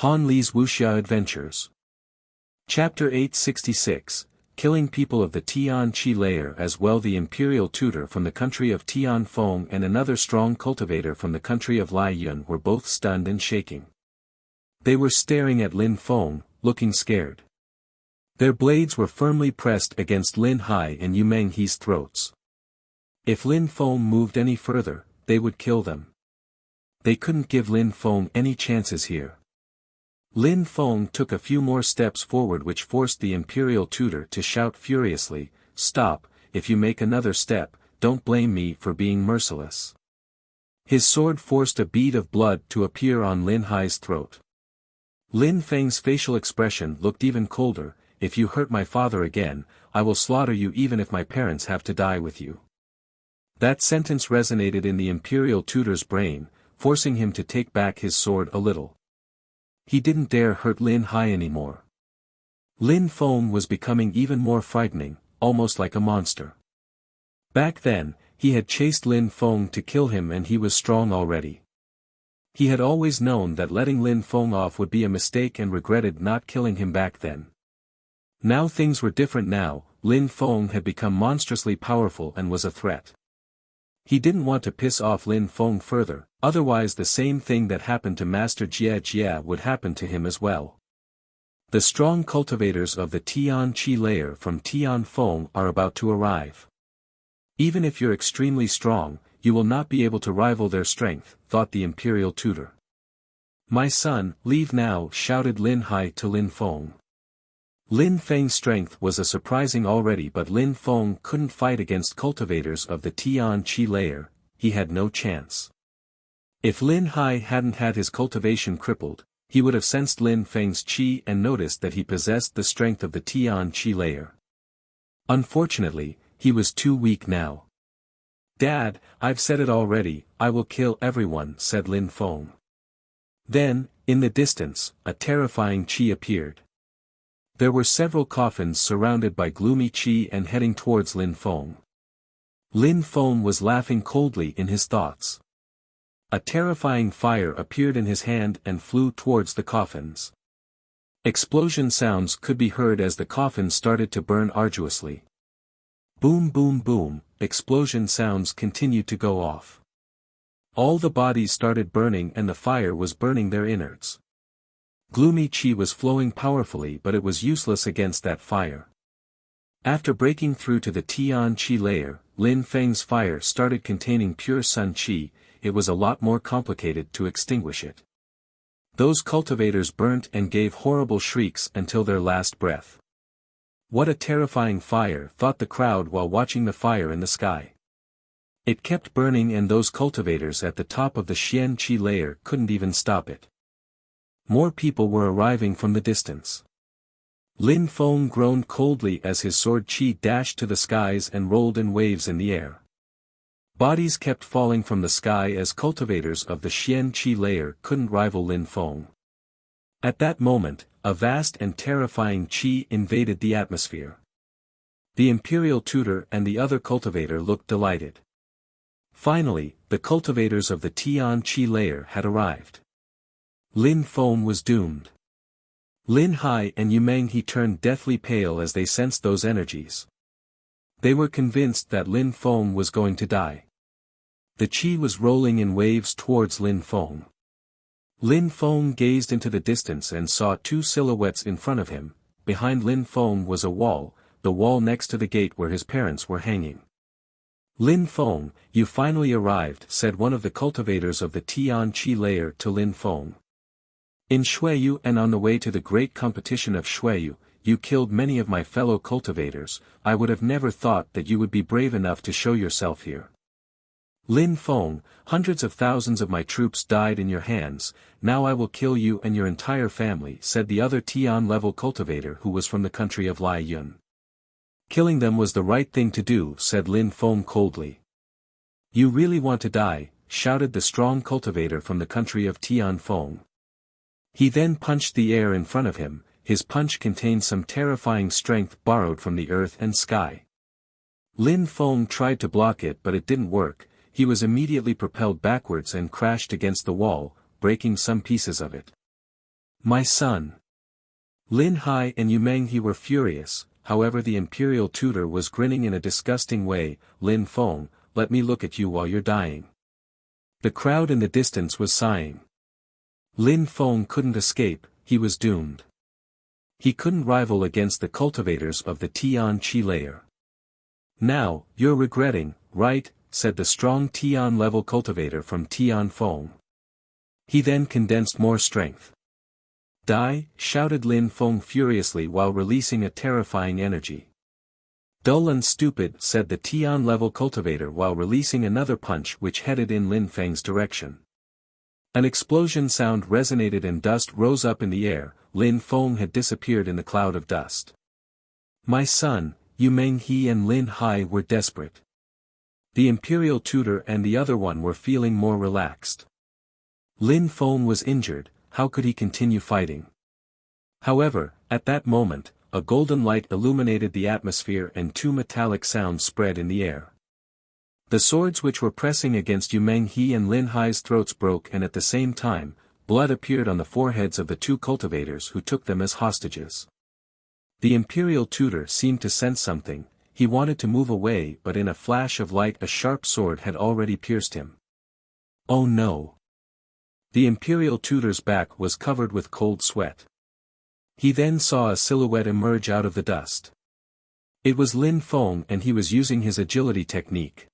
Han Li's Wuxia Adventures. Chapter 866, Killing People of the Tian Qi layer as well. The imperial tutor from the country of Tian Feng and another strong cultivator from the country of Lai Yun were both stunned and shaking. They were staring at Lin Feng, looking scared. Their blades were firmly pressed against Lin Hai and Yu Menghe's throats. If Lin Feng moved any further, they would kill them. They couldn't give Lin Feng any chances here. Lin Feng took a few more steps forward, which forced the imperial tutor to shout furiously, "Stop! If you make another step, don't blame me for being merciless." His sword forced a bead of blood to appear on Lin Hai's throat. Lin Feng's facial expression looked even colder. "If you hurt my father again, I will slaughter you even if my parents have to die with you." That sentence resonated in the imperial tutor's brain, forcing him to take back his sword a little. He didn't dare hurt Lin Hai anymore. Lin Feng was becoming even more frightening, almost like a monster. Back then, he had chased Lin Feng to kill him and he was strong already. He had always known that letting Lin Feng off would be a mistake and regretted not killing him back then. Now things were different now. Lin Feng had become monstrously powerful and was a threat. He didn't want to piss off Lin Feng further, otherwise the same thing that happened to Master Jia would happen to him as well. The strong cultivators of the Tian Qi layer from Tian Feng are about to arrive. Even if you're extremely strong, you will not be able to rival their strength, thought the imperial tutor. "My son, leave now," shouted Lin Hai to Lin Feng. Lin Feng's strength was a surprising already, but Lin Feng couldn't fight against cultivators of the Tian Qi layer. He had no chance. If Lin Hai hadn't had his cultivation crippled, he would have sensed Lin Feng's qi and noticed that he possessed the strength of the Tian Qi layer. Unfortunately, he was too weak now. "Dad, I've said it already, I will kill everyone," said Lin Feng. Then, in the distance, a terrifying qi appeared. There were several coffins surrounded by gloomy qi and heading towards Lin Feng. Lin Feng was laughing coldly in his thoughts. A terrifying fire appeared in his hand and flew towards the coffins. Explosion sounds could be heard as the coffins started to burn arduously. Boom boom boom, explosion sounds continued to go off. All the bodies started burning and the fire was burning their innards. Gloomy qi was flowing powerfully, but it was useless against that fire. After breaking through to the Tian Qi layer, Lin Feng's fire started containing pure sun qi. It was a lot more complicated to extinguish it. Those cultivators burnt and gave horrible shrieks until their last breath. What a terrifying fire, thought the crowd while watching the fire in the sky. It kept burning and those cultivators at the top of the Xian Qi layer couldn't even stop it. More people were arriving from the distance. Lin Feng groaned coldly as his sword qi dashed to the skies and rolled in waves in the air. Bodies kept falling from the sky as cultivators of the Xian Qi layer couldn't rival Lin Feng. At that moment, a vast and terrifying qi invaded the atmosphere. The imperial tutor and the other cultivator looked delighted. Finally, the cultivators of the Tian Qi layer had arrived. Lin Feng was doomed. Lin Hai and Yu Menghe turned deathly pale as they sensed those energies. They were convinced that Lin Feng was going to die. The qi was rolling in waves towards Lin Feng. Lin Feng gazed into the distance and saw two silhouettes in front of him. Behind Lin Feng was a wall, the wall next to the gate where his parents were hanging. "Lin Feng, you finally arrived," said one of the cultivators of the Tian Qi layer to Lin Feng. "In Xueyu and on the way to the great competition of Xueyu, you killed many of my fellow cultivators. I would have never thought that you would be brave enough to show yourself here. Lin Feng, hundreds of thousands of my troops died in your hands, now I will kill you and your entire family," said the other Tian-level cultivator who was from the country of Lai Yun. "Killing them was the right thing to do," said Lin Feng coldly. "You really want to die," shouted the strong cultivator from the country of Tian Feng. He then punched the air in front of him. His punch contained some terrifying strength borrowed from the earth and sky. Lin Feng tried to block it, but it didn't work. He was immediately propelled backwards and crashed against the wall, breaking some pieces of it. My son. Lin Hai and Yu Menghe were furious, however the imperial tutor was grinning in a disgusting way. Lin Feng, let me look at you while you're dying. The crowd in the distance was sighing. Lin Feng couldn't escape, he was doomed. He couldn't rival against the cultivators of the Tian Qi layer. Now, you're regretting, right? Said the strong Tian level cultivator from Tian Feng. He then condensed more strength. Die, shouted Lin Feng furiously while releasing a terrifying energy. Dull and stupid, said the Tian level cultivator while releasing another punch which headed in Lin Feng's direction. An explosion sound resonated and dust rose up in the air. Lin Feng had disappeared in the cloud of dust. My son, Yu Menghe and Lin Hai were desperate. The imperial tutor and the other one were feeling more relaxed. Lin Feng was injured, how could he continue fighting? However, at that moment, a golden light illuminated the atmosphere and two metallic sounds spread in the air. The swords which were pressing against Yu Menghe and Lin Hai's throats broke, and at the same time, blood appeared on the foreheads of the two cultivators who took them as hostages. The imperial tutor seemed to sense something. He wanted to move away, but in a flash of light a sharp sword had already pierced him. Oh no! The imperial tutor's back was covered with cold sweat. He then saw a silhouette emerge out of the dust. It was Lin Feng, and he was using his agility technique.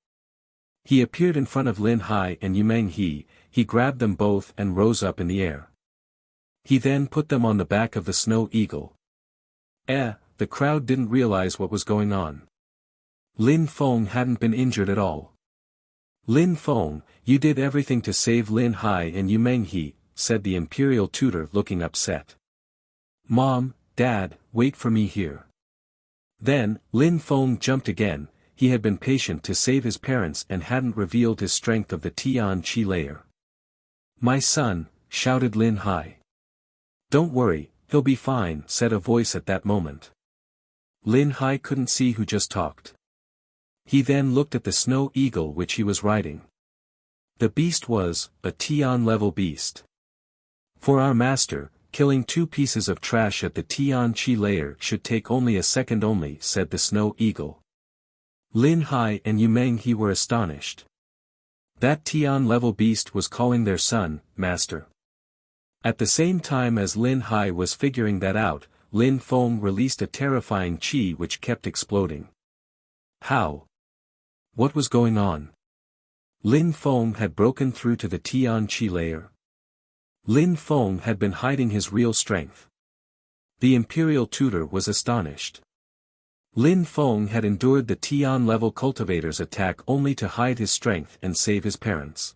He appeared in front of Lin Hai and Yu Menghe. He grabbed them both and rose up in the air. He then put them on the back of the snow eagle. The crowd didn't realize what was going on. Lin Feng hadn't been injured at all. Lin Feng, you did everything to save Lin Hai and Yu Menghe, said the imperial tutor looking upset. Mom, Dad, wait for me here. Then, Lin Feng jumped again. He had been patient to save his parents and hadn't revealed his strength of the Tian Qi layer. My son, shouted Lin Hai. Don't worry, he'll be fine, said a voice at that moment. Lin Hai couldn't see who just talked. He then looked at the snow eagle which he was riding. The beast was a Tian-level beast. For our master, killing 2 pieces of trash at the Tian Qi layer should take only a second only, said the snow eagle. Lin Hai and Yu Menghe were astonished. That Tian-level beast was calling their son, master. At the same time as Lin Hai was figuring that out, Lin Feng released a terrifying qi which kept exploding. How? What was going on? Lin Feng had broken through to the Tian Qi layer. Lin Feng had been hiding his real strength. The imperial tutor was astonished. Lin Feng had endured the Tian-level cultivator's attack only to hide his strength and save his parents.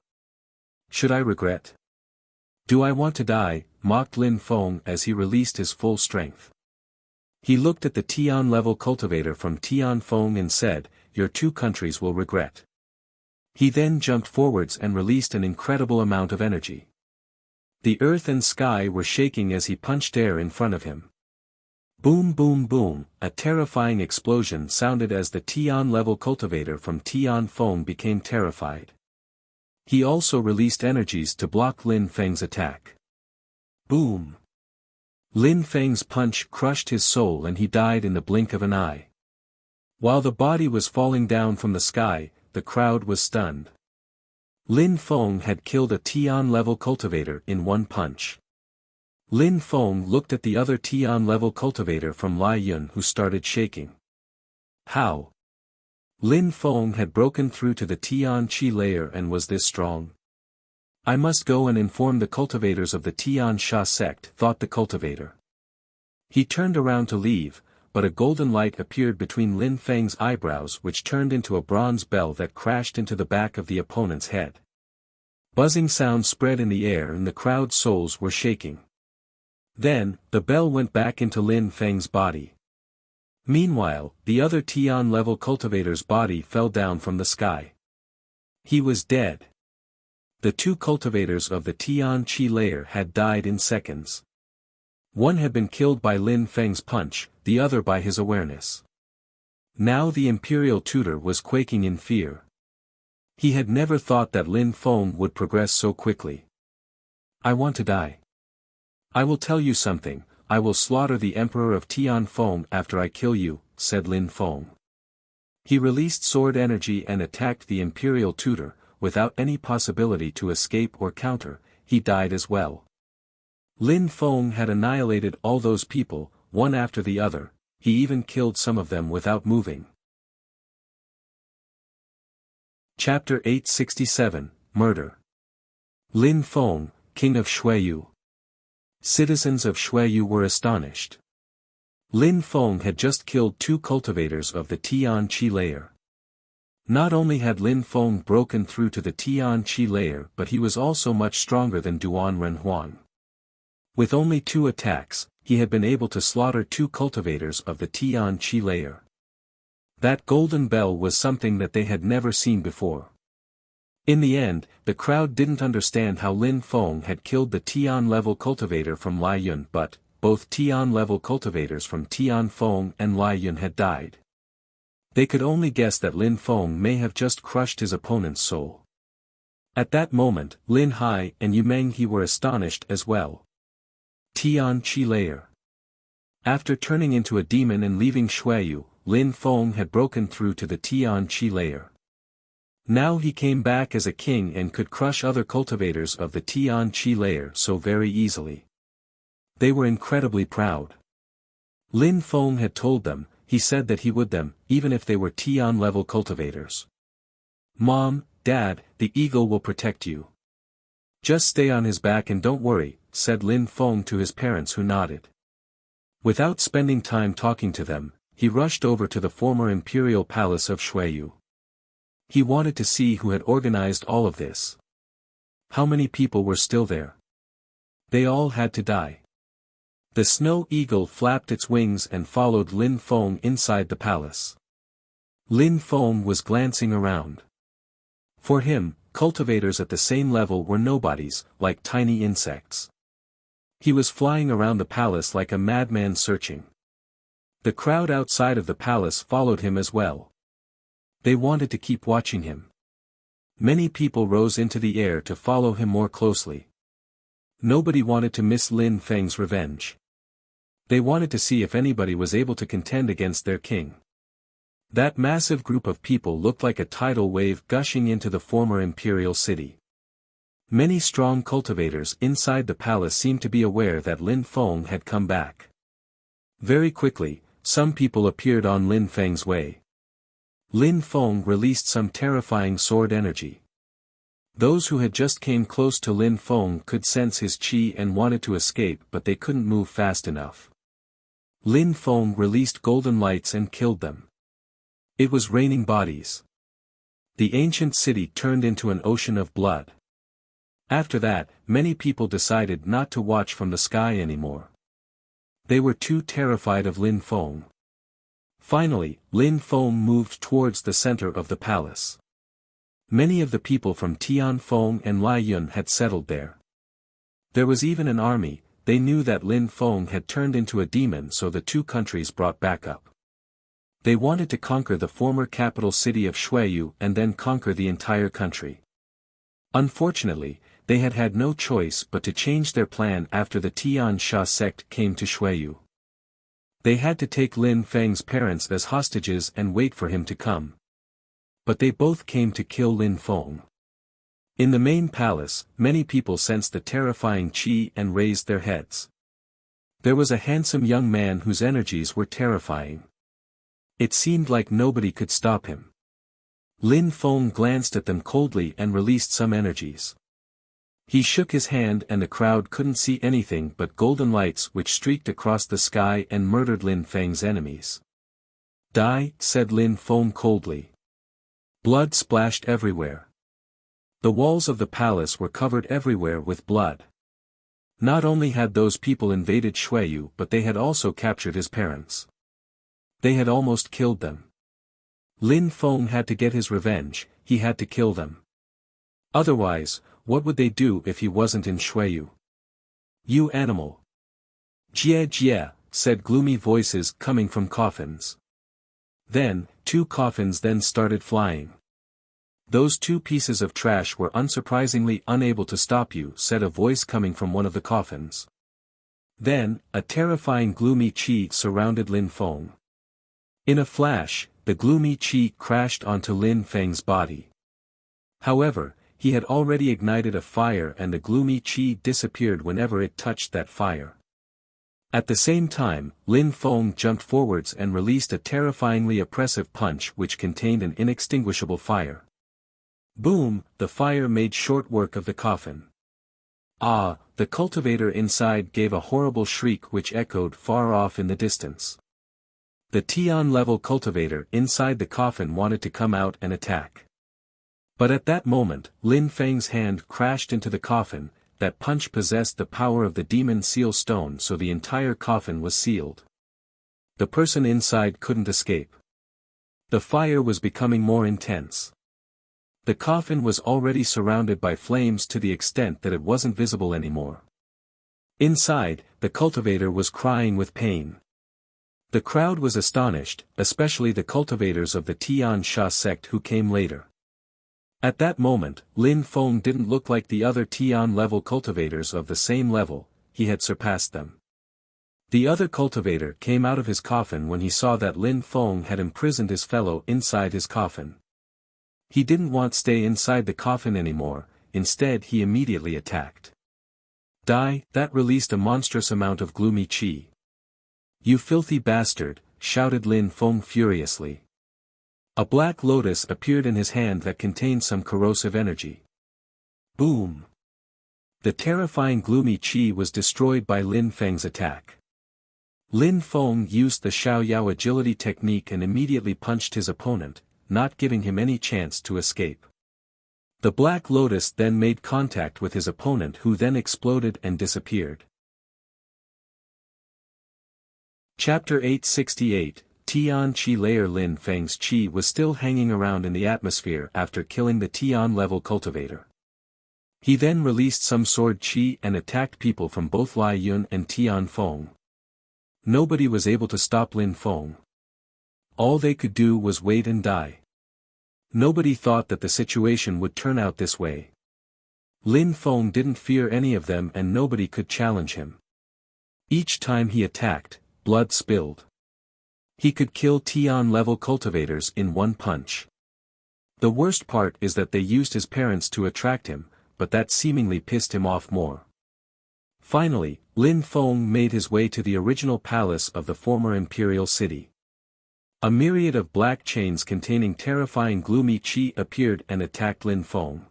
Should I regret? Do I want to die? Mocked Lin Feng as he released his full strength. He looked at the Tian-level cultivator from Tian Feng and said, your 2 countries will regret. He then jumped forwards and released an incredible amount of energy. The earth and sky were shaking as he punched air in front of him. Boom boom boom, a terrifying explosion sounded as the Tian-level cultivator from Tian Feng became terrified. He also released energies to block Lin Feng's attack. Boom! Lin Feng's punch crushed his soul and he died in the blink of an eye. While the body was falling down from the sky, the crowd was stunned. Lin Feng had killed a Tian-level cultivator in 1 punch. Lin Feng looked at the other Tian-level cultivator from Lai Yun who started shaking. How? Lin Feng had broken through to the Tian Qi layer and was this strong. I must go and inform the cultivators of the Tian Sha sect, thought the cultivator. He turned around to leave, but a golden light appeared between Lin Feng's eyebrows which turned into a bronze bell that crashed into the back of the opponent's head. Buzzing sound spread in the air and the crowd's souls were shaking. Then, the bell went back into Lin Feng's body. Meanwhile, the other Tian-level cultivator's body fell down from the sky. He was dead. The 2 cultivators of the Tian Qi layer had died in seconds. One had been killed by Lin Feng's punch, the other by his awareness. Now the imperial tutor was quaking in fear. He had never thought that Lin Feng would progress so quickly. I want to die. I will tell you something, I will slaughter the Emperor of Tianfeng after I kill you, said Lin Feng. He released sword energy and attacked the imperial tutor, without any possibility to escape or counter, he died as well. Lin Feng had annihilated all those people, one after the other, he even killed some of them without moving. Chapter 867, Murder. Lin Feng, King of Shuiyu. Citizens of Shuiyu were astonished. Lin Feng had just killed 2 cultivators of the Tian Qi layer. Not only had Lin Feng broken through to the Tian Qi layer, but he was also much stronger than Duan Renhuang. With only 2 attacks, he had been able to slaughter 2 cultivators of the Tian Qi layer. That golden bell was something that they had never seen before. In the end, the crowd didn't understand how Lin Feng had killed the Tian-level cultivator from Laiyun, but both Tian-level cultivators from Tianfeng and Laiyun had died. They could only guess that Lin Feng may have just crushed his opponent's soul. At that moment, Lin Hai and Yu Menghe were astonished as well. Tian Qi layer. After turning into a demon and leaving Shuiyu, Lin Feng had broken through to the Tian Qi layer. Now he came back as a king and could crush other cultivators of the Tian Qi layer so very easily. They were incredibly proud. Lin Feng had told them, he said that he would them, even if they were Tian-level cultivators. Mom, Dad, the eagle will protect you. Just stay on his back and don't worry, said Lin Feng to his parents who nodded. Without spending time talking to them, he rushed over to the former imperial palace of Shuiyu. He wanted to see who had organized all of this. How many people were still there? They all had to die. The snow eagle flapped its wings and followed Lin Feng inside the palace. Lin Feng was glancing around. For him, cultivators at the same level were nobodies, like tiny insects. He was flying around the palace like a madman searching. The crowd outside of the palace followed him as well. They wanted to keep watching him. Many people rose into the air to follow him more closely. Nobody wanted to miss Lin Feng's revenge. They wanted to see if anybody was able to contend against their king. That massive group of people looked like a tidal wave gushing into the former imperial city. Many strong cultivators inside the palace seemed to be aware that Lin Feng had come back. Very quickly, some people appeared on Lin Feng's way. Lin Feng released some terrifying sword energy. Those who had just came close to Lin Feng could sense his qi and wanted to escape, but they couldn't move fast enough. Lin Feng released golden lights and killed them. It was raining bodies. The ancient city turned into an ocean of blood. After that, many people decided not to watch from the sky anymore. They were too terrified of Lin Feng. Finally, Lin Feng moved towards the center of the palace. Many of the people from Tianfeng and Laiyun had settled there. There was even an army. They knew that Lin Feng had turned into a demon, so the 2 countries brought backup. They wanted to conquer the former capital city of Shuiyu and then conquer the entire country. Unfortunately, they had had no choice but to change their plan after the Tian Sha sect came to Shuiyu. They had to take Lin Feng's parents as hostages and wait for him to come. But they both came to kill Lin Feng. In the main palace, many people sensed the terrifying qi and raised their heads. There was a handsome young man whose energies were terrifying. It seemed like nobody could stop him. Lin Feng glanced at them coldly and released some energies. He shook his hand and the crowd couldn't see anything but golden lights which streaked across the sky and murdered Lin Feng's enemies. Die, said Lin Feng coldly. Blood splashed everywhere. The walls of the palace were covered everywhere with blood. Not only had those people invaded Shuiyu, but they had also captured his parents. They had almost killed them. Lin Feng had to get his revenge, he had to kill them. Otherwise, what would they do if he wasn't in Shuiyu? You animal! Jie Jie, said gloomy voices coming from coffins. Then, 2 coffins then started flying. Those 2 pieces of trash were unsurprisingly unable to stop you, said a voice coming from one of the coffins. Then, a terrifying gloomy chi surrounded Lin Feng. In a flash, the gloomy chi crashed onto Lin Feng's body. However, he had already ignited a fire and the gloomy chi disappeared whenever it touched that fire. At the same time, Lin Feng jumped forwards and released a terrifyingly oppressive punch which contained an inextinguishable fire. Boom! The fire made short work of the coffin. Ah! The cultivator inside gave a horrible shriek which echoed far off in the distance. The Tian-level cultivator inside the coffin wanted to come out and attack. But at that moment, Lin Feng's hand crashed into the coffin. That punch possessed the power of the demon seal stone, so the entire coffin was sealed. The person inside couldn't escape. The fire was becoming more intense. The coffin was already surrounded by flames to the extent that it wasn't visible anymore. Inside, the cultivator was crying with pain. The crowd was astonished, especially the cultivators of the Tian Sha sect who came later. At that moment, Lin Feng didn't look like the other Tian-level cultivators of the same level, he had surpassed them. The other cultivator came out of his coffin when he saw that Lin Feng had imprisoned his fellow inside his coffin. He didn't want to stay inside the coffin anymore, instead he immediately attacked. Die! That released a monstrous amount of gloomy chi. You filthy bastard, shouted Lin Feng furiously. A black lotus appeared in his hand that contained some corrosive energy. Boom! The terrifying gloomy chi was destroyed by Lin Feng's attack. Lin Feng used the Xiaoyao agility technique and immediately punched his opponent, not giving him any chance to escape. The black lotus then made contact with his opponent who then exploded and disappeared. Chapter 868 Tian Chi layer. Lin Feng's chi was still hanging around in the atmosphere after killing the Tian-level cultivator. He then released some sword chi and attacked people from both Lai Yun and Tian Feng. Nobody was able to stop Lin Feng. All they could do was wait and die. Nobody thought that the situation would turn out this way. Lin Feng didn't fear any of them and nobody could challenge him. Each time he attacked, blood spilled. He could kill Tian-level cultivators in one punch. The worst part is that they used his parents to attract him, but that seemingly pissed him off more. Finally, Lin Feng made his way to the original palace of the former imperial city. A myriad of black chains containing terrifying gloomy chi appeared and attacked Lin Feng.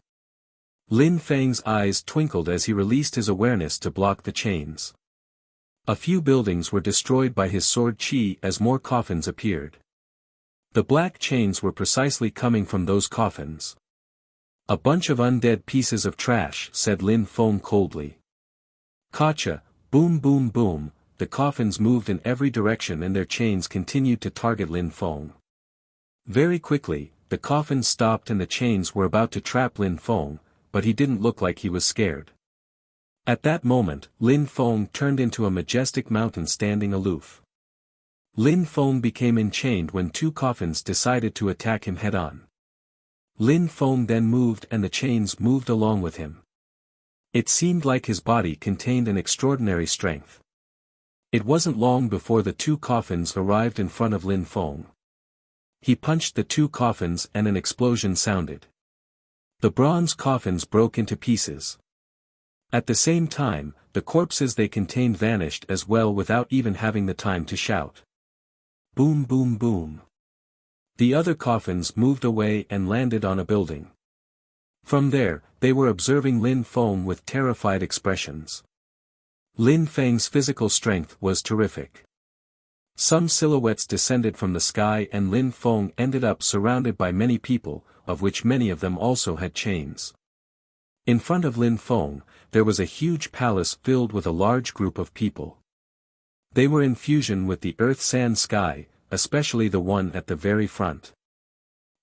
Lin Feng's eyes twinkled as he released his awareness to block the chains. A few buildings were destroyed by his sword chi as more coffins appeared. The black chains were precisely coming from those coffins. A bunch of undead pieces of trash, said Lin Feng coldly. Gotcha! Boom boom boom, the coffins moved in every direction and their chains continued to target Lin Feng. Very quickly, the coffins stopped and the chains were about to trap Lin Feng, but he didn't look like he was scared. At that moment, Lin Feng turned into a majestic mountain standing aloof. Lin Feng became enchained when two coffins decided to attack him head-on. Lin Feng then moved and the chains moved along with him. It seemed like his body contained an extraordinary strength. It wasn't long before the two coffins arrived in front of Lin Feng. He punched the two coffins and an explosion sounded. The bronze coffins broke into pieces. At the same time, the corpses they contained vanished as well without even having the time to shout. Boom boom boom. The other coffins moved away and landed on a building. From there, they were observing Lin Feng with terrified expressions. Lin Feng's physical strength was terrific. Some silhouettes descended from the sky and Lin Feng ended up surrounded by many people, of which many of them also had chains. In front of Lin Feng, there was a huge palace filled with a large group of people. They were in fusion with the earth-sand sky, especially the one at the very front.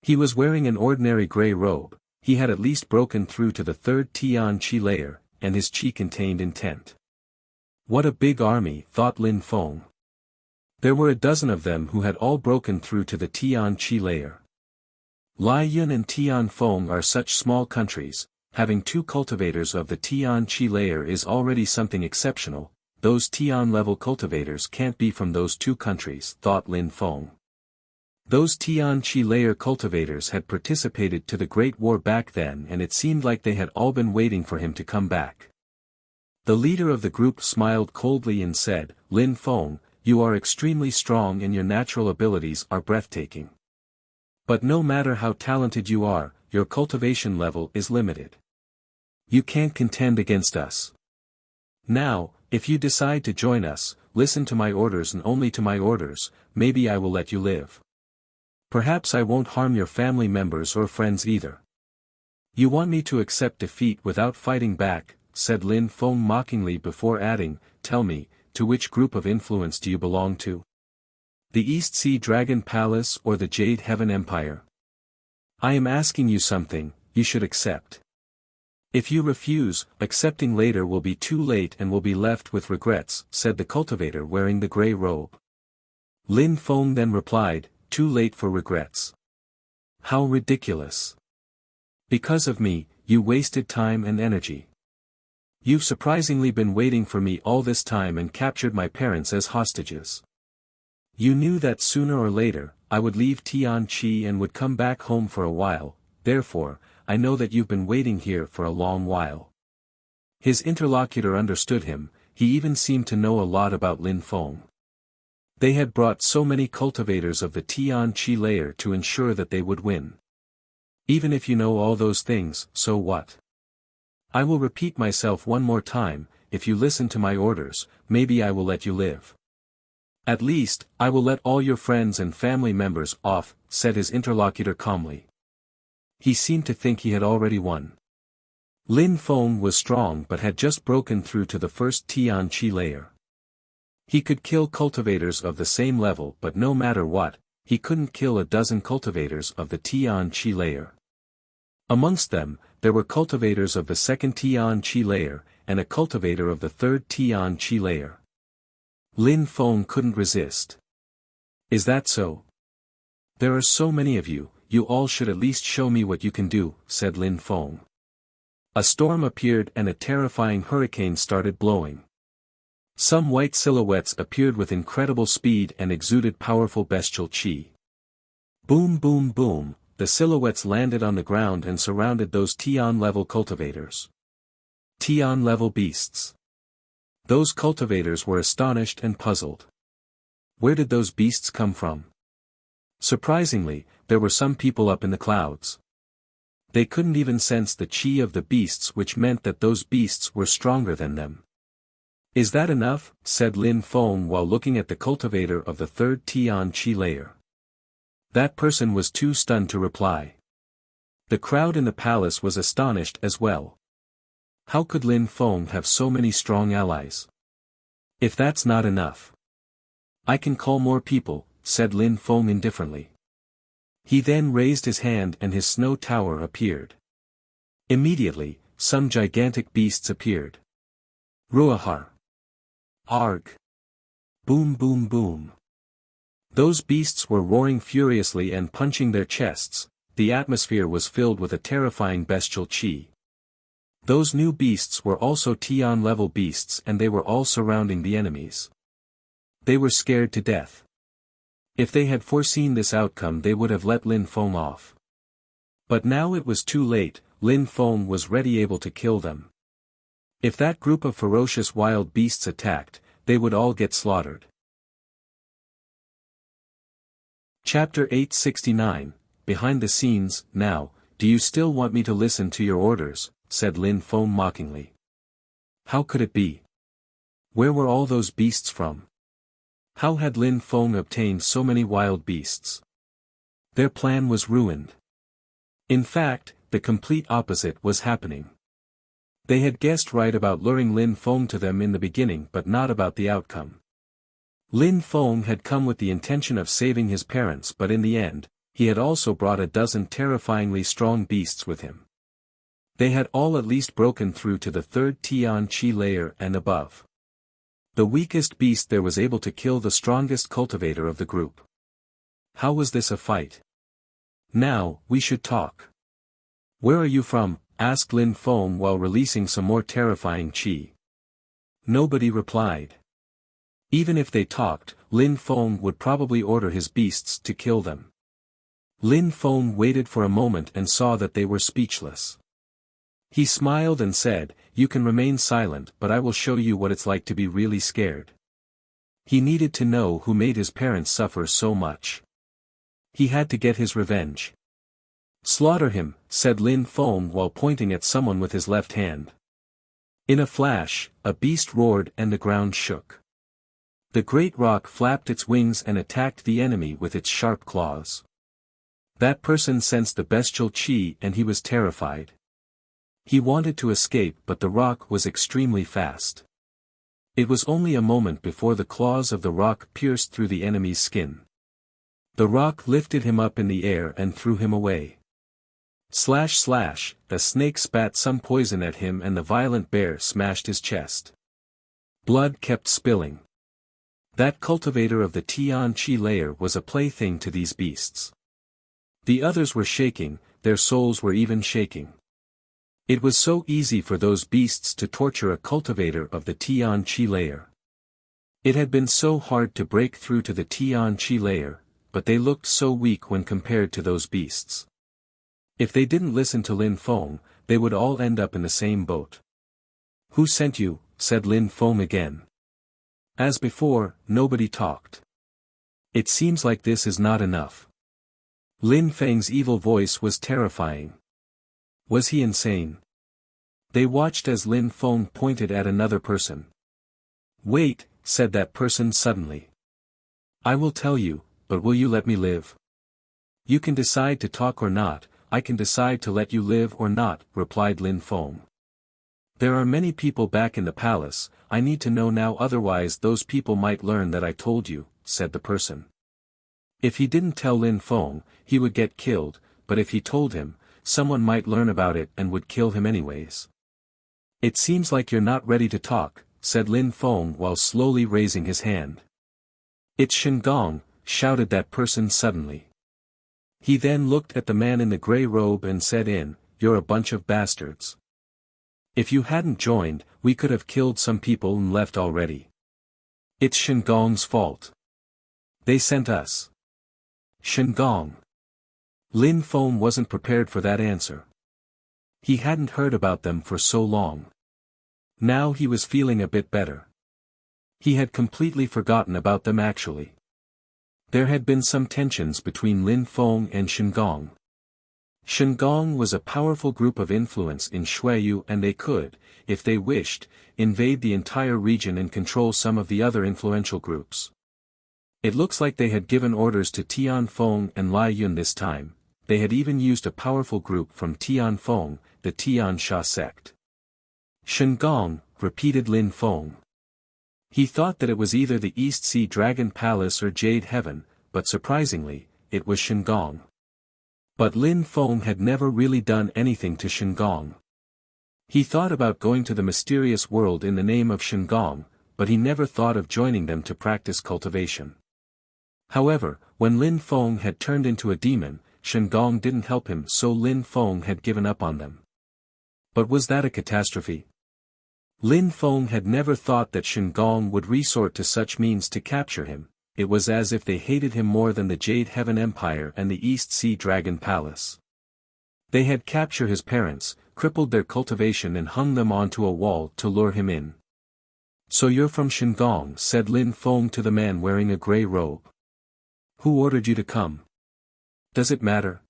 He was wearing an ordinary gray robe, he had at least broken through to the third Tian Chi layer, and his chi contained intent. What a big army, thought Lin Feng. There were a dozen of them who had all broken through to the Tian Chi layer. Lai Yun and Tian Feng are such small countries, having two cultivators of the Tian Chi layer is already something exceptional, those Tian-level cultivators can't be from those two countries, thought Lin Feng. Those Tian-Chi layer cultivators had participated to the Great War back then, and it seemed like they had all been waiting for him to come back. The leader of the group smiled coldly and said, "Lin Feng, you are extremely strong and your natural abilities are breathtaking. But no matter how talented you are, your cultivation level is limited. You can't contend against us. Now, if you decide to join us, listen to my orders and only to my orders, maybe I will let you live. Perhaps I won't harm your family members or friends either." "You want me to accept defeat without fighting back," said Lin Feng mockingly before adding, "Tell me, to which group of influence do you belong to? The East Sea Dragon Palace or the Jade Heaven Empire? I am asking you something, you should accept. If you refuse, accepting later will be too late and will be left with regrets," said the cultivator wearing the grey robe. Lin Feng then replied, "Too late for regrets. How ridiculous. Because of me, you wasted time and energy. You've surprisingly been waiting for me all this time and captured my parents as hostages. You knew that sooner or later, I would leave Tianqi and would come back home for a while, therefore, I know that you've been waiting here for a long while." His interlocutor understood him, he even seemed to know a lot about Lin Feng. They had brought so many cultivators of the Tian-Chi layer to ensure that they would win. "Even if you know all those things, so what? I will repeat myself one more time, if you listen to my orders, maybe I will let you live. At least, I will let all your friends and family members off," said his interlocutor calmly. He seemed to think he had already won. Lin Feng was strong but had just broken through to the first Tian-Chi layer. He could kill cultivators of the same level, but no matter what, he couldn't kill a dozen cultivators of the Tian-Chi layer. Amongst them, there were cultivators of the second Tian-Chi layer, and a cultivator of the third Tian-Chi layer. Lin Feng couldn't resist. "Is that so? There are so many of you, you all should at least show me what you can do," said Lin Feng. A storm appeared and a terrifying hurricane started blowing. Some white silhouettes appeared with incredible speed and exuded powerful bestial chi. Boom boom boom, the silhouettes landed on the ground and surrounded those Tian-level cultivators. Tian-level beasts. Those cultivators were astonished and puzzled. Where did those beasts come from? Surprisingly, there were some people up in the clouds. They couldn't even sense the chi of the beasts, which meant that those beasts were stronger than them. "Is that enough?" said Lin Feng while looking at the cultivator of the third Tian-Chi layer. That person was too stunned to reply. The crowd in the palace was astonished as well. How could Lin Feng have so many strong allies? "If that's not enough, I can call more people," said Lin Feng indifferently. He then raised his hand and his snow tower appeared. Immediately, some gigantic beasts appeared. Ruahar. Arg. Boom boom boom. Those beasts were roaring furiously and punching their chests. The atmosphere was filled with a terrifying bestial chi. Those new beasts were also Tian-level beasts and they were all surrounding the enemies. They were scared to death. If they had foreseen this outcome they would have let Lin Feng off. But now it was too late, Lin Feng was ready able to kill them. If that group of ferocious wild beasts attacked, they would all get slaughtered. Chapter 869, Behind the Scenes. "Now, do you still want me to listen to your orders?" said Lin Feng mockingly. How could it be? Where were all those beasts from? How had Lin Feng obtained so many wild beasts? Their plan was ruined. In fact, the complete opposite was happening. They had guessed right about luring Lin Feng to them in the beginning but not about the outcome. Lin Feng had come with the intention of saving his parents, but in the end, he had also brought a dozen terrifyingly strong beasts with him. They had all at least broken through to the third Tian-Chi layer and above. The weakest beast there was able to kill the strongest cultivator of the group. How was this a fight? "Now, we should talk. Where are you from?" asked Lin Feng while releasing some more terrifying chi. Nobody replied. Even if they talked, Lin Feng would probably order his beasts to kill them. Lin Feng waited for a moment and saw that they were speechless. He smiled and said, "You can remain silent, but I will show you what it's like to be really scared." He needed to know who made his parents suffer so much. He had to get his revenge. "Slaughter him," said Lin Feng while pointing at someone with his left hand. In a flash, a beast roared and the ground shook. The great rock flapped its wings and attacked the enemy with its sharp claws. That person sensed the bestial chi and he was terrified. He wanted to escape, but the rock was extremely fast. It was only a moment before the claws of the rock pierced through the enemy's skin. The rock lifted him up in the air and threw him away. Slash slash, the snake spat some poison at him and the violent bear smashed his chest. Blood kept spilling. That cultivator of the Tian Chi layer was a plaything to these beasts. The others were shaking, their souls were even shaking. It was so easy for those beasts to torture a cultivator of the Tian Chi layer. It had been so hard to break through to the Tian Chi layer, but they looked so weak when compared to those beasts. If they didn't listen to Lin Feng, they would all end up in the same boat. "Who sent you?" said Lin Feng again. As before, nobody talked. "It seems like this is not enough." Lin Feng's evil voice was terrifying. Was he insane? They watched as Lin Feng pointed at another person. "Wait," said that person suddenly. "I will tell you, but will you let me live?" "You can decide to talk or not, I can decide to let you live or not," replied Lin Feng. "There are many people back in the palace, I need to know now, otherwise those people might learn that I told you," said the person. If he didn't tell Lin Feng, he would get killed, but if he told him, someone might learn about it and would kill him anyways. "It seems like you're not ready to talk," said Lin Feng while slowly raising his hand. "It's Shengong," shouted that person suddenly. He then looked at the man in the grey robe and said, "You're a bunch of bastards. If you hadn't joined, we could have killed some people and left already. It's Shengong's fault. They sent us." Shengong. Lin Feng wasn't prepared for that answer. He hadn't heard about them for so long. Now he was feeling a bit better. He had completely forgotten about them actually. There had been some tensions between Lin Feng and Shengong. Shengong was a powerful group of influence in Xueyu and they could, if they wished, invade the entire region and control some of the other influential groups. It looks like they had given orders to Tianfeng and Lai Yun this time. They had even used a powerful group from Tianfeng, the Tiansha sect. "Shengong," repeated Lin Feng. He thought that it was either the East Sea Dragon Palace or Jade Heaven, but surprisingly, it was Shengong. But Lin Feng had never really done anything to Shengong. He thought about going to the mysterious world in the name of Shengong, but he never thought of joining them to practice cultivation. However, when Lin Feng had turned into a demon, Shengong didn't help him, so Lin Feng had given up on them. But was that a catastrophe? Lin Feng had never thought that Shengong would resort to such means to capture him. It was as if they hated him more than the Jade Heaven Empire and the East Sea Dragon Palace. They had captured his parents, crippled their cultivation and hung them onto a wall to lure him in. "So you're from Shengong," said Lin Feng to the man wearing a grey robe. "Who ordered you to come? Does it matter?"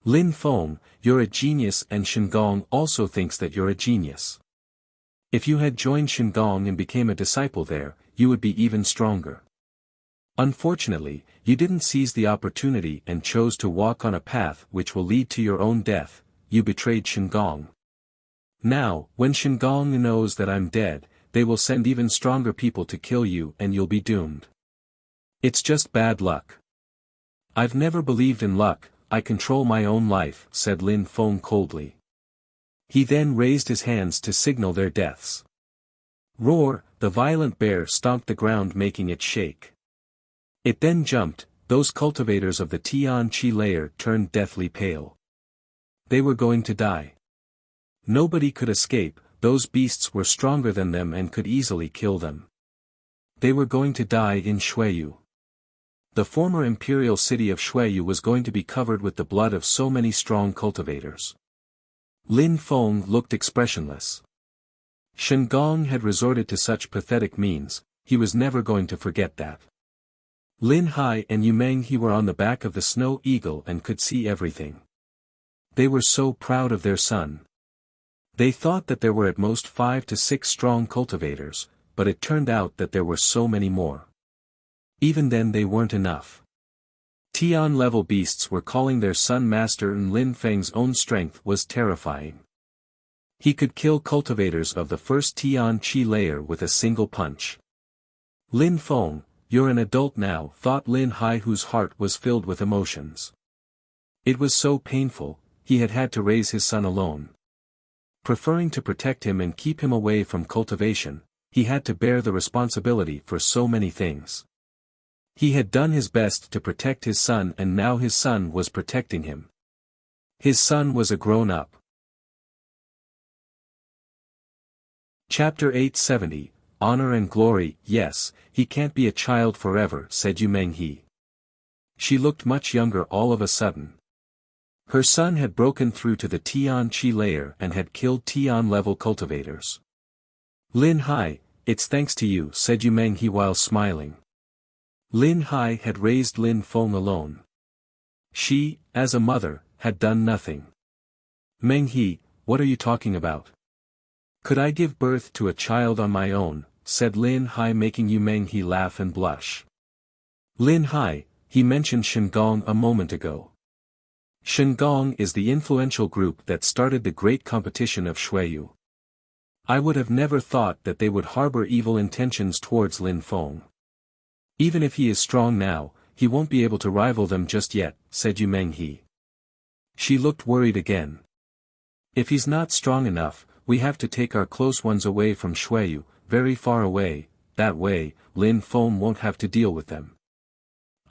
"Lin Feng, you're a genius and Shengong also thinks that you're a genius. If you had joined Shengong and became a disciple there, you would be even stronger. Unfortunately, you didn't seize the opportunity and chose to walk on a path which will lead to your own death. You betrayed Shengong. Now, when Shengong knows that I'm dead, they will send even stronger people to kill you and you'll be doomed. It's just bad luck." "I've never believed in luck, I control my own life," said Lin Feng coldly. He then raised his hands to signal their deaths. Roar, the violent bear stomped the ground making it shake. It then jumped. Those cultivators of the Tian Chi layer turned deathly pale. They were going to die. Nobody could escape. those beasts were stronger than them and could easily kill them. They were going to die in Shuiyu. The former imperial city of Shuiyu was going to be covered with the blood of so many strong cultivators. Lin Feng looked expressionless. Shen Gong had resorted to such pathetic means, he was never going to forget that. Lin Hai and Yu Menghe were on the back of the snow eagle and could see everything. They were so proud of their son. They thought that there were at most 5 to 6 strong cultivators, but it turned out that there were so many more. Even then they weren't enough. Tian-level beasts were calling their son master, and Lin Feng's own strength was terrifying. He could kill cultivators of the first Tian Qi layer with a single punch. Lin Feng, you're an adult now, thought Lin Hai, whose heart was filled with emotions. It was so painful, he had had to raise his son alone. Preferring to protect him and keep him away from cultivation, he had to bear the responsibility for so many things. He had done his best to protect his son, and now his son was protecting him. His son was a grown-up. Chapter 870, Honor and Glory. Yes, he can't be a child forever, said Yu Menghe. She looked much younger all of a sudden. Her son had broken through to the Tian Qi layer and had killed Tian-level cultivators. Lin Hai, it's thanks to you, said Yu Menghe while smiling. Lin Hai had raised Lin Feng alone. She, as a mother, had done nothing. Menghe, what are you talking about? Could I give birth to a child on my own, said Lin Hai, making Yu Menghe laugh and blush. Lin Hai, he mentioned Shen Gong a moment ago. Shen Gong is the influential group that started the great competition of Shuiyu. I would have never thought that they would harbor evil intentions towards Lin Feng. Even if he is strong now, he won't be able to rival them just yet, said Yu Menghe. She looked worried again. If he's not strong enough, we have to take our close ones away from Shuiyu, very far away, that way, Lin Feng won't have to deal with them.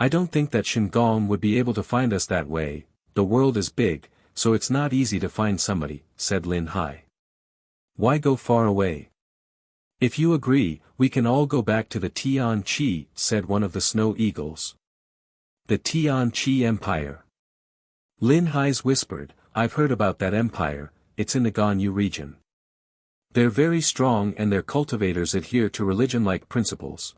I don't think that Shen Gong would be able to find us that way, the world is big, so it's not easy to find somebody, said Lin Hai. Why go far away? If you agree, we can all go back to the Tian Qi, said one of the snow eagles. The Tian Qi Empire. Lin Hai's whispered, I've heard about that empire, it's in the Ganyu region. They're very strong and their cultivators adhere to religion-like principles.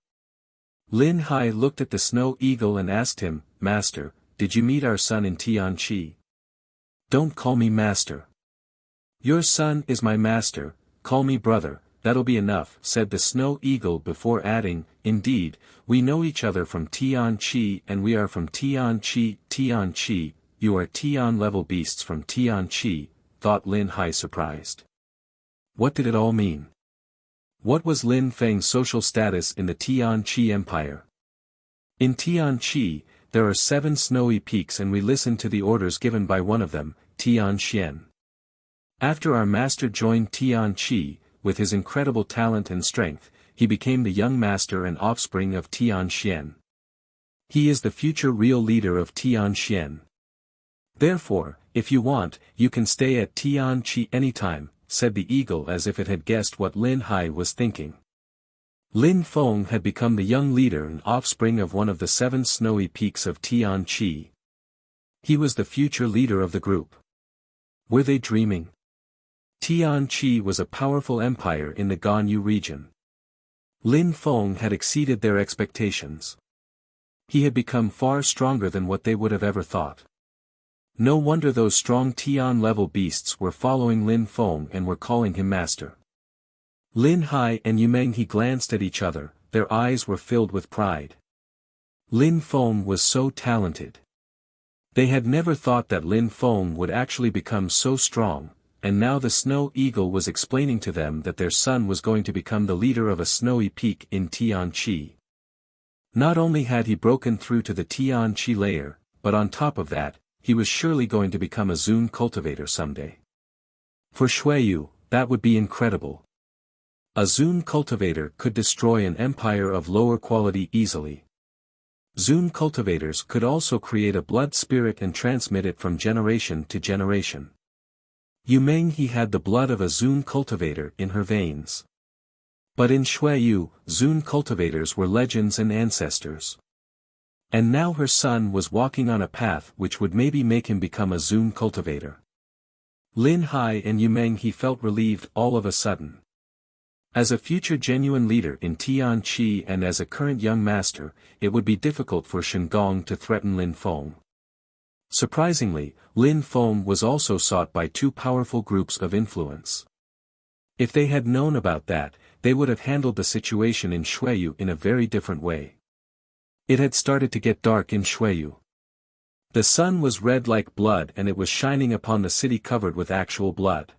Lin Hai looked at the snow eagle and asked him, Master, did you meet our son in Tian Qi? Don't call me master. Your son is my master, call me brother, that'll be enough, said the snow eagle before adding, indeed, we know each other from Tian Qi and we are from Tian Qi. Tian Qi, you are Tian-level beasts from Tian Qi, thought Lin Hai surprised. What did it all mean? What was Lin Feng's social status in the Tian Qi Empire? In Tian Qi, there are 7 snowy peaks and we listen to the orders given by one of them, Tian Xian. After our master joined Tian Qi, with his incredible talent and strength, he became the young master and offspring of Tian Xian. He is the future real leader of Tian Xian. Therefore, if you want, you can stay at Tian Qi anytime, said the eagle as if it had guessed what Lin Hai was thinking. Lin Feng had become the young leader and offspring of one of the 7 snowy peaks of Tian Qi. He was the future leader of the group. Were they dreaming? Tian Qi was a powerful empire in the Ganyu region. Lin Feng had exceeded their expectations. He had become far stronger than what they would have ever thought. No wonder those strong Tian-level beasts were following Lin Feng and were calling him master. Lin Hai and Yu Menghe glanced at each other, their eyes were filled with pride. Lin Feng was so talented. They had never thought that Lin Feng would actually become so strong, and now the snow eagle was explaining to them that their son was going to become the leader of a snowy peak in Tian Qi. Not only had he broken through to the Tian Qi layer, but on top of that, he was surely going to become a Zun cultivator someday. For Shuiyu, that would be incredible. A Zun cultivator could destroy an empire of lower quality easily. Zun cultivators could also create a blood spirit and transmit it from generation to generation. Yu Menghe had the blood of a Zun cultivator in her veins. But in Xueyu, Zun cultivators were legends and ancestors. And now her son was walking on a path which would maybe make him become a Zun cultivator. Lin Hai and Yu Menghe felt relieved all of a sudden. As a future genuine leader in Tianqi and as a current young master, it would be difficult for Shen Gong to threaten Lin Feng. Surprisingly, Lin Feng was also sought by two powerful groups of influence. If they had known about that, they would have handled the situation in Xueyu in a very different way. It had started to get dark in Xueyu. The sun was red like blood and it was shining upon the city covered with actual blood.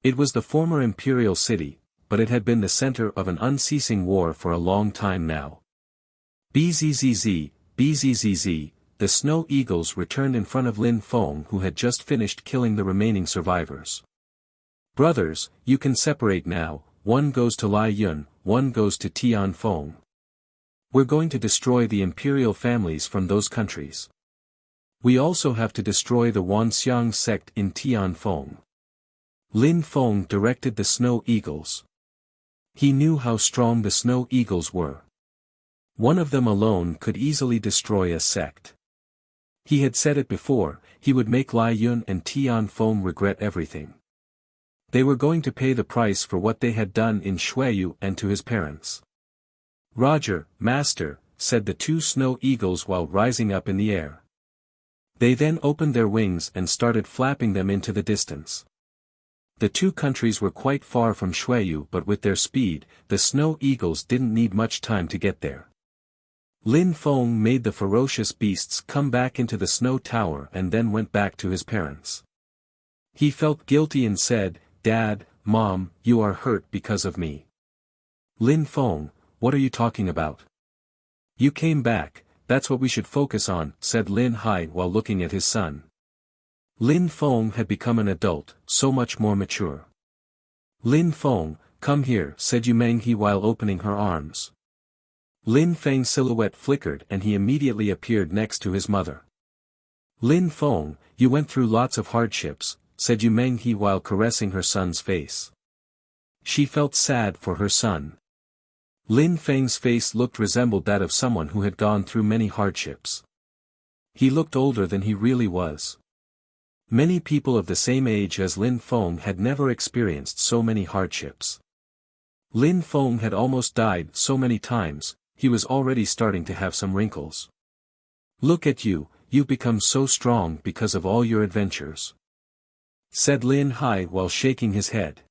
It was the former imperial city, but it had been the center of an unceasing war for a long time now. Bzzz, bzzz, the snow eagles returned in front of Lin Feng who had just finished killing the remaining survivors. Brothers, you can separate now, one goes to Lai Yun, one goes to Tian Feng. We're going to destroy the imperial families from those countries. We also have to destroy the Wanxiang sect in Tian Feng. Lin Feng directed the snow eagles. He knew how strong the snow eagles were. One of them alone could easily destroy a sect. He had said it before, he would make Lai Yun and Tian Feng regret everything. They were going to pay the price for what they had done in Xueyu and to his parents. Roger, master, said the two snow eagles while rising up in the air. They then opened their wings and started flapping them into the distance. The two countries were quite far from Xueyu but with their speed, the snow eagles didn't need much time to get there. Lin Feng made the ferocious beasts come back into the snow tower and then went back to his parents. He felt guilty and said, "Dad, Mom, you are hurt because of me." Lin Feng, what are you talking about? You came back, that's what we should focus on, said Lin Hai while looking at his son. Lin Feng had become an adult, so much more mature. Lin Feng, come here, said Yu Menghe while opening her arms. Lin Feng's silhouette flickered and he immediately appeared next to his mother. Lin Feng, you went through lots of hardships, said Yu Menghe while caressing her son's face. She felt sad for her son. Lin Feng's face resembled that of someone who had gone through many hardships. He looked older than he really was. Many people of the same age as Lin Feng had never experienced so many hardships. Lin Feng had almost died so many times, he was already starting to have some wrinkles. Look at you, you've become so strong because of all your adventures, said Lin Hai while shaking his head.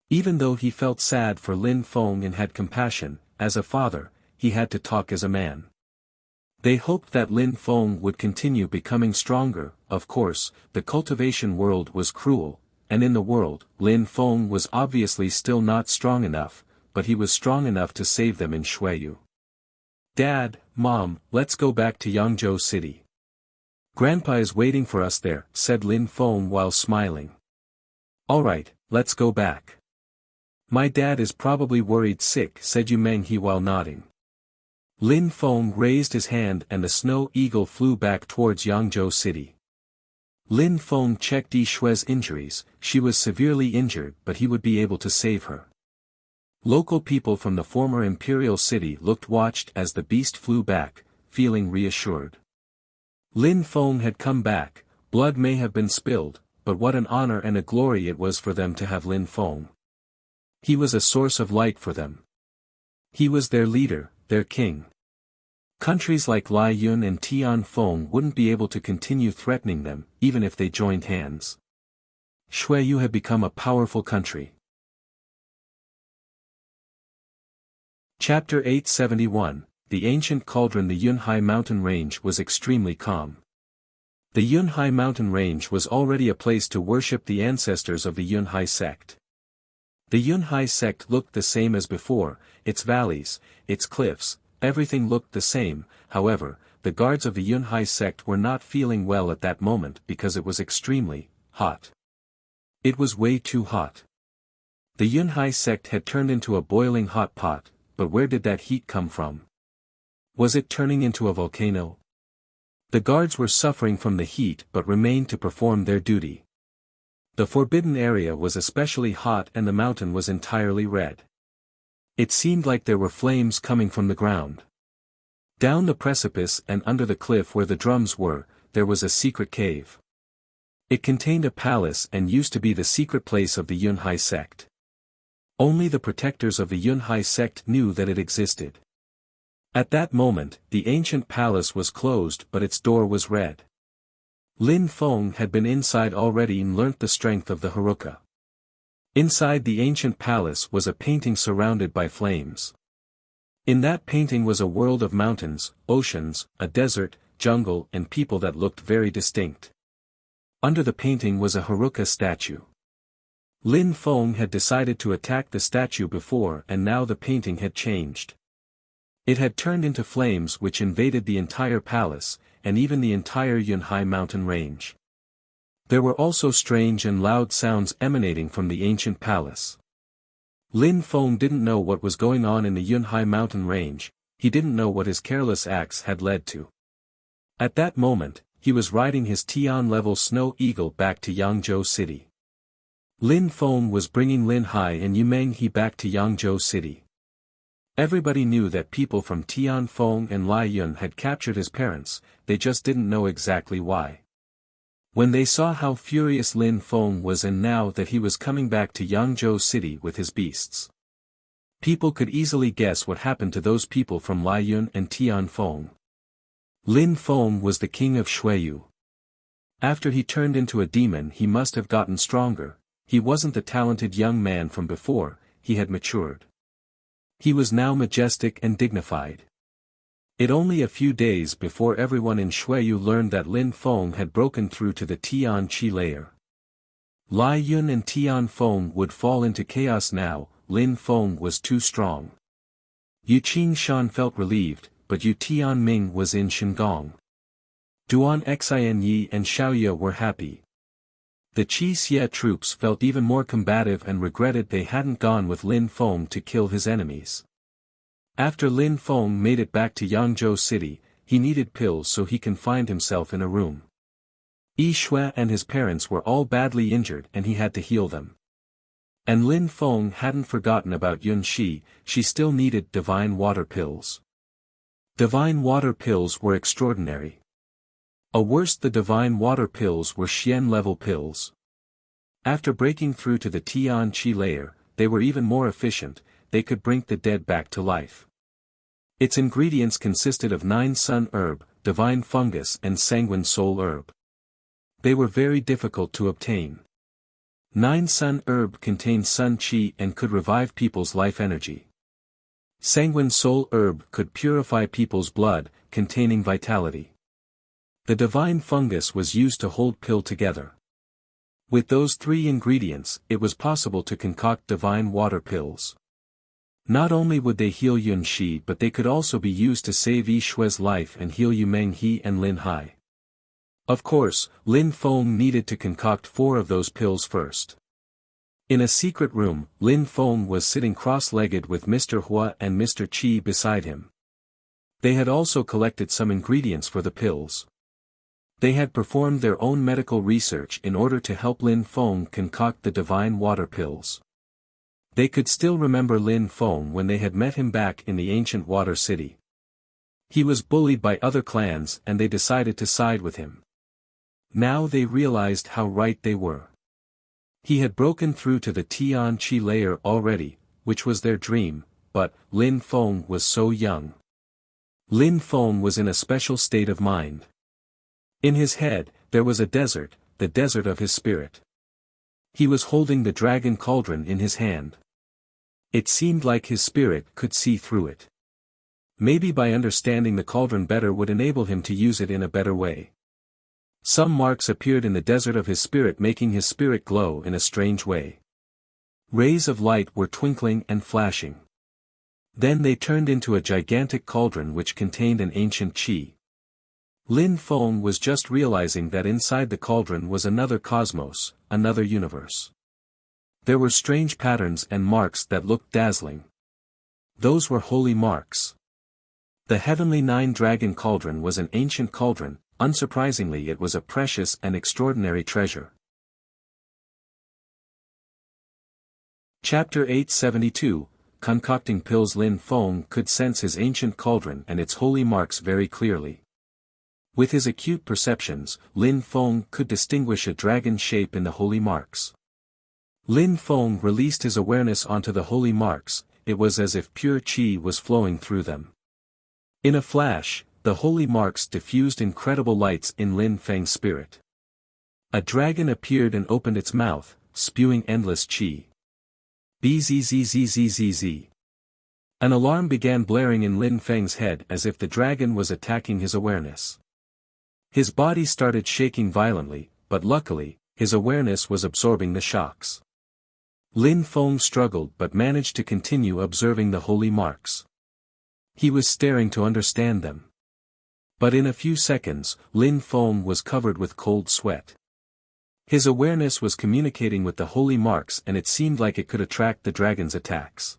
Even though he felt sad for Lin Feng and had compassion, as a father, he had to talk as a man. They hoped that Lin Feng would continue becoming stronger. Of course, the cultivation world was cruel, and in the world, Lin Feng was obviously still not strong enough, but he was strong enough to save them in Xueyu. Dad, Mom, let's go back to Yangzhou City. Grandpa is waiting for us there, said Lin Feng while smiling. Alright, let's go back. My dad is probably worried sick, said Yu Menghe while nodding. Lin Feng raised his hand and the snow eagle flew back towards Yangzhou City. Lin Feng checked Yi Shui's injuries, she was severely injured but he would be able to save her. Local people from the former imperial city watched as the beast flew back, feeling reassured. Lin Feng had come back, blood may have been spilled, but what an honor and a glory it was for them to have Lin Feng. He was a source of light for them. He was their leader, their king. Countries like Lai Yun and Tian Feng wouldn't be able to continue threatening them, even if they joined hands. Xueyu had become a powerful country. Chapter 871, The Ancient Cauldron. The Yunhai mountain range was extremely calm. The Yunhai mountain range was already a place to worship the ancestors of the Yunhai sect. The Yunhai sect looked the same as before, its valleys, its cliffs, everything looked the same. However, the guards of the Yunhai sect were not feeling well at that moment because it was extremely hot. It was way too hot. The Yunhai sect had turned into a boiling hot pot, but where did that heat come from? Was it turning into a volcano? The guards were suffering from the heat but remained to perform their duty. The forbidden area was especially hot and the mountain was entirely red. It seemed like there were flames coming from the ground. Down the precipice and under the cliff where the drums were, there was a secret cave. It contained a palace and used to be the secret place of the Yunhai sect. Only the protectors of the Yunhai sect knew that it existed. At that moment, the ancient palace was closed but its door was red. Lin Feng had been inside already and learnt the strength of the Haruka. Inside the ancient palace was a painting surrounded by flames. In that painting was a world of mountains, oceans, a desert, jungle and people that looked very distinct. Under the painting was a Haruka statue. Lin Feng had decided to attack the statue before and now the painting had changed. It had turned into flames which invaded the entire palace, and even the entire Yunhai mountain range. There were also strange and loud sounds emanating from the ancient palace. Lin Feng didn't know what was going on in the Yunhai mountain range, he didn't know what his careless acts had led to. At that moment, he was riding his Tian-level Snow Eagle back to Yangzhou City. Lin Feng was bringing Lin Hai and Yumeng He back to Yangzhou City. Everybody knew that people from Tian Feng and Lai Yun had captured his parents, they just didn't know exactly why. When they saw how furious Lin Feng was and now that he was coming back to Yangzhou City with his beasts, people could easily guess what happened to those people from Lai Yun and Tian Feng. Lin Feng was the king of Shuiyu. After he turned into a demon he must have gotten stronger, he wasn't the talented young man from before, he had matured. He was now majestic and dignified. It only a few days before everyone in Shuiyu learned that Lin Feng had broken through to the Tian Qi layer. Lai Yun and Tian Feng would fall into chaos now, Lin Feng was too strong. Yu Qingshan felt relieved, but Yu Tianming was in Shandong. Duan Xinyi and Xiaoye were happy. The Qi Xie troops felt even more combative and regretted they hadn't gone with Lin Feng to kill his enemies. After Lin Feng made it back to Yangzhou City, he needed pills so he confined himself in a room. Yi Shui and his parents were all badly injured and he had to heal them. And Lin Feng hadn't forgotten about Yun Shi, she still needed divine water pills. Divine water pills were extraordinary. Worse, the divine water pills were Xian-level pills. After breaking through to the Tian Qi layer, they were even more efficient, they could bring the dead back to life. Its ingredients consisted of 9 sun herb, divine fungus and sanguine soul herb. They were very difficult to obtain. 9 sun herb contained sun qi and could revive people's life energy. Sanguine soul herb could purify people's blood, containing vitality. The divine fungus was used to hold pill together. With those 3 ingredients, it was possible to concoct divine water pills. Not only would they heal Yun Shi but they could also be used to save Yi Shui's life and heal Yumeng He and Lin Hai. Of course, Lin Feng needed to concoct 4 of those pills first. In a secret room, Lin Feng was sitting cross-legged with Mr. Hua and Mr. Qi beside him. They had also collected some ingredients for the pills. They had performed their own medical research in order to help Lin Feng concoct the divine water pills. They could still remember Lin Feng when they had met him back in the ancient water city. He was bullied by other clans and they decided to side with him. Now they realized how right they were. He had broken through to the Tian Qi layer already, which was their dream, but Lin Feng was so young. Lin Feng was in a special state of mind. In his head, there was a desert, the desert of his spirit. He was holding the dragon cauldron in his hand. It seemed like his spirit could see through it. Maybe by understanding the cauldron better would enable him to use it in a better way. Some marks appeared in the desert of his spirit, making his spirit glow in a strange way. Rays of light were twinkling and flashing. Then they turned into a gigantic cauldron which contained an ancient qi. Lin Feng was just realizing that inside the cauldron was another cosmos, another universe. There were strange patterns and marks that looked dazzling. Those were holy marks. The heavenly 9-dragon cauldron was an ancient cauldron, unsurprisingly it was a precious and extraordinary treasure. Chapter 872, Concocting Pills. Lin Feng could sense his ancient cauldron and its holy marks very clearly. With his acute perceptions, Lin Feng could distinguish a dragon shape in the holy marks. Lin Feng released his awareness onto the holy marks. It was as if pure qi was flowing through them. In a flash, the holy marks diffused incredible lights in Lin Feng's spirit. A dragon appeared and opened its mouth, spewing endless qi. Bzzzzzzz. An alarm began blaring in Lin Feng's head as if the dragon was attacking his awareness. His body started shaking violently, but luckily, his awareness was absorbing the shocks. Lin Feng struggled but managed to continue observing the holy marks. He was staring to understand them. But in a few seconds, Lin Feng was covered with cold sweat. His awareness was communicating with the holy marks and it seemed like it could attract the dragon's attacks.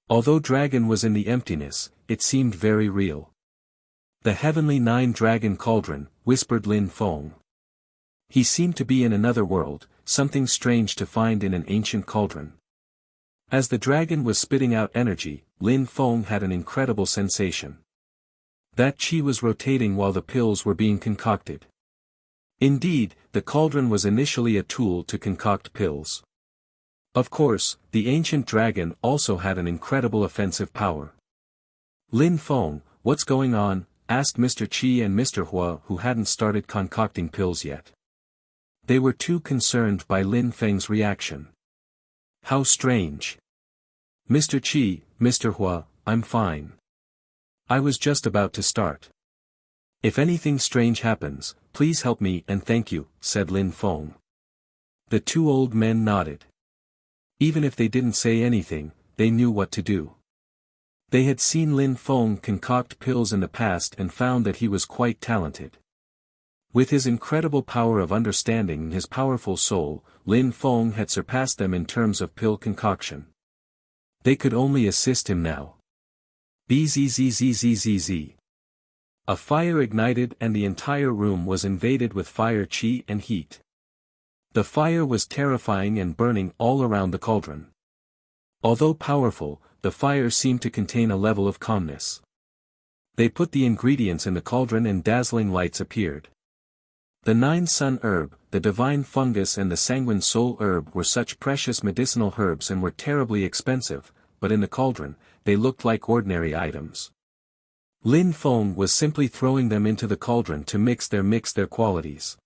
Although dragon was in the emptiness, it seemed very real. The heavenly nine-dragon cauldron, whispered Lin Feng. He seemed to be in another world, something strange to find in an ancient cauldron. As the dragon was spitting out energy, Lin Feng had an incredible sensation. That qi was rotating while the pills were being concocted. Indeed, the cauldron was initially a tool to concoct pills. Of course, the ancient dragon also had an incredible offensive power. Lin Feng, what's going on? Asked Mr. Qi and Mr. Hua, who hadn't started concocting pills yet. They were too concerned by Lin Feng's reaction. How strange. Mr. Qi, Mr. Hua, I'm fine. I was just about to start. If anything strange happens, please help me and thank you, said Lin Feng. The two old men nodded. Even if they didn't say anything, they knew what to do. They had seen Lin Feng concoct pills in the past and found that he was quite talented. With his incredible power of understanding and his powerful soul, Lin Feng had surpassed them in terms of pill concoction. They could only assist him now. Bzzzzzzz. A fire ignited and the entire room was invaded with fire qi and heat. The fire was terrifying and burning all around the cauldron. Although powerful, the fire seemed to contain a level of calmness. They put the ingredients in the cauldron and dazzling lights appeared. The 9-sun herb, the divine fungus and the sanguine soul herb were such precious medicinal herbs and were terribly expensive, but in the cauldron, they looked like ordinary items. Lin Feng was simply throwing them into the cauldron to mix their qualities.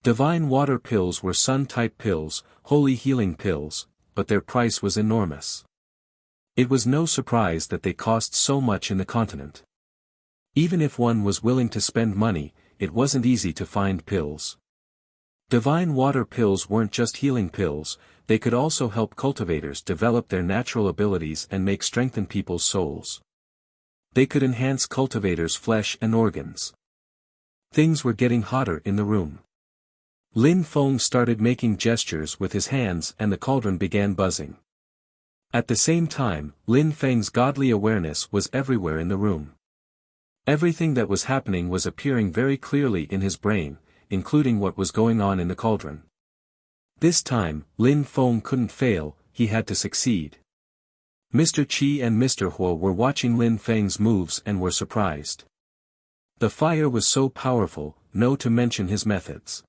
Divine water pills were sun-type pills, holy healing pills, but their price was enormous. It was no surprise that they cost so much in the continent. Even if one was willing to spend money, it wasn't easy to find pills. Divine water pills weren't just healing pills, they could also help cultivators develop their natural abilities and strengthen people's souls. They could enhance cultivators' flesh and organs. Things were getting hotter in the room. Lin Feng started making gestures with his hands and the cauldron began buzzing. At the same time, Lin Feng's godly awareness was everywhere in the room. Everything that was happening was appearing very clearly in his brain, including what was going on in the cauldron. This time, Lin Feng couldn't fail, he had to succeed. Mr. Qi and Mr. Hua were watching Lin Feng's moves and were surprised. The fire was so powerful, no to mention his methods.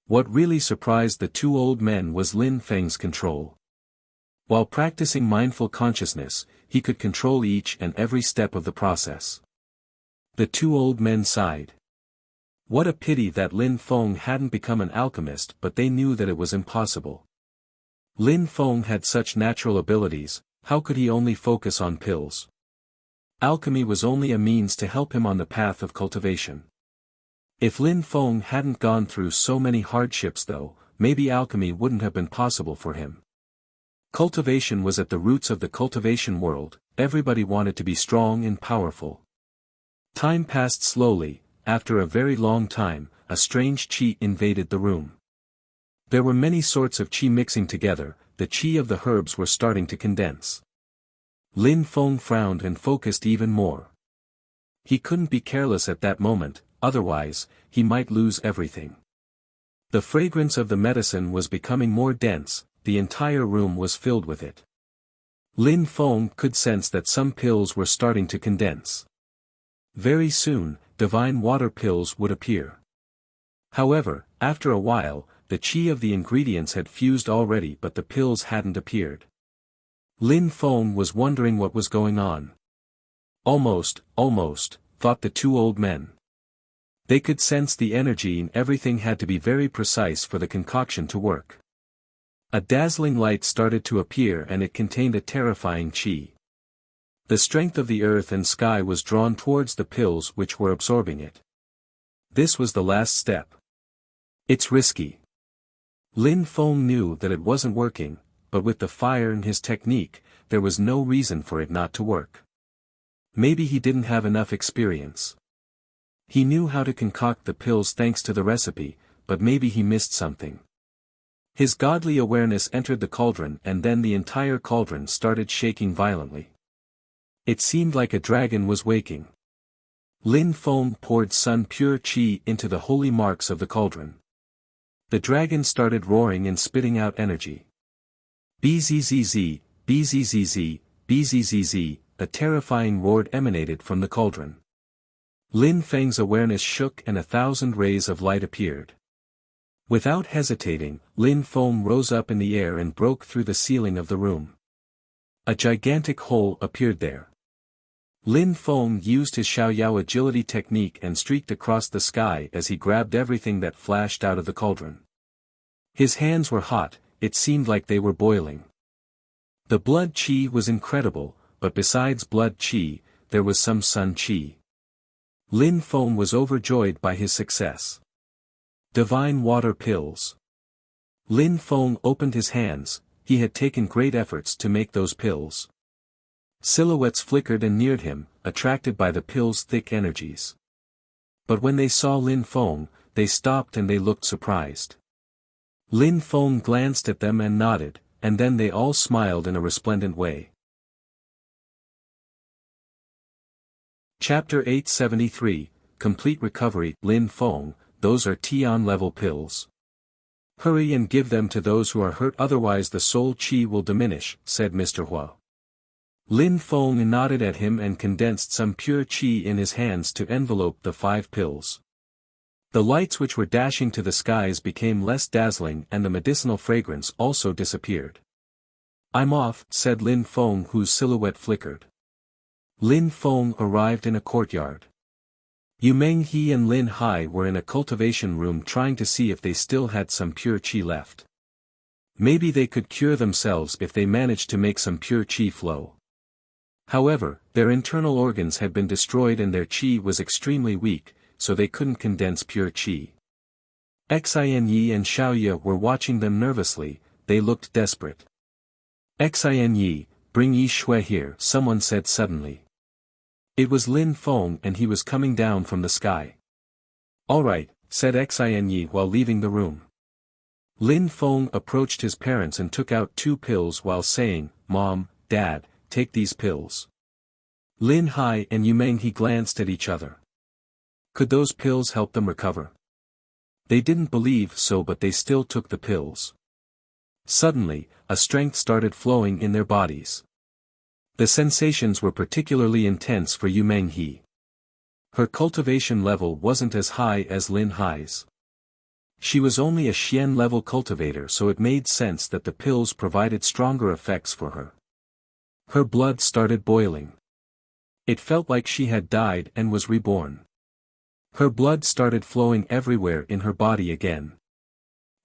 What really surprised the two old men was Lin Feng's control. While practicing mindful consciousness, he could control each and every step of the process. The two old men sighed. What a pity that Lin Feng hadn't become an alchemist, but they knew that it was impossible. Lin Feng had such natural abilities, how could he only focus on pills? Alchemy was only a means to help him on the path of cultivation. If Lin Feng hadn't gone through so many hardships though, maybe alchemy wouldn't have been possible for him. Cultivation was at the roots of the cultivation world, everybody wanted to be strong and powerful. Time passed slowly. After a very long time, a strange qi invaded the room. There were many sorts of qi mixing together, the qi of the herbs were starting to condense. Lin Feng frowned and focused even more. He couldn't be careless at that moment, otherwise, he might lose everything. The fragrance of the medicine was becoming more dense, the entire room was filled with it. Lin Feng could sense that some pills were starting to condense. Very soon, divine water pills would appear. However, after a while, the qi of the ingredients had fused already but the pills hadn't appeared. Lin Feng was wondering what was going on. Almost, thought the two old men. They could sense the energy and everything had to be very precise for the concoction to work. A dazzling light started to appear and it contained a terrifying qi. The strength of the earth and sky was drawn towards the pills which were absorbing it. This was the last step. It's risky. Lin Feng knew that it wasn't working, but with the fire and his technique, there was no reason for it not to work. Maybe he didn't have enough experience. He knew how to concoct the pills thanks to the recipe, but maybe he missed something. His godly awareness entered the cauldron and then the entire cauldron started shaking violently. It seemed like a dragon was waking. Lin Feng poured sun pure qi into the holy marks of the cauldron. The dragon started roaring and spitting out energy. Bzzz, bzzz, bzzz, a terrifying roar emanated from the cauldron. Lin Feng's awareness shook and 1,000 rays of light appeared. Without hesitating, Lin Feng rose up in the air and broke through the ceiling of the room. A gigantic hole appeared there. Lin Feng used his Xiaoyao agility technique and streaked across the sky as he grabbed everything that flashed out of the cauldron. His hands were hot, it seemed like they were boiling. The blood qi was incredible, but besides blood qi, there was some sun qi. Lin Feng was overjoyed by his success. Divine water pills. Lin Feng opened his hands, he had taken great efforts to make those pills. Silhouettes flickered and neared him, attracted by the pill's thick energies. But when they saw Lin Feng, they stopped and they looked surprised. Lin Feng glanced at them and nodded, and then they all smiled in a resplendent way. Chapter 873, Complete Recovery. Lin Feng, those are Tian level pills. Hurry and give them to those who are hurt, otherwise the soul qi will diminish, said Mr. Hua. Lin Feng nodded at him and condensed some pure qi in his hands to envelope the 5 pills. The lights which were dashing to the skies became less dazzling and the medicinal fragrance also disappeared. I'm off, said Lin Feng, whose silhouette flickered. Lin Feng arrived in a courtyard. Yu Menghe and Lin Hai were in a cultivation room trying to see if they still had some pure qi left. Maybe they could cure themselves if they managed to make some pure qi flow. However, their internal organs had been destroyed and their qi was extremely weak, so they couldn't condense pure qi. Xinyi and Xiaoye were watching them nervously, they looked desperate. Xinyi, bring Yi Shui here, someone said suddenly. It was Lin Feng and he was coming down from the sky. All right, said Xinyi while leaving the room. Lin Feng approached his parents and took out 2 pills while saying, Mom, Dad, take these pills. Lin Hai and Yu Menghe glanced at each other. Could those pills help them recover? They didn't believe so, but they still took the pills. Suddenly, a strength started flowing in their bodies. The sensations were particularly intense for Yu Menghe. Her cultivation level wasn't as high as Lin Hai's. She was only a Xian level cultivator, so it made sense that the pills provided stronger effects for her. Her blood started boiling. It felt like she had died and was reborn. Her blood started flowing everywhere in her body again.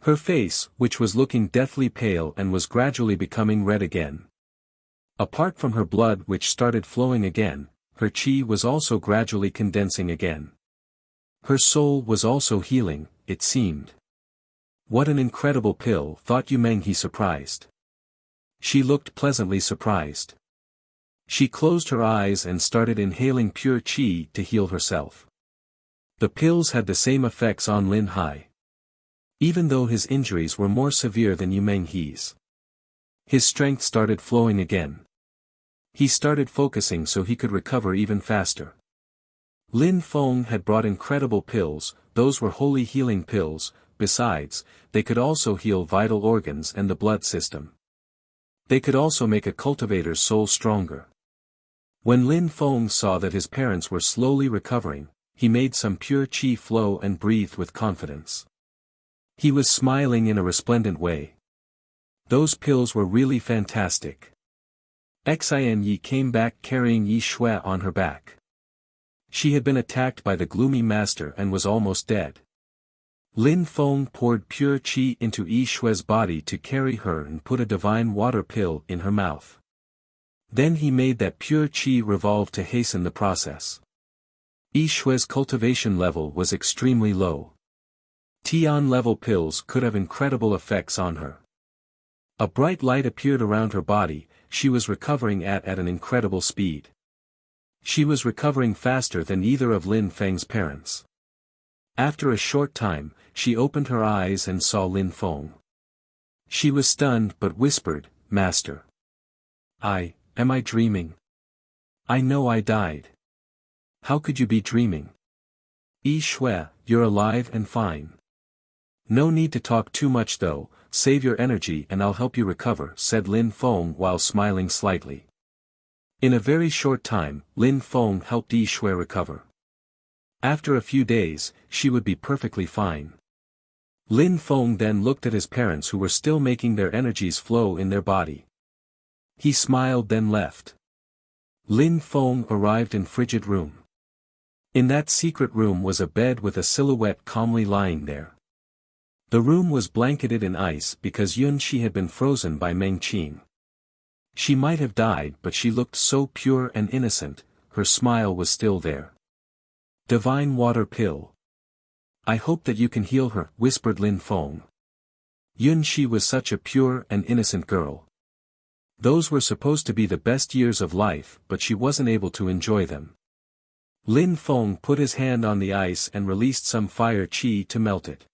Her face, which was looking deathly pale and was gradually becoming red again. Apart from her blood which started flowing again, her qi was also gradually condensing again. Her soul was also healing, it seemed. What an incredible pill, thought Yu Menghe, surprised. She looked pleasantly surprised. She closed her eyes and started inhaling pure qi to heal herself. The pills had the same effects on Lin Hai. Even though his injuries were more severe than Yu Menghe's. His strength started flowing again. He started focusing so he could recover even faster. Lin Feng had brought incredible pills, those were holy healing pills, besides, they could also heal vital organs and the blood system. They could also make a cultivator's soul stronger. When Lin Feng saw that his parents were slowly recovering, he made some pure qi flow and breathed with confidence. He was smiling in a resplendent way. Those pills were really fantastic. Xin Yi came back carrying Yi Shui on her back. She had been attacked by the gloomy master and was almost dead. Lin Feng poured pure qi into Yi Shui's body to carry her and put a divine water pill in her mouth. Then he made that pure qi revolve to hasten the process. Yi Shui's cultivation level was extremely low. Tian level pills could have incredible effects on her. A bright light appeared around her body. She was recovering at an incredible speed. She was recovering faster than either of Lin Feng's parents. After a short time, she opened her eyes and saw Lin Feng. She was stunned but whispered, "Master. Am I dreaming? I know I died. How could you be dreaming? Yi Shui, you're alive and fine. No need to talk too much though, save your energy and I'll help you recover," said Lin Feng while smiling slightly. In a very short time, Lin Feng helped Yi Shui recover. After a few days, she would be perfectly fine. Lin Feng then looked at his parents who were still making their energies flow in their body. He smiled then left. Lin Feng arrived in frigid room. In that secret room was a bed with a silhouette calmly lying there. The room was blanketed in ice because Yun Shi had been frozen by Meng Qing. She might have died but she looked so pure and innocent, her smile was still there. "Divine water pill. I hope that you can heal her," whispered Lin Feng. Yun Shi was such a pure and innocent girl. Those were supposed to be the best years of life but she wasn't able to enjoy them. Lin Feng put his hand on the ice and released some fire qi to melt it.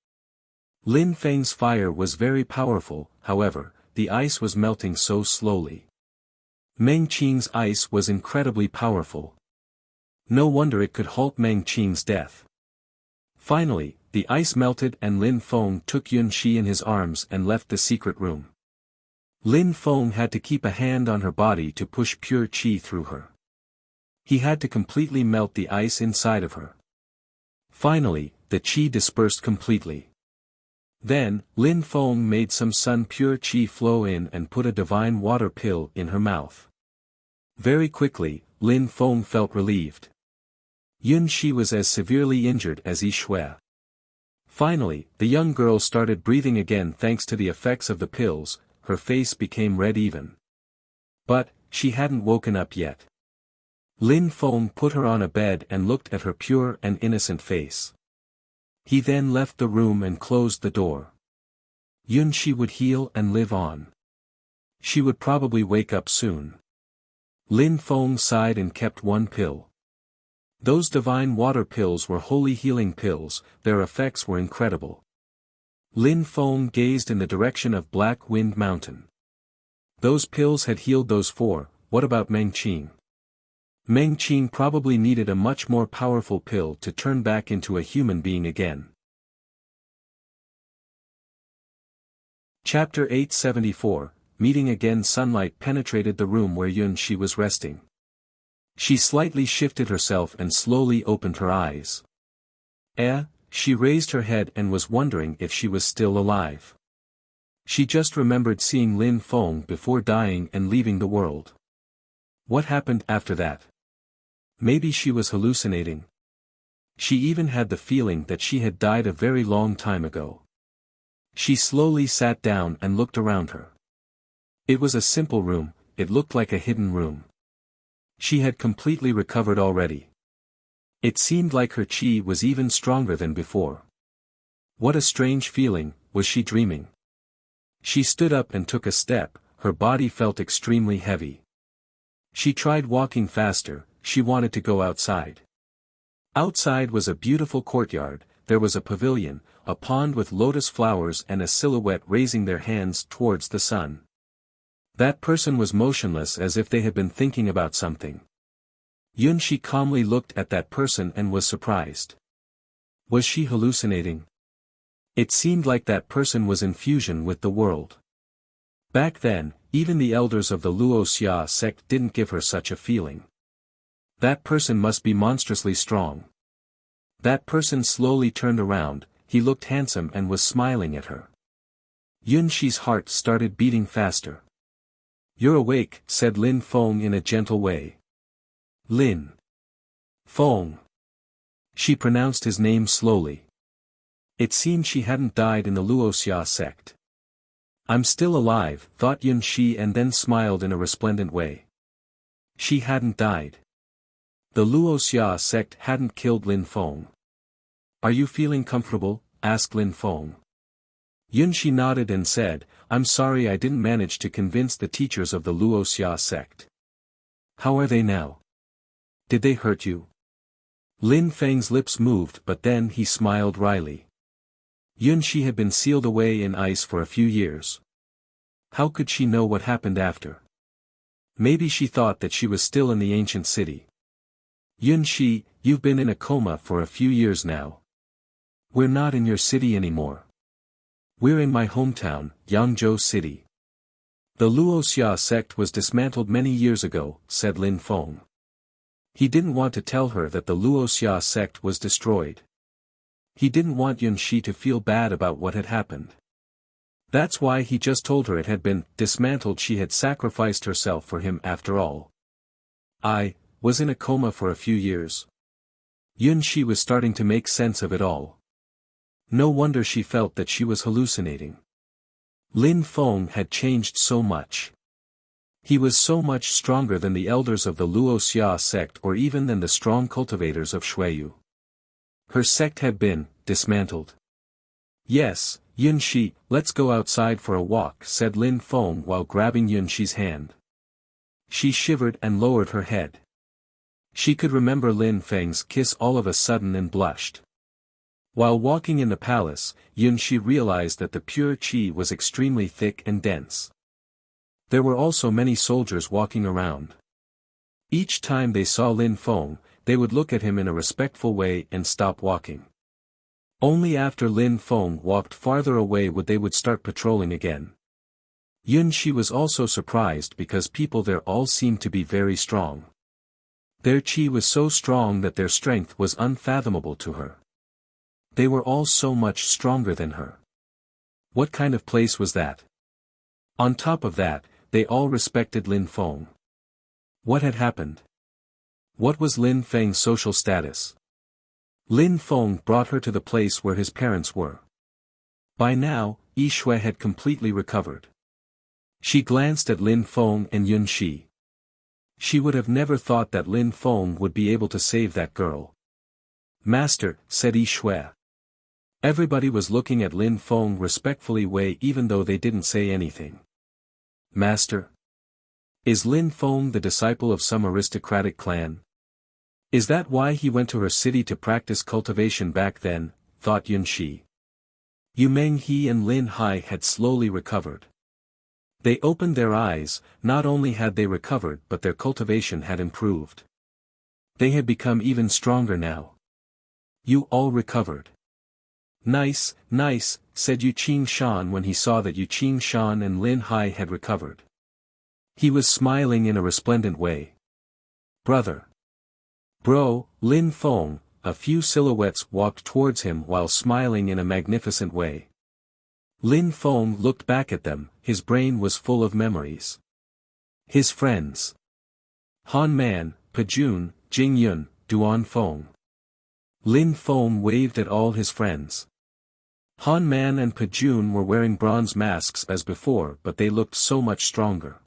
Lin Feng's fire was very powerful, however, the ice was melting so slowly. Meng Qing's ice was incredibly powerful. No wonder it could halt Meng Qing's death. Finally, the ice melted and Lin Feng took Yun Shi in his arms and left the secret room. Lin Feng had to keep a hand on her body to push pure qi through her. He had to completely melt the ice inside of her. Finally, the qi dispersed completely. Then, Lin Feng made some sun pure qi flow in and put a divine water pill in her mouth. Very quickly, Lin Feng felt relieved. Yun Shi was as severely injured as Yi Shui. Finally, the young girl started breathing again thanks to the effects of the pills, her face became red even. But, she hadn't woken up yet. Lin Feng put her on a bed and looked at her pure and innocent face. He then left the room and closed the door. Yun Shi would heal and live on. She would probably wake up soon. Lin Feng sighed and kept one pill. Those divine water pills were holy healing pills, their effects were incredible. Lin Feng gazed in the direction of Black Wind Mountain. Those pills had healed those four, what about Meng Qing? Meng Qing probably needed a much more powerful pill to turn back into a human being again. Chapter 874, Meeting Again. Sunlight penetrated the room where Yun Shi was resting. She slightly shifted herself and slowly opened her eyes. She raised her head and was wondering if she was still alive. She just remembered seeing Lin Feng before dying and leaving the world. What happened after that? Maybe she was hallucinating. She even had the feeling that she had died a very long time ago. She slowly sat down and looked around her. It was a simple room, it looked like a hidden room. She had completely recovered already. It seemed like her qi was even stronger than before. What a strange feeling, was she dreaming? She stood up and took a step, her body felt extremely heavy. She tried walking faster, she wanted to go outside. Outside was a beautiful courtyard, there was a pavilion, a pond with lotus flowers and a silhouette raising their hands towards the sun. That person was motionless as if they had been thinking about something. Yun Shi calmly looked at that person and was surprised. Was she hallucinating? It seemed like that person was in fusion with the world. Back then, even the elders of the Wuxia sect didn't give her such a feeling. That person must be monstrously strong. That person slowly turned around, he looked handsome and was smiling at her. Yunshi's heart started beating faster. "You're awake," said Lin Feng in a gentle way. Lin Feng. She pronounced his name slowly. It seemed she hadn't died in the Wuxia sect. "I'm still alive," thought Yunshi, and then smiled in a resplendent way. She hadn't died. The Wuxia sect hadn't killed Lin Feng. "Are you feeling comfortable?" asked Lin Feng. Yunshi nodded and said, "I'm sorry I didn't manage to convince the teachers of the Wuxia sect. How are they now? Did they hurt you?" Lin Feng's lips moved, but then he smiled wryly. Yunshi had been sealed away in ice for a few years. How could she know what happened after? Maybe she thought that she was still in the ancient city. "Yunshi, you've been in a coma for a few years now. We're not in your city anymore. We're in my hometown, Yangzhou City. The Wuxia sect was dismantled many years ago," said Lin Feng. He didn't want to tell her that the Wuxia sect was destroyed. He didn't want Yunshi to feel bad about what had happened. That's why he just told her it had been dismantled. She had sacrificed herself for him after all. "I was in a coma for a few years." Yunshi was starting to make sense of it all. No wonder she felt that she was hallucinating. Lin Feng had changed so much. He was so much stronger than the elders of the Wuxia sect, or even than the strong cultivators of Shuiyu. Her sect had been dismantled. "Yes, Yunshi, let's go outside for a walk," said Lin Feng while grabbing Yunshi's hand. She shivered and lowered her head. She could remember Lin Feng's kiss all of a sudden and blushed. While walking in the palace, Yunshi realized that the pure qi was extremely thick and dense. There were also many soldiers walking around. Each time they saw Lin Feng, they would look at him in a respectful way and stop walking. Only after Lin Feng walked farther away would start patrolling again. Yunshi was also surprised because people there all seemed to be very strong. Their qi was so strong that their strength was unfathomable to her. They were all so much stronger than her. What kind of place was that? On top of that, they all respected Lin Feng. What had happened? What was Lin Feng's social status? Lin Feng brought her to the place where his parents were. By now, Yi Shui had completely recovered. She glanced at Lin Feng and Yunshi. She would have never thought that Lin Feng would be able to save that girl. "Master," said Yi Shui. Everybody was looking at Lin Feng respectfully even though they didn't say anything. "Master? Is Lin Feng the disciple of some aristocratic clan? Is that why he went to her city to practice cultivation back then?" thought Yunshi. Yu Menghe and Lin Hai had slowly recovered. They opened their eyes. Not only had they recovered but their cultivation had improved. They had become even stronger now. "You all recovered. Nice, nice," said Yu Qingshan when he saw that Yu Qingshan and Lin Hai had recovered. He was smiling in a resplendent way. "Brother. Bro, Lin Feng," a few silhouettes walked towards him while smiling in a magnificent way. Lin Feng looked back at them, his brain was full of memories. His friends. Han Man, Pajun, Jing Yun, Duan Feng. Lin Feng waved at all his friends. Han Man and Pajun were wearing bronze masks as before, but they looked so much stronger.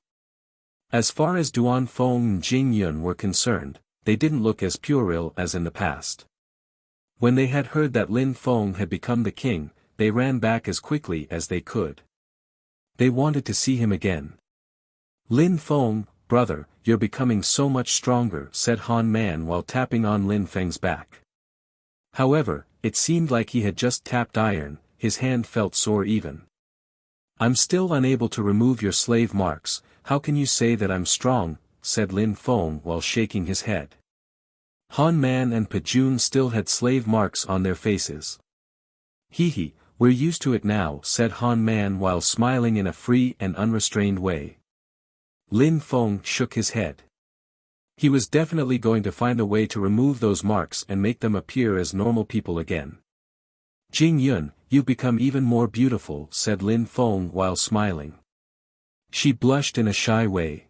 As far as Duan Feng and Jing Yun were concerned, they didn't look as puerile as in the past. When they had heard that Lin Feng had become the king, they ran back as quickly as they could. They wanted to see him again. "Lin Feng, brother, you're becoming so much stronger," said Han Man while tapping on Lin Feng's back. However, it seemed like he had just tapped iron, his hand felt sore even. "I'm still unable to remove your slave marks, how can you say that I'm strong?" said Lin Feng while shaking his head. Han Man and Pajun still had slave marks on their faces. "Hee hee, we're used to it now, said Han Man while smiling in a free and unrestrained way. Lin Feng shook his head. He was definitely going to find a way to remove those marks and make them appear as normal people again. Jing Yun, you've become even more beautiful, said Lin Feng while smiling. She blushed in a shy way.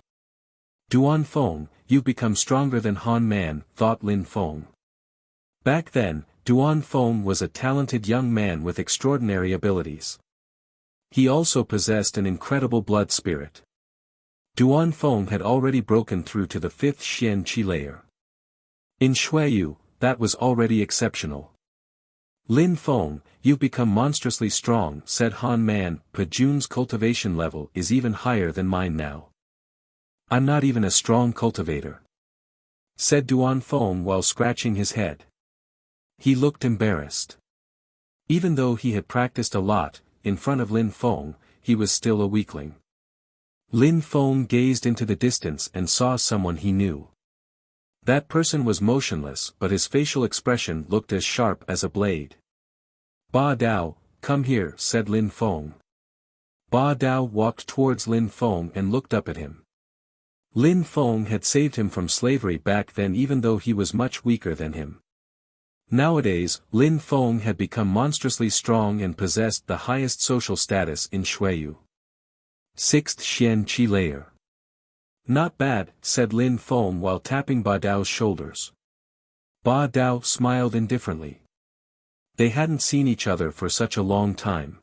Duan Feng, you've become stronger than Han Man, thought Lin Feng. Back then, Duan Feng was a talented young man with extraordinary abilities. He also possessed an incredible blood spirit. Duan Feng had already broken through to the 5th Xian Qi layer. In Xueyu, that was already exceptional. Lin Feng, you've become monstrously strong, said Han Man, but Jun's cultivation level is even higher than mine now. I'm not even a strong cultivator, said Duan Feng while scratching his head. He looked embarrassed. Even though he had practiced a lot, in front of Lin Feng, he was still a weakling. Lin Feng gazed into the distance and saw someone he knew. That person was motionless, but his facial expression looked as sharp as a blade. Ba Dao, come here, said Lin Feng. Ba Dao walked towards Lin Feng and looked up at him. Lin Feng had saved him from slavery back then even though he was much weaker than him. Nowadays, Lin Feng had become monstrously strong and possessed the highest social status in Xueyu. 6th Xian Qi layer. Not bad, said Lin Feng while tapping Ba Dao's shoulders. Ba Dao smiled indifferently. They hadn't seen each other for such a long time.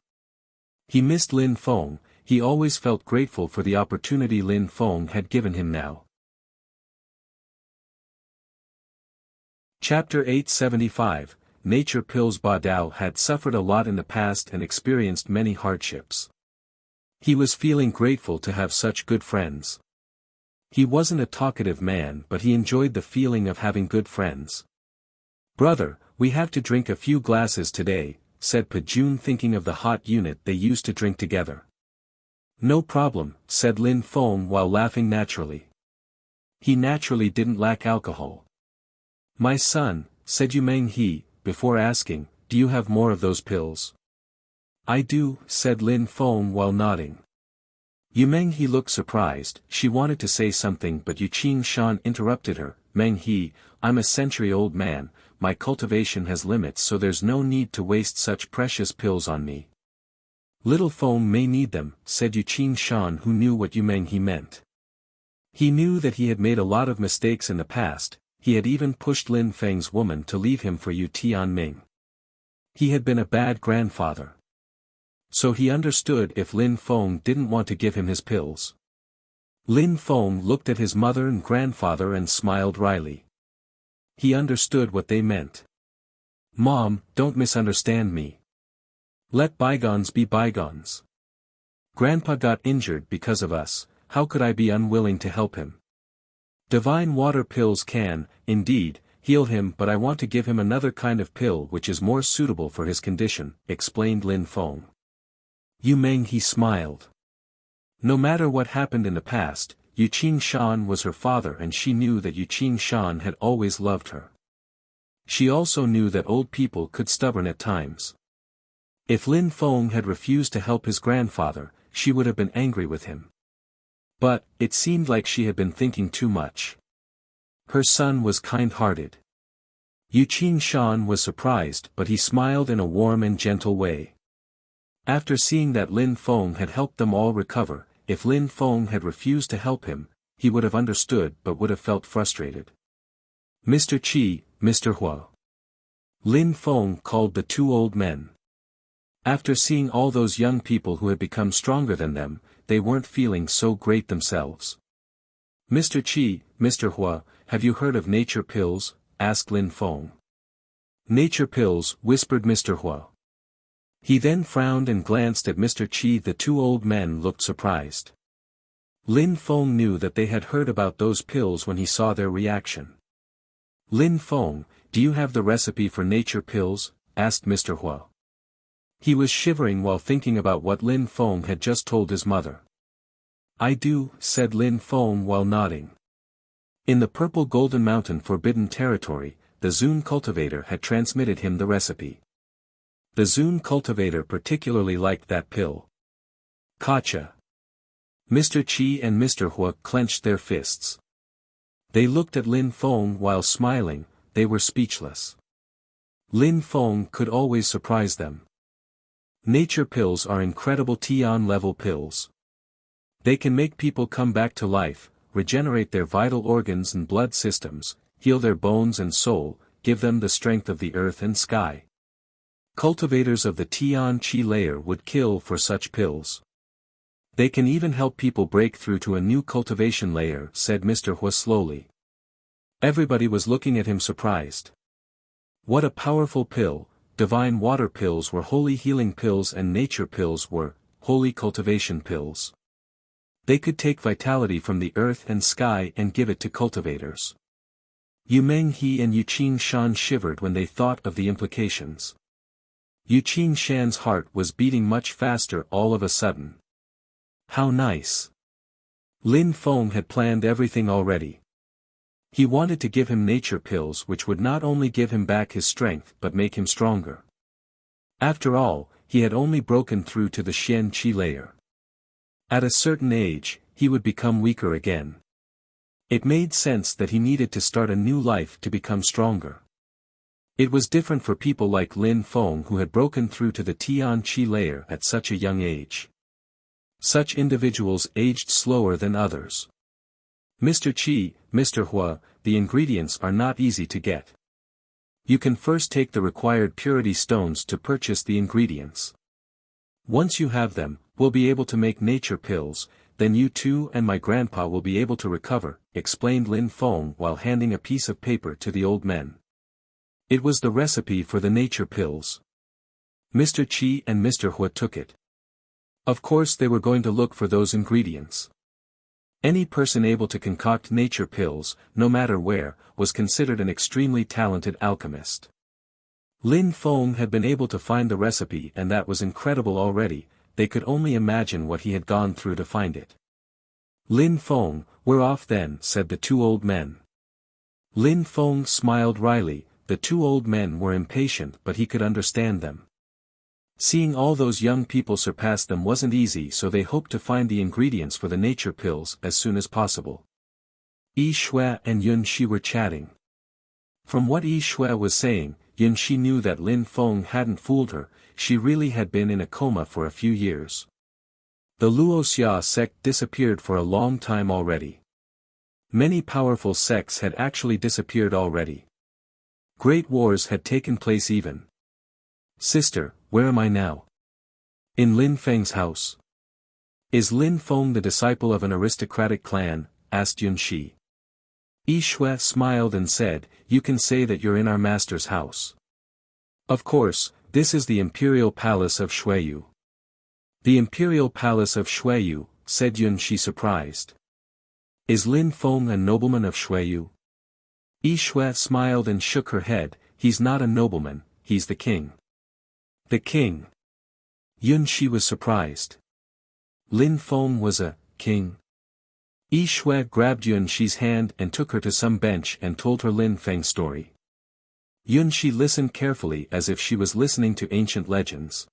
He missed Lin Feng, he always felt grateful for the opportunity Lin Feng had given him now. Chapter 875, Nature Pills. Ba Dao had suffered a lot in the past and experienced many hardships. He was feeling grateful to have such good friends. He wasn't a talkative man but he enjoyed the feeling of having good friends. Brother, we have to drink a few glasses today, said Pajun thinking of the hot unit they used to drink together. No problem, said Lin Feng while laughing naturally. He naturally didn't lack alcohol. My son, said Yumeng He, before asking, do you have more of those pills? I do, said Lin Feng while nodding. Yumeng He looked surprised, she wanted to say something but Yuqing Shan interrupted her, Meng He, I'm a century-old man, my cultivation has limits so there's no need to waste such precious pills on me. Little Feng may need them, said Yuqing Shan who knew what Yumeng He meant. He knew that he had made a lot of mistakes in the past, he had even pushed Lin Feng's woman to leave him for Yu Tianming. He had been a bad grandfather. So he understood if Lin Feng didn't want to give him his pills. Lin Feng looked at his mother and grandfather and smiled wryly. He understood what they meant. Mom, don't misunderstand me. Let bygones be bygones. Grandpa got injured because of us, how could I be unwilling to help him? Divine water pills can, indeed, heal him but I want to give him another kind of pill which is more suitable for his condition, explained Lin Feng. Yumeng He smiled. No matter what happened in the past, Yuqing Shan was her father and she knew that Yuqing Shan had always loved her. She also knew that old people could stubborn at times. If Lin Feng had refused to help his grandfather, she would have been angry with him. But, it seemed like she had been thinking too much. Her son was kind-hearted. Yuqing Shan was surprised but he smiled in a warm and gentle way. After seeing that Lin Feng had helped them all recover, if Lin Feng had refused to help him, he would have understood but would have felt frustrated. Mr. Qi, Mr. Hua. Lin Feng called the two old men. After seeing all those young people who had become stronger than them, they weren't feeling so great themselves. Mr. Qi, Mr. Hua, have you heard of nature pills? Asked Lin Feng. Nature pills, whispered Mr. Hua. He then frowned and glanced at Mr. Qi. The two old men looked surprised. Lin Feng knew that they had heard about those pills when he saw their reaction. Lin Feng, do you have the recipe for nature pills? Asked Mr. Hua. He was shivering while thinking about what Lin Feng had just told his mother. I do, said Lin Feng while nodding. In the Purple Golden Mountain Forbidden Territory, the Zun cultivator had transmitted him the recipe. The Zun cultivator particularly liked that pill. Gotcha. Mr. Qi and Mr. Hua clenched their fists. They looked at Lin Feng while smiling, they were speechless. Lin Feng could always surprise them. Nature pills are incredible Tian-level pills. They can make people come back to life, regenerate their vital organs and blood systems, heal their bones and soul, give them the strength of the earth and sky. Cultivators of the Tian Qi layer would kill for such pills. They can even help people break through to a new cultivation layer, said Mr. Hua slowly. Everybody was looking at him surprised. What a powerful pill! Divine water pills were holy healing pills and nature pills were holy cultivation pills. They could take vitality from the earth and sky and give it to cultivators. Yu Menghe and Yu Qingshan shivered when they thought of the implications. Yu Qingshan's heart was beating much faster all of a sudden. How nice! Lin Feng had planned everything already. He wanted to give him nature pills which would not only give him back his strength but make him stronger. After all, he had only broken through to the Xian Qi layer. At a certain age, he would become weaker again. It made sense that he needed to start a new life to become stronger. It was different for people like Lin Feng who had broken through to the Tian Qi layer at such a young age. Such individuals aged slower than others. Mr. Qi, Mr. Hua, the ingredients are not easy to get. You can first take the required purity stones to purchase the ingredients. Once you have them, we'll be able to make nature pills, then you too and my grandpa will be able to recover, explained Lin Feng while handing a piece of paper to the old men. It was the recipe for the nature pills. Mr. Qi and Mr. Hua took it. Of course they were going to look for those ingredients. Any person able to concoct nature pills, no matter where, was considered an extremely talented alchemist. Lin Feng had been able to find the recipe and that was incredible already, they could only imagine what he had gone through to find it. Lin Feng, we're off then, said the two old men. Lin Feng smiled wryly, the two old men were impatient but he could understand them. Seeing all those young people surpass them wasn't easy so they hoped to find the ingredients for the nature pills as soon as possible. Yi Shui and Yun Shi were chatting. From what Yi Shui was saying, Yun Shi knew that Lin Feng hadn't fooled her, she really had been in a coma for a few years. The Luoxia sect disappeared for a long time already. Many powerful sects had actually disappeared already. Great wars had taken place even. Sister, where am I now? In Lin Feng's house. Is Lin Feng the disciple of an aristocratic clan? Asked Yun Shi. Yi Shui smiled and said, you can say that you're in our master's house. Of course, this is the imperial palace of Xueyu. The imperial palace of Xueyu, said Yun Shi surprised. Is Lin Feng a nobleman of Xueyu? Yi Shui smiled and shook her head, he's not a nobleman, he's the king. The king. Yun Shi was surprised. Lin Feng was a king. Yi Shui grabbed Yun Shi's hand and took her to some bench and told her Lin Feng's story. Yun Shi listened carefully as if she was listening to ancient legends.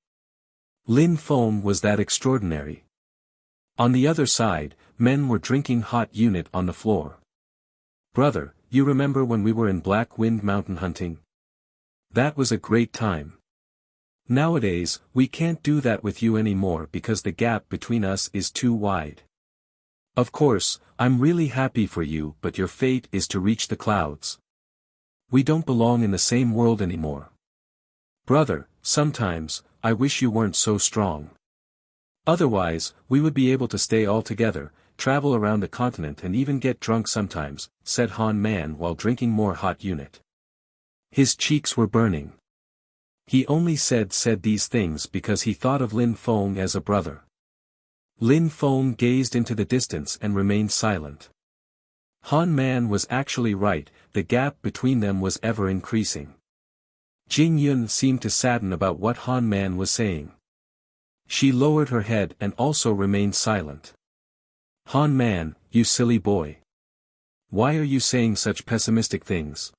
Lin Feng was that extraordinary. On the other side, men were drinking hot unit on the floor. Brother, you remember when we were in Black Wind Mountain hunting? That was a great time. Nowadays, we can't do that with you anymore because the gap between us is too wide. Of course, I'm really happy for you but your fate is to reach the clouds. We don't belong in the same world anymore. Brother, sometimes, I wish you weren't so strong. Otherwise, we would be able to stay all together, travel around the continent and even get drunk sometimes, said Han Man while drinking more hot unit. His cheeks were burning. He only said these things because he thought of Lin Feng as a brother. Lin Feng gazed into the distance and remained silent. Han Man was actually right, the gap between them was ever increasing. Jing Yun seemed to sadden about what Han Man was saying. She lowered her head and also remained silent. Han Man, you silly boy. Why are you saying such pessimistic things?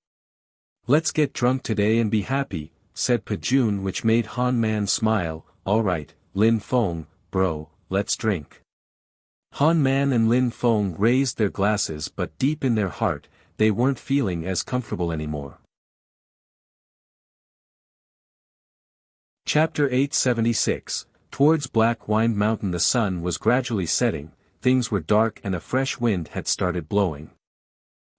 Let's get drunk today and be happy, said Pajun, which made Han Man smile. Alright, Lin Feng, bro, let's drink. Han Man and Lin Feng raised their glasses, but deep in their heart, they weren't feeling as comfortable anymore. Chapter 876. Towards Black Wind Mountain. The sun was gradually setting, things were dark and a fresh wind had started blowing.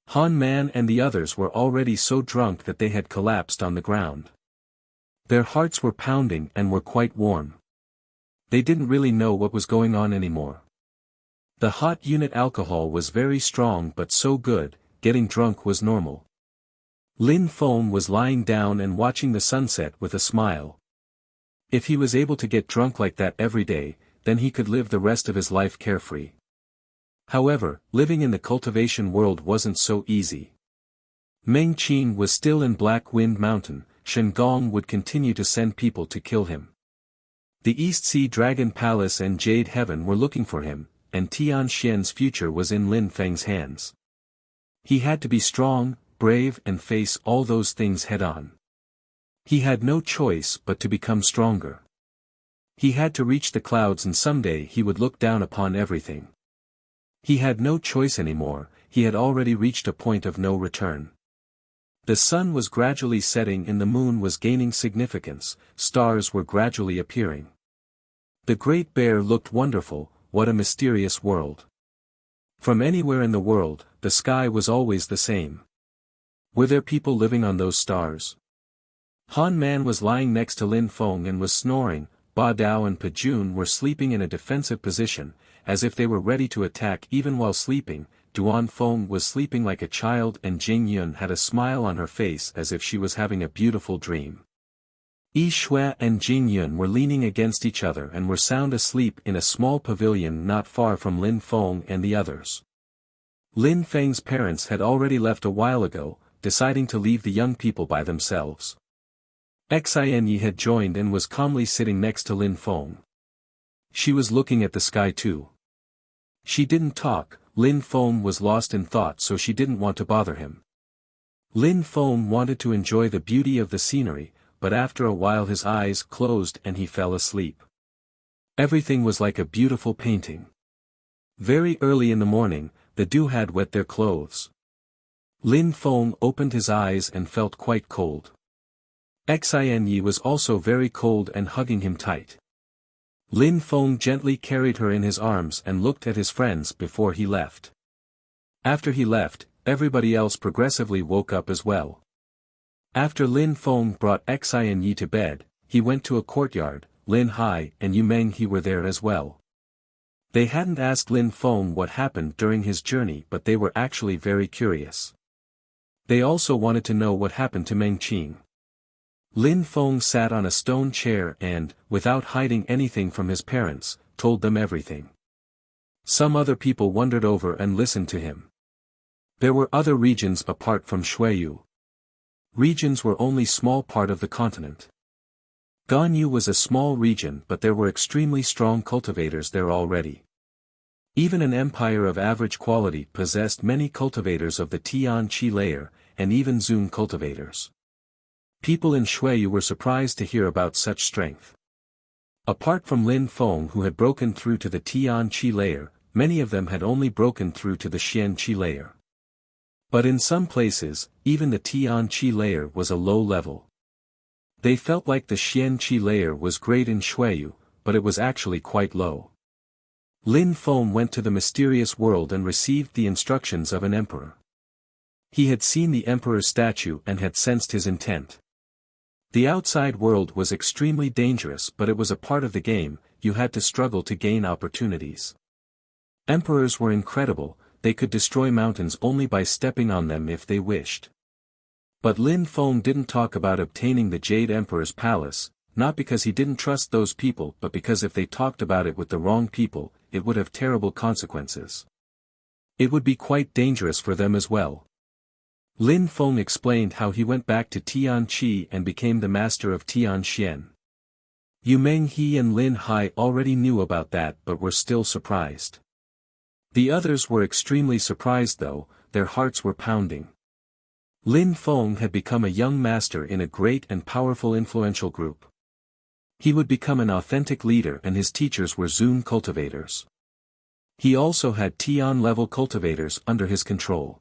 Han Man and the others were already so drunk that they had collapsed on the ground. Their hearts were pounding and were quite warm. They didn't really know what was going on anymore. The hot unit alcohol was very strong but so good, getting drunk was normal. Lin Feng was lying down and watching the sunset with a smile. If he was able to get drunk like that every day, then he could live the rest of his life carefree. However, living in the cultivation world wasn't so easy. Meng Qing was still in Black Wind Mountain. Shen Gong would continue to send people to kill him. The East Sea Dragon Palace and Jade Heaven were looking for him, and Tian Xian's future was in Lin Feng's hands. He had to be strong, brave and face all those things head-on. He had no choice but to become stronger. He had to reach the clouds and someday he would look down upon everything. He had no choice anymore, he had already reached a point of no return. The sun was gradually setting and the moon was gaining significance, stars were gradually appearing. The Great Bear looked wonderful. What a mysterious world. From anywhere in the world, the sky was always the same. Were there people living on those stars? Han Man was lying next to Lin Feng and was snoring. Ba Dao and Pajun were sleeping in a defensive position, as if they were ready to attack even while sleeping. Duan Feng was sleeping like a child and Jing Yun had a smile on her face as if she was having a beautiful dream. Yi Shui and Jing Yun were leaning against each other and were sound asleep in a small pavilion not far from Lin Feng and the others. Lin Feng's parents had already left a while ago, deciding to leave the young people by themselves. Xinyi had joined and was calmly sitting next to Lin Feng. She was looking at the sky too. She didn't talk. Lin Feng was lost in thought, so she didn't want to bother him. Lin Feng wanted to enjoy the beauty of the scenery, but after a while his eyes closed and he fell asleep. Everything was like a beautiful painting. Very early in the morning, the dew had wet their clothes. Lin Feng opened his eyes and felt quite cold. Xinyi was also very cold and hugging him tight. Lin Feng gently carried her in his arms and looked at his friends before he left. After he left, everybody else progressively woke up as well. After Lin Feng brought Xinyi to bed, he went to a courtyard. Lin Hai and Yu Menghe were there as well. They hadn't asked Lin Feng what happened during his journey, but they were actually very curious. They also wanted to know what happened to Meng Qing. Lin Feng sat on a stone chair and, without hiding anything from his parents, told them everything. Some other people wondered over and listened to him. There were other regions apart from Xueyu. Regions were only small part of the continent. Ganyu was a small region, but there were extremely strong cultivators there already. Even an empire of average quality possessed many cultivators of the Tian Qi layer, and even Zun cultivators. People in Xueyu were surprised to hear about such strength. Apart from Lin Feng, who had broken through to the Tian Qi layer, many of them had only broken through to the Xian Qi layer. But in some places, even the Tian Qi layer was a low level. They felt like the Xian Qi layer was great in Xueyu, but it was actually quite low. Lin Feng went to the mysterious world and received the instructions of an emperor. He had seen the emperor's statue and had sensed his intent. The outside world was extremely dangerous, but it was a part of the game. You had to struggle to gain opportunities. Emperors were incredible. They could destroy mountains only by stepping on them if they wished. But Lin Feng didn't talk about obtaining the Jade Emperor's palace, not because he didn't trust those people, but because if they talked about it with the wrong people, it would have terrible consequences. It would be quite dangerous for them as well. Lin Feng explained how he went back to Tian Qi and became the master of Tian Xian. Yu Menghe and Lin Hai already knew about that but were still surprised. The others were extremely surprised though, their hearts were pounding. Lin Feng had become a young master in a great and powerful influential group. He would become an authentic leader and his teachers were Zun cultivators. He also had Tian-level cultivators under his control.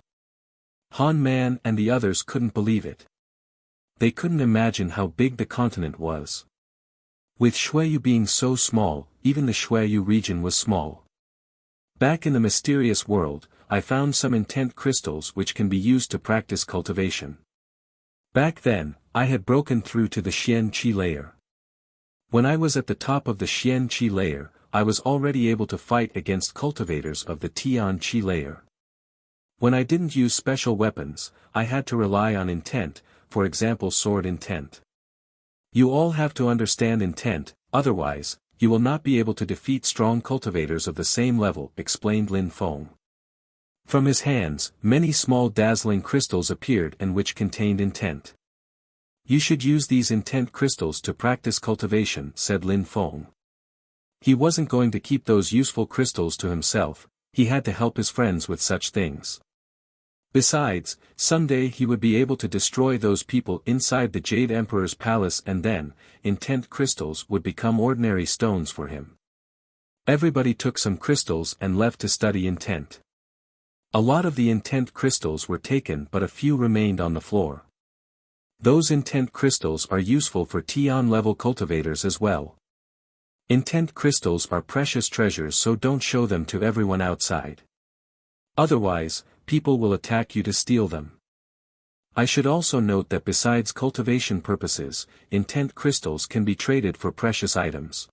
Han Man and the others couldn't believe it. They couldn't imagine how big the continent was. With Xueyu being so small, even the Xueyu region was small. Back in the mysterious world, I found some intent crystals which can be used to practice cultivation. Back then, I had broken through to the Xian Qi layer. When I was at the top of the Xian Qi layer, I was already able to fight against cultivators of the Tian Qi layer. When I didn't use special weapons, I had to rely on intent, for example sword intent. You all have to understand intent, otherwise, you will not be able to defeat strong cultivators of the same level, explained Lin Feng. From his hands, many small dazzling crystals appeared and which contained intent. You should use these intent crystals to practice cultivation, said Lin Feng. He wasn't going to keep those useful crystals to himself, he had to help his friends with such things. Besides, someday he would be able to destroy those people inside the Jade Emperor's palace and then, intent crystals would become ordinary stones for him. Everybody took some crystals and left to study intent. A lot of the intent crystals were taken but a few remained on the floor. Those intent crystals are useful for Tian-level cultivators as well. Intent crystals are precious treasures, so don't show them to everyone outside. Otherwise, people will attack you to steal them. I should also note that besides cultivation purposes, intent crystals can be traded for precious items.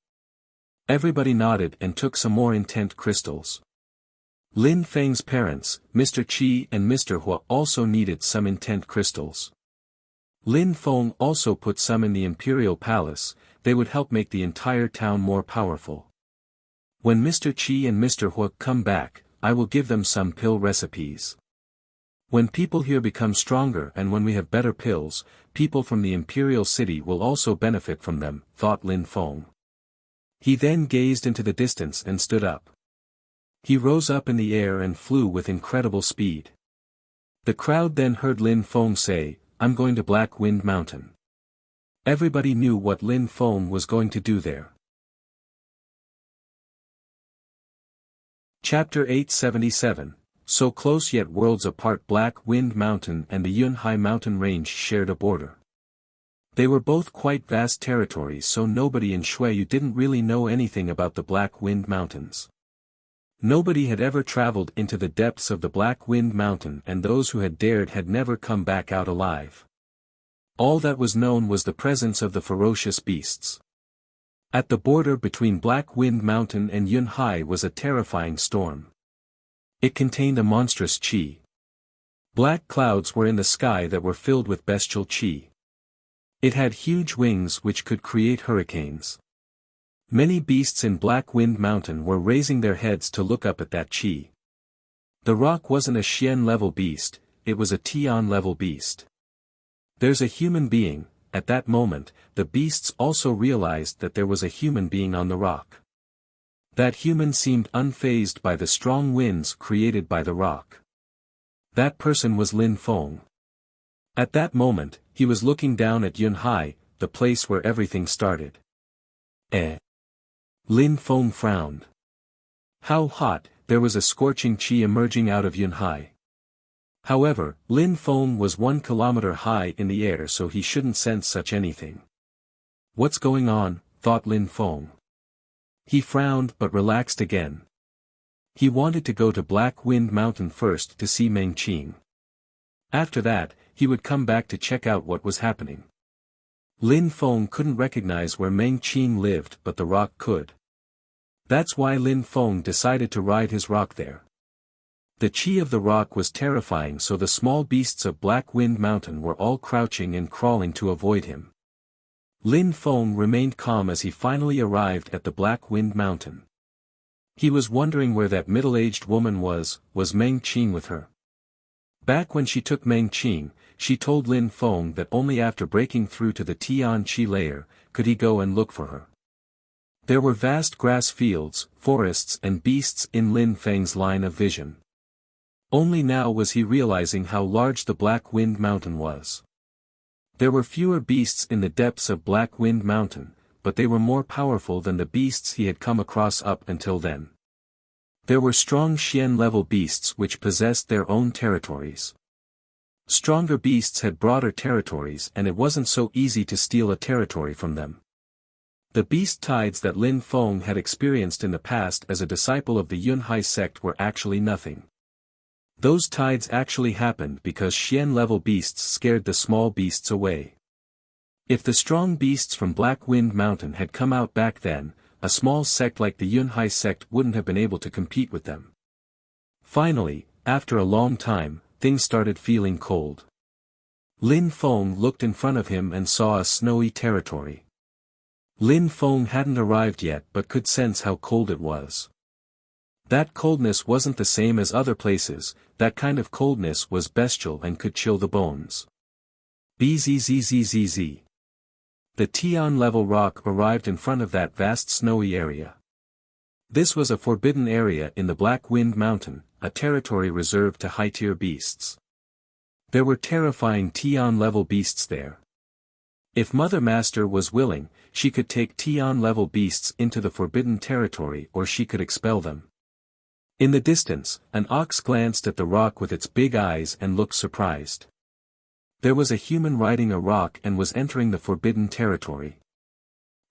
Everybody nodded and took some more intent crystals. Lin Feng's parents, Mr. Qi and Mr. Hua, also needed some intent crystals. Lin Feng also put some in the imperial palace, they would help make the entire town more powerful. When Mr. Qi and Mr. Hua come back, I will give them some pill recipes. When people here become stronger and when we have better pills, people from the imperial city will also benefit from them, thought Lin Feng. He then gazed into the distance and stood up. He rose up in the air and flew with incredible speed. The crowd then heard Lin Feng say, "I'm going to Black Wind Mountain." Everybody knew what Lin Feng was going to do there. Chapter 877, So close yet worlds apart. Black Wind Mountain and the Yunhai mountain range shared a border. They were both quite vast territories, so nobody in Xueyu didn't really know anything about the Black Wind Mountains. Nobody had ever traveled into the depths of the Black Wind Mountain, and those who had dared had never come back out alive. All that was known was the presence of the ferocious beasts. At the border between Black Wind Mountain and Yunhai was a terrifying storm. It contained a monstrous qi. Black clouds were in the sky that were filled with bestial qi. It had huge wings which could create hurricanes. Many beasts in Black Wind Mountain were raising their heads to look up at that qi. The rock wasn't a Xian-level beast, it was a Tian-level beast. There's a human being. At that moment, the beasts also realized that there was a human being on the rock. That human seemed unfazed by the strong winds created by the rock. That person was Lin Feng. At that moment, he was looking down at Yunhai, the place where everything started. Lin Feng frowned. How hot! There was a scorching qi emerging out of Yunhai. However, Lin Feng was 1 kilometer high in the air, so he shouldn't sense such anything. What's going on? Thought Lin Feng. He frowned but relaxed again. He wanted to go to Black Wind Mountain first to see Meng Qing. After that, he would come back to check out what was happening. Lin Feng couldn't recognize where Meng Qing lived, but the rock could. That's why Lin Feng decided to ride his rock there. The qi of the rock was terrifying, so the small beasts of Black Wind Mountain were all crouching and crawling to avoid him. Lin Feng remained calm as he finally arrived at the Black Wind Mountain. He was wondering where that middle-aged woman was Meng Qing with her? Back when she took Meng Qing, she told Lin Feng that only after breaking through to the Tian Qi layer, could he go and look for her. There were vast grass fields, forests and beasts in Lin Feng's line of vision. Only now was he realizing how large the Black Wind Mountain was. There were fewer beasts in the depths of Black Wind Mountain, but they were more powerful than the beasts he had come across up until then. There were strong Xian-level beasts which possessed their own territories. Stronger beasts had broader territories and it wasn't so easy to steal a territory from them. The beast tides that Lin Feng had experienced in the past as a disciple of the Yunhai sect were actually nothing. Those tides actually happened because Xian-level beasts scared the small beasts away. If the strong beasts from Black Wind Mountain had come out back then, a small sect like the Yunhai sect wouldn't have been able to compete with them. Finally, after a long time, things started feeling cold. Lin Feng looked in front of him and saw a snowy territory. Lin Feng hadn't arrived yet but could sense how cold it was. That coldness wasn't the same as other places, that kind of coldness was bestial and could chill the bones. Bzzzzz. The Tian-level rock arrived in front of that vast snowy area. This was a forbidden area in the Black Wind Mountain, a territory reserved to high-tier beasts. There were terrifying Tian-level beasts there. If Mother Master was willing, she could take Tian-level beasts into the forbidden territory or she could expel them. In the distance, an ox glanced at the rock with its big eyes and looked surprised. There was a human riding a rock and was entering the forbidden territory.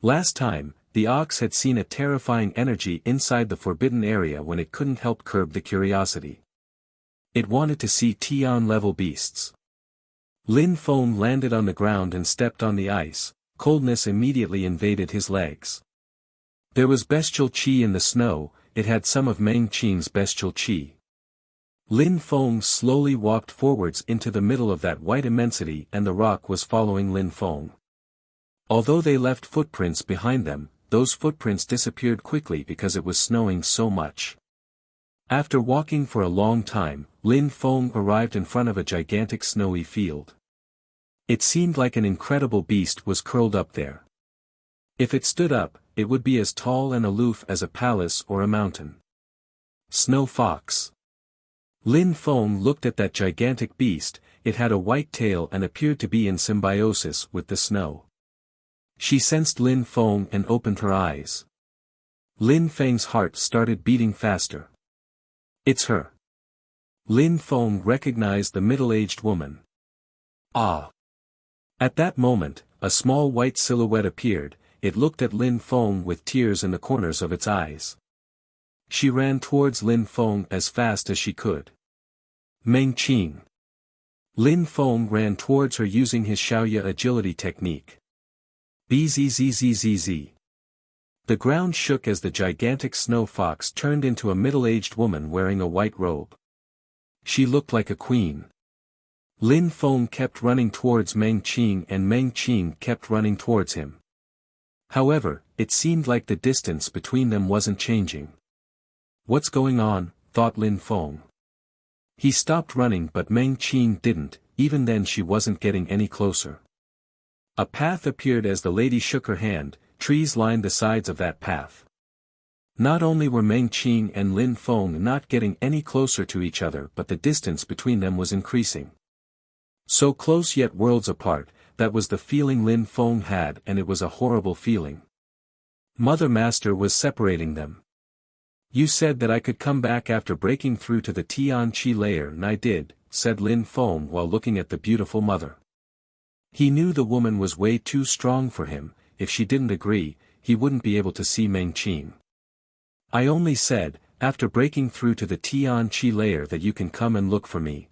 Last time, the ox had seen a terrifying energy inside the forbidden area when it couldn't help curb the curiosity. It wanted to see Tian-level beasts. Lin Feng landed on the ground and stepped on the ice, coldness immediately invaded his legs. There was bestial qi in the snow, it had some of Meng Qing's bestial qi. Lin Feng slowly walked forwards into the middle of that white immensity and the rock was following Lin Feng. Although they left footprints behind them, those footprints disappeared quickly because it was snowing so much. After walking for a long time, Lin Feng arrived in front of a gigantic snowy field. It seemed like an incredible beast was curled up there. If it stood up, it would be as tall and aloof as a palace or a mountain. Snow fox. Lin Feng looked at that gigantic beast, it had a white tail and appeared to be in symbiosis with the snow. She sensed Lin Feng and opened her eyes. Lin Feng's heart started beating faster. It's her. Lin Feng recognized the middle-aged woman. Ah! At that moment, a small white silhouette appeared, it looked at Lin Feng with tears in the corners of its eyes. She ran towards Lin Feng as fast as she could. Meng Qing. Lin Feng ran towards her using his Xiaoya agility technique. Bzzzzz. The ground shook as the gigantic snow fox turned into a middle-aged woman wearing a white robe. She looked like a queen. Lin Feng kept running towards Meng Qing and Meng Qing kept running towards him. However, it seemed like the distance between them wasn't changing. What's going on, thought Lin Feng. He stopped running but Meng Qing didn't, even then she wasn't getting any closer. A path appeared as the lady shook her hand, trees lined the sides of that path. Not only were Meng Qing and Lin Feng not getting any closer to each other but the distance between them was increasing. So close yet worlds apart, that was the feeling Lin Feng had and it was a horrible feeling. Mother Master was separating them. You said that I could come back after breaking through to the Tian Qi layer and I did, said Lin Feng while looking at the beautiful mother. He knew the woman was way too strong for him, if she didn't agree, he wouldn't be able to see Meng Qing. I only said, after breaking through to the Tian Qi layer that you can come and look for me.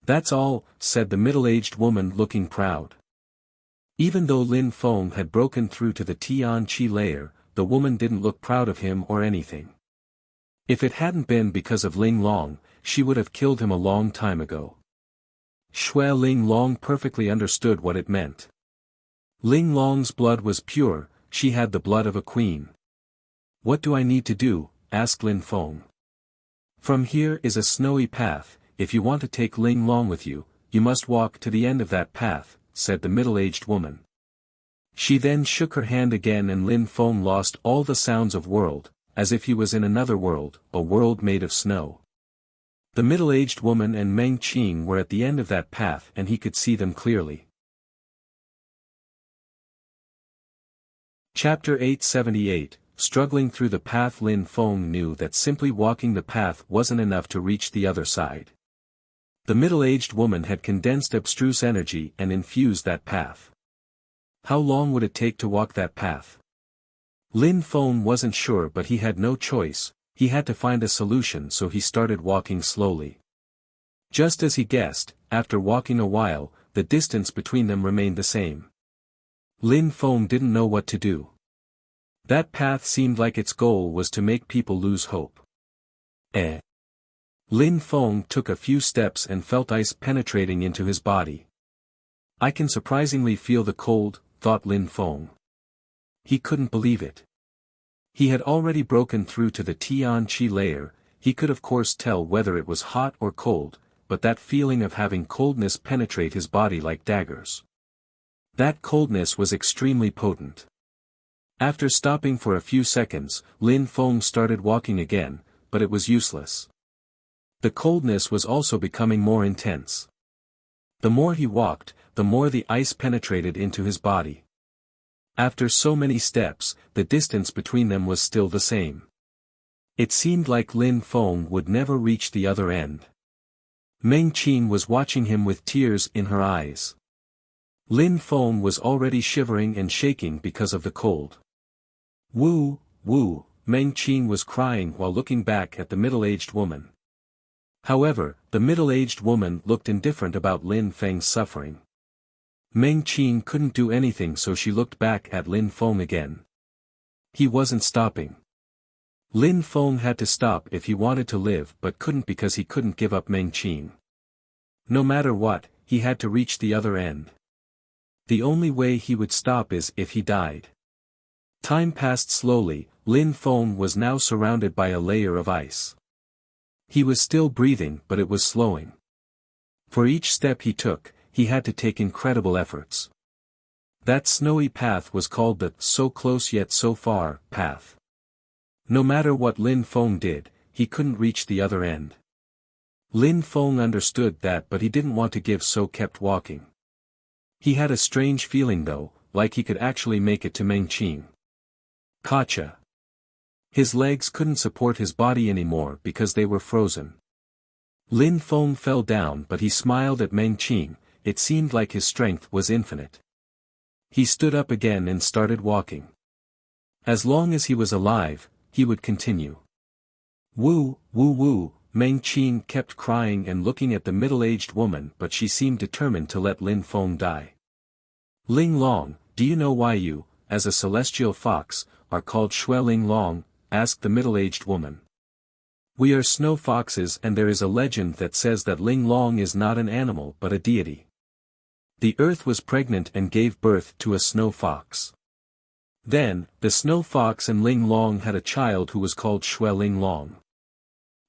That's all, said the middle-aged woman looking proud. Even though Lin Feng had broken through to the Tian Qi layer, the woman didn't look proud of him or anything. If it hadn't been because of Ling Long, she would have killed him a long time ago. Shui Ling Long perfectly understood what it meant. Ling Long's blood was pure, she had the blood of a queen. What do I need to do? Asked Lin Feng. From here is a snowy path, if you want to take Ling Long with you, you must walk to the end of that path, said the middle-aged woman. She then shook her hand again and Lin Feng lost all the sounds of world, as if he was in another world, a world made of snow. The middle-aged woman and Meng Qing were at the end of that path and he could see them clearly. Chapter 878, Struggling through the path. Lin Feng knew that simply walking the path wasn't enough to reach the other side. The middle-aged woman had condensed abstruse energy and infused that path. How long would it take to walk that path? Lin Feng wasn't sure, but he had no choice. He had to find a solution, so he started walking slowly. Just as he guessed, after walking a while, the distance between them remained the same. Lin Feng didn't know what to do. That path seemed like its goal was to make people lose hope. Lin Feng took a few steps and felt ice penetrating into his body. I can surprisingly feel the cold, thought Lin Feng. He couldn't believe it. He had already broken through to the Tian Qi layer. He could of course tell whether it was hot or cold, but that feeling of having coldness penetrate his body like daggers. That coldness was extremely potent. After stopping for a few seconds, Lin Feng started walking again, but it was useless. The coldness was also becoming more intense. The more he walked, the more the ice penetrated into his body. After so many steps, the distance between them was still the same. It seemed like Lin Feng would never reach the other end. Meng Qing was watching him with tears in her eyes. Lin Feng was already shivering and shaking because of the cold. Wu, Wu, Meng Qing was crying while looking back at the middle-aged woman. However, the middle-aged woman looked indifferent about Lin Feng's suffering. Meng Qing couldn't do anything, so she looked back at Lin Feng again. He wasn't stopping. Lin Feng had to stop if he wanted to live, but couldn't because he couldn't give up Meng Qing. No matter what, he had to reach the other end. The only way he would stop is if he died. Time passed slowly. Lin Feng was now surrounded by a layer of ice. He was still breathing, but it was slowing. For each step he took, he had to take incredible efforts. That snowy path was called the "so close yet so far" path. No matter what Lin Feng did, he couldn't reach the other end. Lin Feng understood that, but he didn't want to give, so kept walking. He had a strange feeling though, like he could actually make it to Meng Qing. Gotcha. His legs couldn't support his body anymore because they were frozen. Lin Feng fell down, but he smiled at Meng Qing. It seemed like his strength was infinite. He stood up again and started walking. As long as he was alive, he would continue. Woo, woo, woo, Meng Qing kept crying and looking at the middle-aged woman, but she seemed determined to let Lin Feng die. Ling Long, do you know why you, as a celestial fox, are called Shui Ling Long? Asked the middle-aged woman. We are snow foxes, and there is a legend that says that Ling Long is not an animal but a deity. The earth was pregnant and gave birth to a snow fox. Then, the snow fox and Ling Long had a child who was called Shui Ling Long.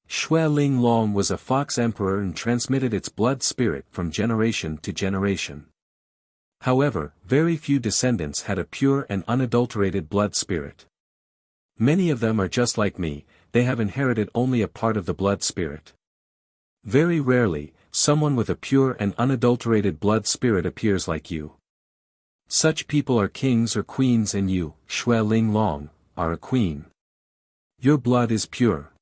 Shui Ling Long was a fox emperor and transmitted its blood spirit from generation to generation. However, very few descendants had a pure and unadulterated blood spirit. Many of them are just like me, they have inherited only a part of the blood spirit. Very rarely, someone with a pure and unadulterated blood spirit appears like you. Such people are kings or queens, and you, Shui Ling Long, are a queen. Your blood is pure.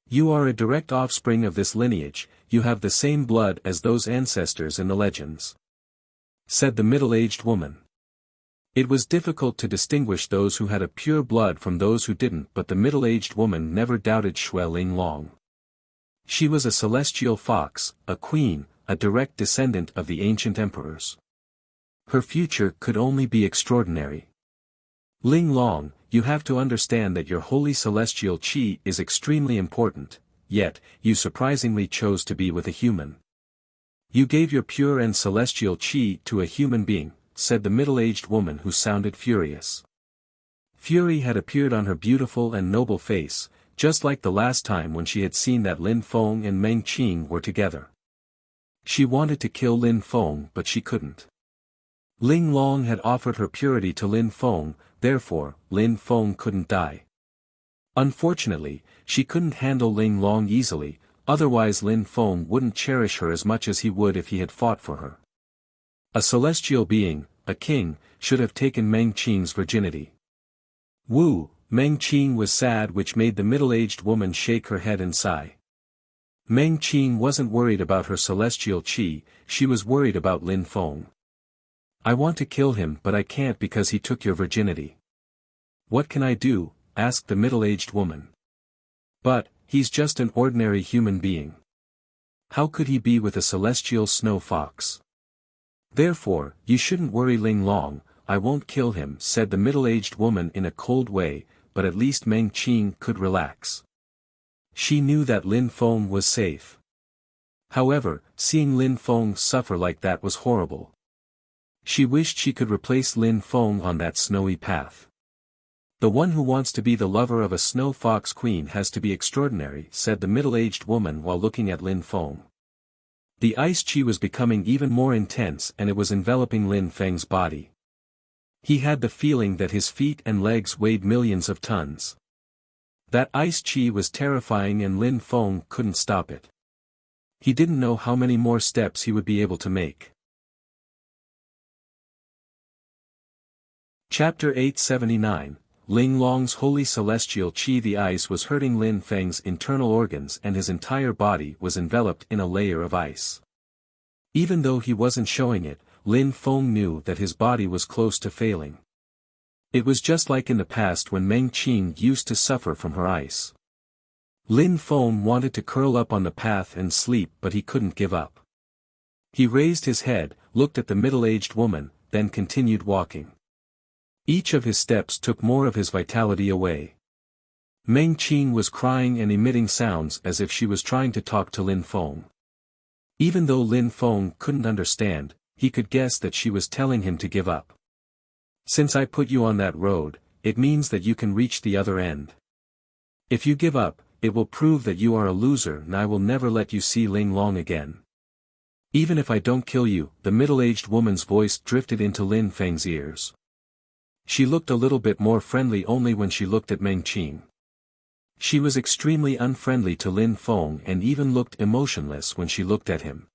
You are a direct offspring of this lineage, you have the same blood as those ancestors in the legends. Said the middle-aged woman. It was difficult to distinguish those who had a pure blood from those who didn't, but the middle-aged woman never doubted Shui Ling Long. She was a celestial fox, a queen, a direct descendant of the ancient emperors. Her future could only be extraordinary. Ling Long, you have to understand that your holy celestial qi is extremely important, yet, you surprisingly chose to be with a human. You gave your pure and celestial qi to a human being, said the middle-aged woman, who sounded furious. Fury had appeared on her beautiful and noble face, just like the last time when she had seen that Lin Feng and Meng Qing were together. She wanted to kill Lin Feng, but she couldn't. Ling Long had offered her purity to Lin Feng, therefore, Lin Feng couldn't die. Unfortunately, she couldn't handle Ling Long easily, otherwise Lin Feng wouldn't cherish her as much as he would if he had fought for her. A celestial being, a king, should have taken Meng Qing's virginity. Meng Qing was sad, which made the middle-aged woman shake her head and sigh. Meng Qing wasn't worried about her celestial qi, she was worried about Lin Feng. I want to kill him but I can't because he took your virginity. What can I do? Asked the middle-aged woman. But, he's just an ordinary human being. How could he be with a celestial snow fox? Therefore, you shouldn't worry Ling Long, I won't kill him, said the middle-aged woman in a cold way, but at least Meng Qing could relax. She knew that Lin Feng was safe. However, seeing Lin Feng suffer like that was horrible. She wished she could replace Lin Feng on that snowy path. The one who wants to be the lover of a snow fox queen has to be extraordinary, said the middle-aged woman while looking at Lin Feng. The ice chi was becoming even more intense and it was enveloping Lin Feng's body. He had the feeling that his feet and legs weighed millions of tons. That ice chi was terrifying and Lin Feng couldn't stop it. He didn't know how many more steps he would be able to make. Chapter 879, Ling Long's Holy Celestial Qi. The ice was hurting Lin Feng's internal organs and his entire body was enveloped in a layer of ice. Even though he wasn't showing it, Lin Feng knew that his body was close to failing. It was just like in the past when Meng Qing used to suffer from her ice. Lin Feng wanted to curl up on the path and sleep but he couldn't give up. He raised his head, looked at the middle-aged woman, then continued walking. Each of his steps took more of his vitality away. Meng Qing was crying and emitting sounds as if she was trying to talk to Lin Feng. Even though Lin Feng couldn't understand, he could guess that she was telling him to give up. Since I put you on that road, it means that you can reach the other end. If you give up, it will prove that you are a loser and I will never let you see Ling Long again. Even if I don't kill you, the middle-aged woman's voice drifted into Lin Feng's ears. She looked a little bit more friendly only when she looked at Meng Qing. She was extremely unfriendly to Lin Feng and even looked emotionless when she looked at him.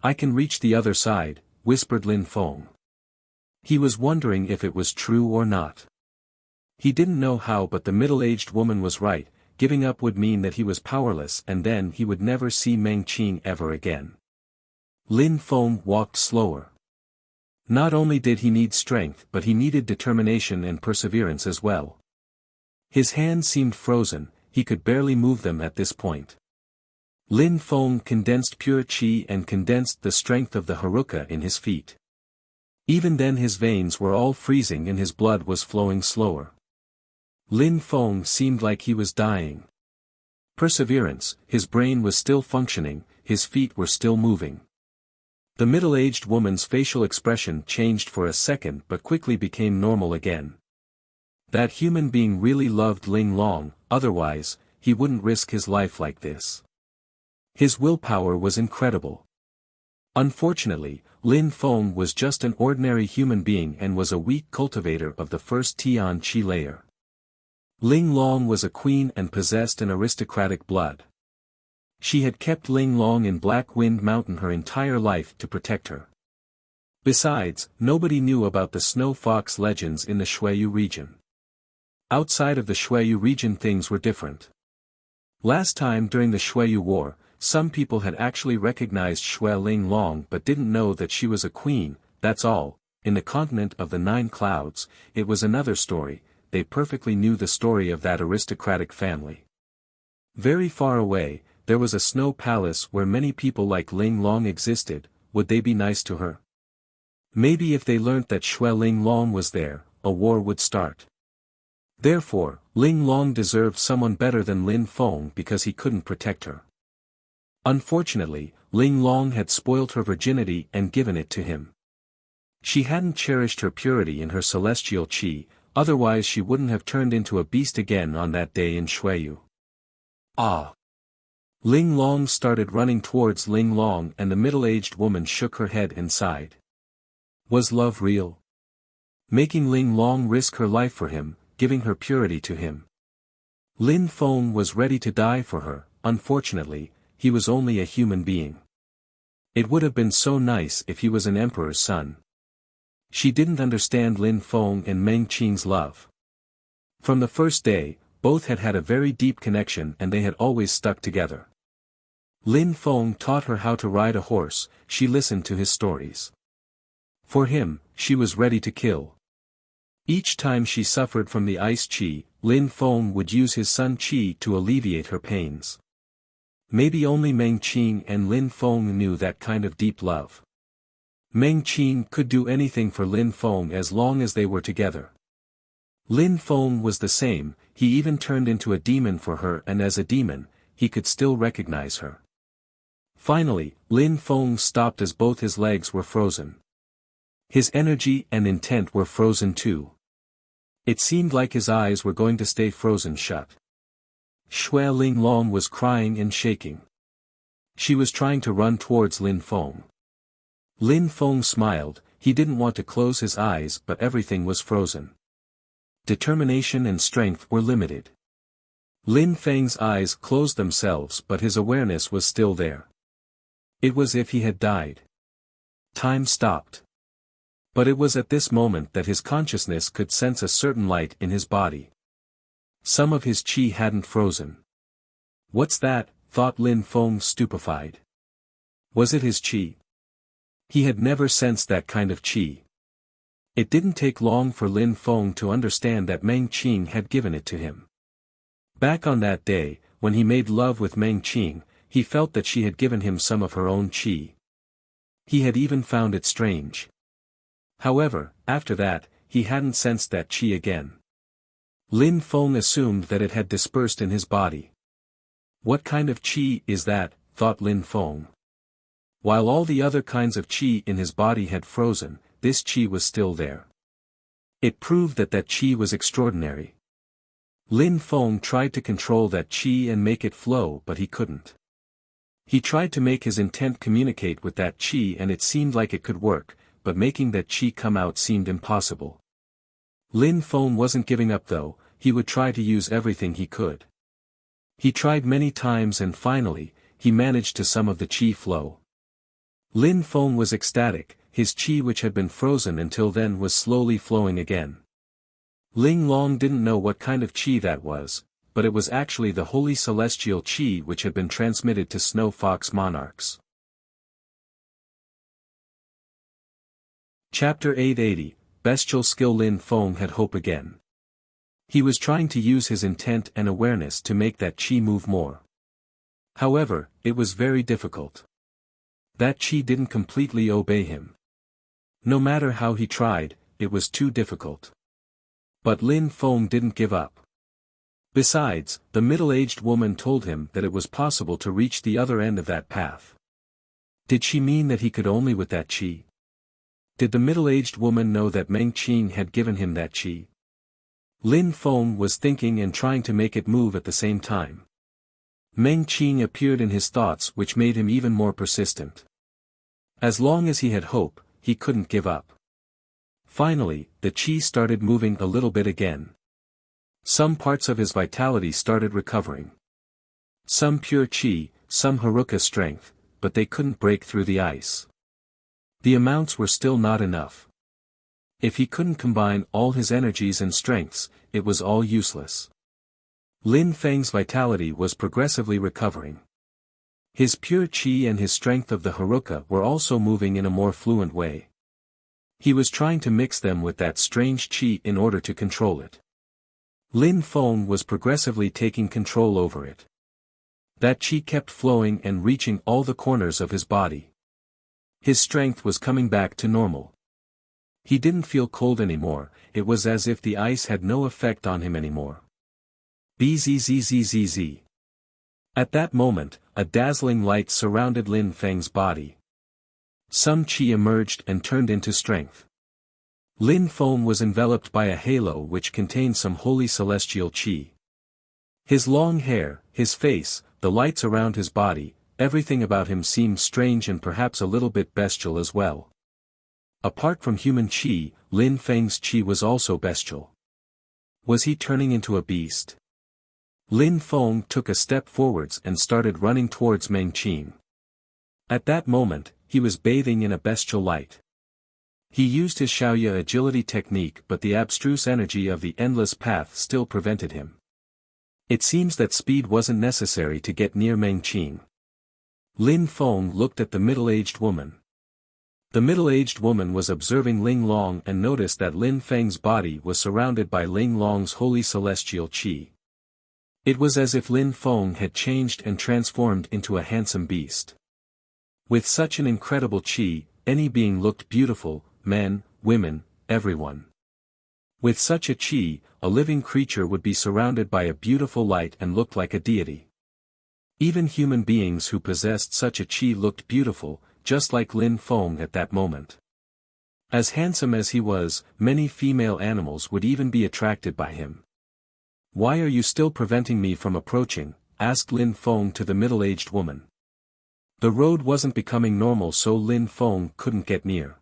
I can reach the other side, whispered Lin Feng. He was wondering if it was true or not. He didn't know how, but the middle-aged woman was right, giving up would mean that he was powerless and then he would never see Meng Qing ever again. Lin Feng walked slower. Not only did he need strength but he needed determination and perseverance as well. His hands seemed frozen, he could barely move them at this point. Lin Feng condensed pure qi and condensed the strength of the Haruka in his feet. Even then his veins were all freezing and his blood was flowing slower. Lin Feng seemed like he was dying. Perseverance, his brain was still functioning, his feet were still moving. The middle-aged woman's facial expression changed for a second but quickly became normal again. That human being really loved Ling Long, otherwise, he wouldn't risk his life like this. His willpower was incredible. Unfortunately, Lin Feng was just an ordinary human being and was a weak cultivator of the first Tian Qi layer. Ling Long was a queen and possessed an aristocratic blood. She had kept Ling Long in Black Wind Mountain her entire life to protect her. Besides, nobody knew about the snow fox legends in the Xueyu region. Outside of the Xueyu region things were different. Last time during the Xueyu War, some people had actually recognized Xue Ling Long but didn't know that she was a queen, that's all. In the continent of the Nine Clouds, it was another story, they perfectly knew the story of that aristocratic family. Very far away, there was a snow palace where many people like Ling Long existed. Would they be nice to her? Maybe if they learnt that Xue Ling Long was there, a war would start. Therefore, Ling Long deserved someone better than Lin Feng because he couldn't protect her. Unfortunately, Ling Long had spoilt her virginity and given it to him. She hadn't cherished her purity in her celestial qi, otherwise she wouldn't have turned into a beast again on that day in Xueyu. Ah! Ling Long started running towards Ling Long and the middle-aged woman shook her head and sighed. Was love real? Making Ling Long risk her life for him, giving her purity to him. Lin Feng was ready to die for her, unfortunately, he was only a human being. It would have been so nice if he was an emperor's son. She didn't understand Lin Feng and Meng Qing's love. From the first day, both had had a very deep connection and they had always stuck together. Lin Feng taught her how to ride a horse, she listened to his stories. For him, she was ready to kill. Each time she suffered from the ice qi, Lin Feng would use his sun qi to alleviate her pains. Maybe only Meng Qing and Lin Feng knew that kind of deep love. Meng Qing could do anything for Lin Feng as long as they were together. Lin Feng was the same, he even turned into a demon for her, and as a demon, he could still recognize her. Finally, Lin Feng stopped as both his legs were frozen. His energy and intent were frozen too. It seemed like his eyes were going to stay frozen shut. Xue Linglong was crying and shaking. She was trying to run towards Lin Feng. Lin Feng smiled, he didn't want to close his eyes but everything was frozen. Determination and strength were limited. Lin Feng's eyes closed themselves but his awareness was still there. It was as if he had died. Time stopped. But it was at this moment that his consciousness could sense a certain light in his body. Some of his qi hadn't frozen. What's that? Thought Lin Feng, stupefied. Was it his qi? He had never sensed that kind of qi. It didn't take long for Lin Feng to understand that Meng Qing had given it to him. Back on that day, when he made love with Meng Qing, he felt that she had given him some of her own qi. He had even found it strange. However, after that, he hadn't sensed that qi again. Lin Feng assumed that it had dispersed in his body. What kind of qi is that? Thought Lin Feng. While all the other kinds of qi in his body had frozen, this qi was still there. It proved that that qi was extraordinary. Lin Feng tried to control that qi and make it flow but he couldn't. He tried to make his intent communicate with that qi and it seemed like it could work, but making that qi come out seemed impossible. Lin Feng wasn't giving up though, he would try to use everything he could. He tried many times and finally, he managed to some of the qi flow. Lin Feng was ecstatic, his qi which had been frozen until then was slowly flowing again. Ling Long didn't know what kind of qi that was, but it was actually the holy celestial qi which had been transmitted to Snow Fox monarchs. Chapter 880, Bestial Skill. Lin Feng had hope again. He was trying to use his intent and awareness to make that qi move more. However, it was very difficult. That qi didn't completely obey him. No matter how he tried, it was too difficult. But Lin Feng didn't give up. Besides, the middle-aged woman told him that it was possible to reach the other end of that path. Did she mean that he could only with that qi? Did the middle-aged woman know that Meng Qing had given him that qi? Lin Feng was thinking and trying to make it move at the same time. Meng Qing appeared in his thoughts which made him even more persistent. As long as he had hope, he couldn't give up. Finally, the qi started moving a little bit again. Some parts of his vitality started recovering. Some pure qi, some Haruka strength, but they couldn't break through the ice. The amounts were still not enough. If he couldn't combine all his energies and strengths, it was all useless. Lin Feng's vitality was progressively recovering. His pure qi and his strength of the Haruka were also moving in a more fluent way. He was trying to mix them with that strange qi in order to control it. Lin Feng was progressively taking control over it. That qi kept flowing and reaching all the corners of his body. His strength was coming back to normal. He didn't feel cold anymore, it was as if the ice had no effect on him anymore. Bzzzzzzz. At that moment, a dazzling light surrounded Lin Feng's body. Some qi emerged and turned into strength. Lin Feng was enveloped by a halo which contained some holy celestial qi. His long hair, his face, the lights around his body, everything about him seemed strange and perhaps a little bit bestial as well. Apart from human qi, Lin Feng's qi was also bestial. Was he turning into a beast? Lin Feng took a step forwards and started running towards Meng Qing. At that moment, he was bathing in a bestial light. He used his Xiaoya agility technique, but the abstruse energy of the endless path still prevented him. It seems that speed wasn't necessary to get near Meng Qing. Lin Feng looked at the middle-aged woman. The middle-aged woman was observing Ling Long and noticed that Lin Feng's body was surrounded by Ling Long's holy celestial qi. It was as if Lin Feng had changed and transformed into a handsome beast. With such an incredible qi, any being looked beautiful, men, women, everyone. With such a qi, a living creature would be surrounded by a beautiful light and looked like a deity. Even human beings who possessed such a qi looked beautiful, just like Lin Feng at that moment. As handsome as he was, many female animals would even be attracted by him. "Why are you still preventing me from approaching?" asked Lin Feng to the middle-aged woman. The road wasn't becoming normal, so Lin Feng couldn't get near.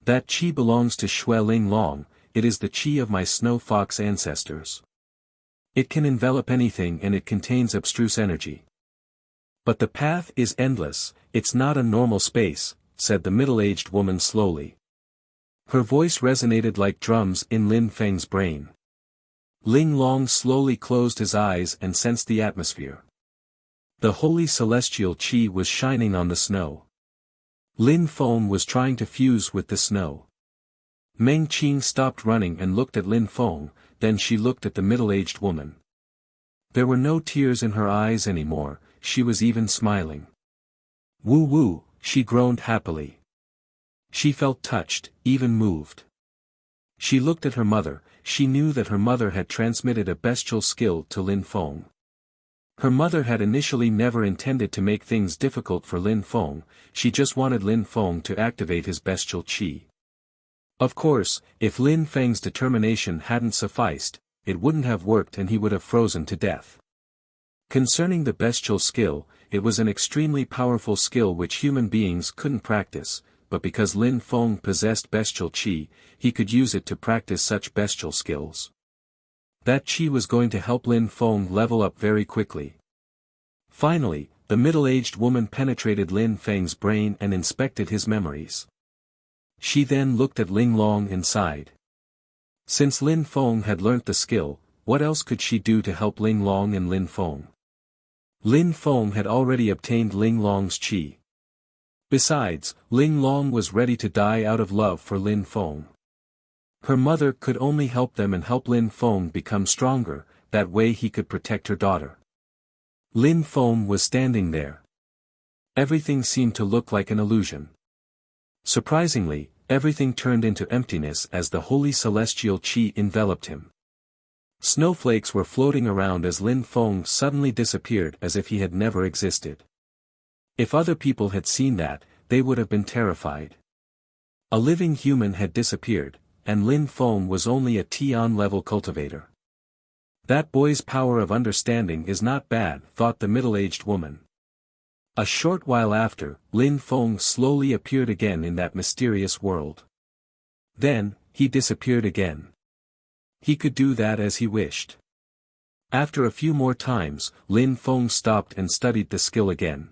"That qi belongs to Xue Ling Long, it is the qi of my snow fox ancestors. It can envelop anything and it contains abstruse energy. But the path is endless, it's not a normal space," said the middle-aged woman slowly. Her voice resonated like drums in Lin Feng's brain. Ling Long slowly closed his eyes and sensed the atmosphere. The holy celestial qi was shining on the snow. Lin Feng was trying to fuse with the snow. Meng Qing stopped running and looked at Lin Feng, then she looked at the middle-aged woman. There were no tears in her eyes anymore, she was even smiling. "Woo woo," she groaned happily. She felt touched, even moved. She looked at her mother, she knew that her mother had transmitted a bestial skill to Lin Feng. Her mother had initially never intended to make things difficult for Lin Feng, she just wanted Lin Feng to activate his bestial qi. Of course, if Lin Feng's determination hadn't sufficed, it wouldn't have worked and he would have frozen to death. Concerning the bestial skill, it was an extremely powerful skill which human beings couldn't practice, but because Lin Feng possessed bestial qi, he could use it to practice such bestial skills. That qi was going to help Lin Feng level up very quickly. Finally, the middle-aged woman penetrated Lin Feng's brain and inspected his memories. She then looked at Ling Long inside. Since Lin Feng had learnt the skill, what else could she do to help Ling Long and Lin Feng? Lin Feng had already obtained Ling Long's qi. Besides, Ling Long was ready to die out of love for Lin Feng. Her mother could only help them and help Lin Feng become stronger, that way he could protect her daughter. Lin Feng was standing there. Everything seemed to look like an illusion. Surprisingly, everything turned into emptiness as the holy celestial qi enveloped him. Snowflakes were floating around as Lin Feng suddenly disappeared as if he had never existed. If other people had seen that, they would have been terrified. A living human had disappeared, and Lin Feng was only a Tian-level cultivator. That boy's power of understanding is not bad, thought the middle-aged woman. A short while after, Lin Feng slowly appeared again in that mysterious world. Then, he disappeared again. He could do that as he wished. After a few more times, Lin Feng stopped and studied the skill again.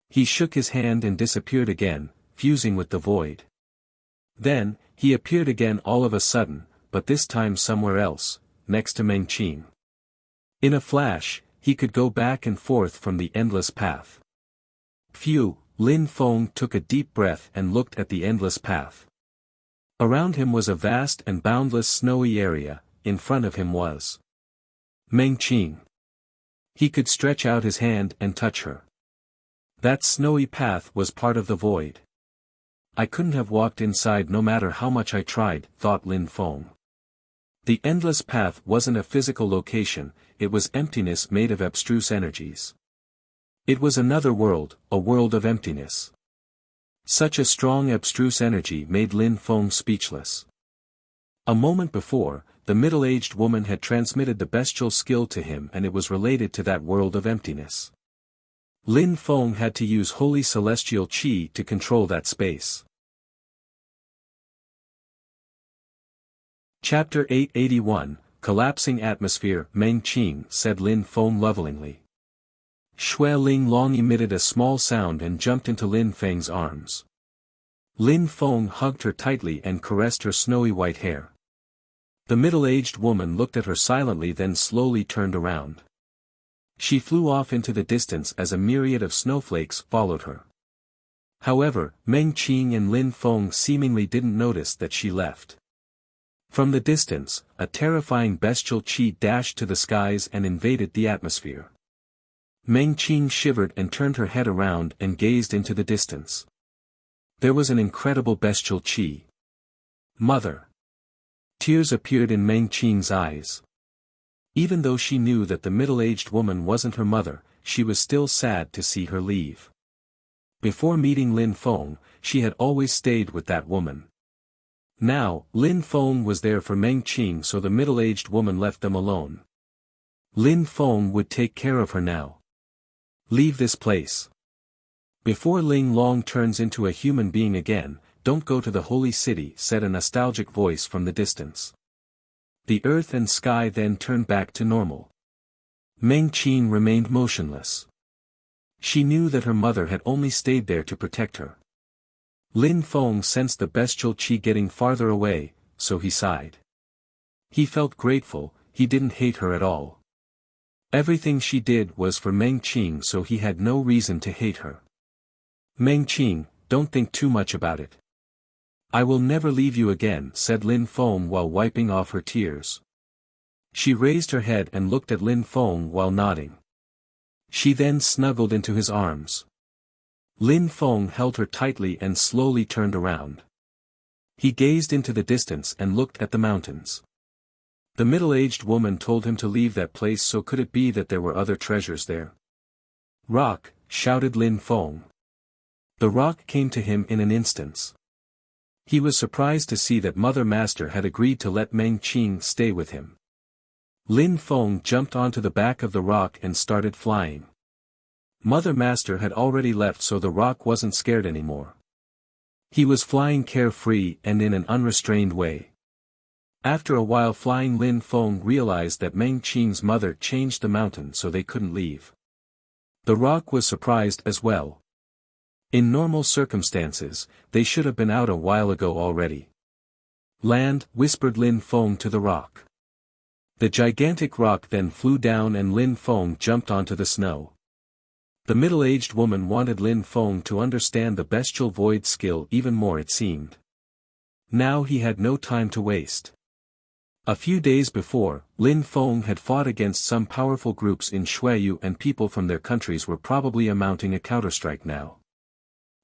He shook his hand and disappeared again, fusing with the void. Then, he appeared again all of a sudden, but this time somewhere else, next to Meng Qing. In a flash, he could go back and forth from the endless path. Phew, Lin Feng took a deep breath and looked at the endless path. Around him was a vast and boundless snowy area, in front of him was Meng Qing. He could stretch out his hand and touch her. That snowy path was part of the void. I couldn't have walked inside no matter how much I tried, thought Lin Feng. The endless path wasn't a physical location, it was emptiness made of abstruse energies. It was another world, a world of emptiness. Such a strong abstruse energy made Lin Feng speechless. A moment before, the middle-aged woman had transmitted the bestial skill to him and it was related to that world of emptiness. Lin Feng had to use holy celestial qi to control that space. Chapter 881, collapsing atmosphere, Meng Qing, said Lin Feng levelingly. Shui Ling Long emitted a small sound and jumped into Lin Feng's arms. Lin Feng hugged her tightly and caressed her snowy white hair. The middle-aged woman looked at her silently, then slowly turned around. She flew off into the distance as a myriad of snowflakes followed her. However, Meng Qing and Lin Feng seemingly didn't notice that she left. From the distance, a terrifying bestial qi dashed to the skies and invaded the atmosphere. Meng Qing shivered and turned her head around and gazed into the distance. There was an incredible bestial qi. Mother! Tears appeared in Meng Qing's eyes. Even though she knew that the middle-aged woman wasn't her mother, she was still sad to see her leave. Before meeting Lin Feng, she had always stayed with that woman. Now, Lin Feng was there for Meng Qing, so the middle-aged woman left them alone. Lin Feng would take care of her now. Leave this place. Before Ling Long turns into a human being again, don't go to the holy city, said a nostalgic voice from the distance. The earth and sky then turned back to normal. Meng Qing remained motionless. She knew that her mother had only stayed there to protect her. Lin Feng sensed the bestial qi getting farther away, so he sighed. He felt grateful, he didn't hate her at all. Everything she did was for Meng Qing, so he had no reason to hate her. Meng Qing, don't think too much about it. I will never leave you again, said Lin Feng while wiping off her tears. She raised her head and looked at Lin Feng while nodding. She then snuggled into his arms. Lin Feng held her tightly and slowly turned around. He gazed into the distance and looked at the mountains. The middle-aged woman told him to leave that place, so could it be that there were other treasures there? Rock, shouted Lin Feng. The rock came to him in an instant. He was surprised to see that Mother Master had agreed to let Meng Qing stay with him. Lin Feng jumped onto the back of the rock and started flying. Mother Master had already left, so the rock wasn't scared anymore. He was flying carefree and in an unrestrained way. After a while flying, Lin Feng realized that Meng Qing's mother changed the mountain so they couldn't leave. The rock was surprised as well. In normal circumstances, they should have been out a while ago already. Land, whispered Lin Feng to the rock. The gigantic rock then flew down and Lin Feng jumped onto the snow. The middle-aged woman wanted Lin Feng to understand the bestial void skill even more, it seemed. Now he had no time to waste. A few days before, Lin Feng had fought against some powerful groups in Shuiyu, and people from their countries were probably mounting a counterstrike now.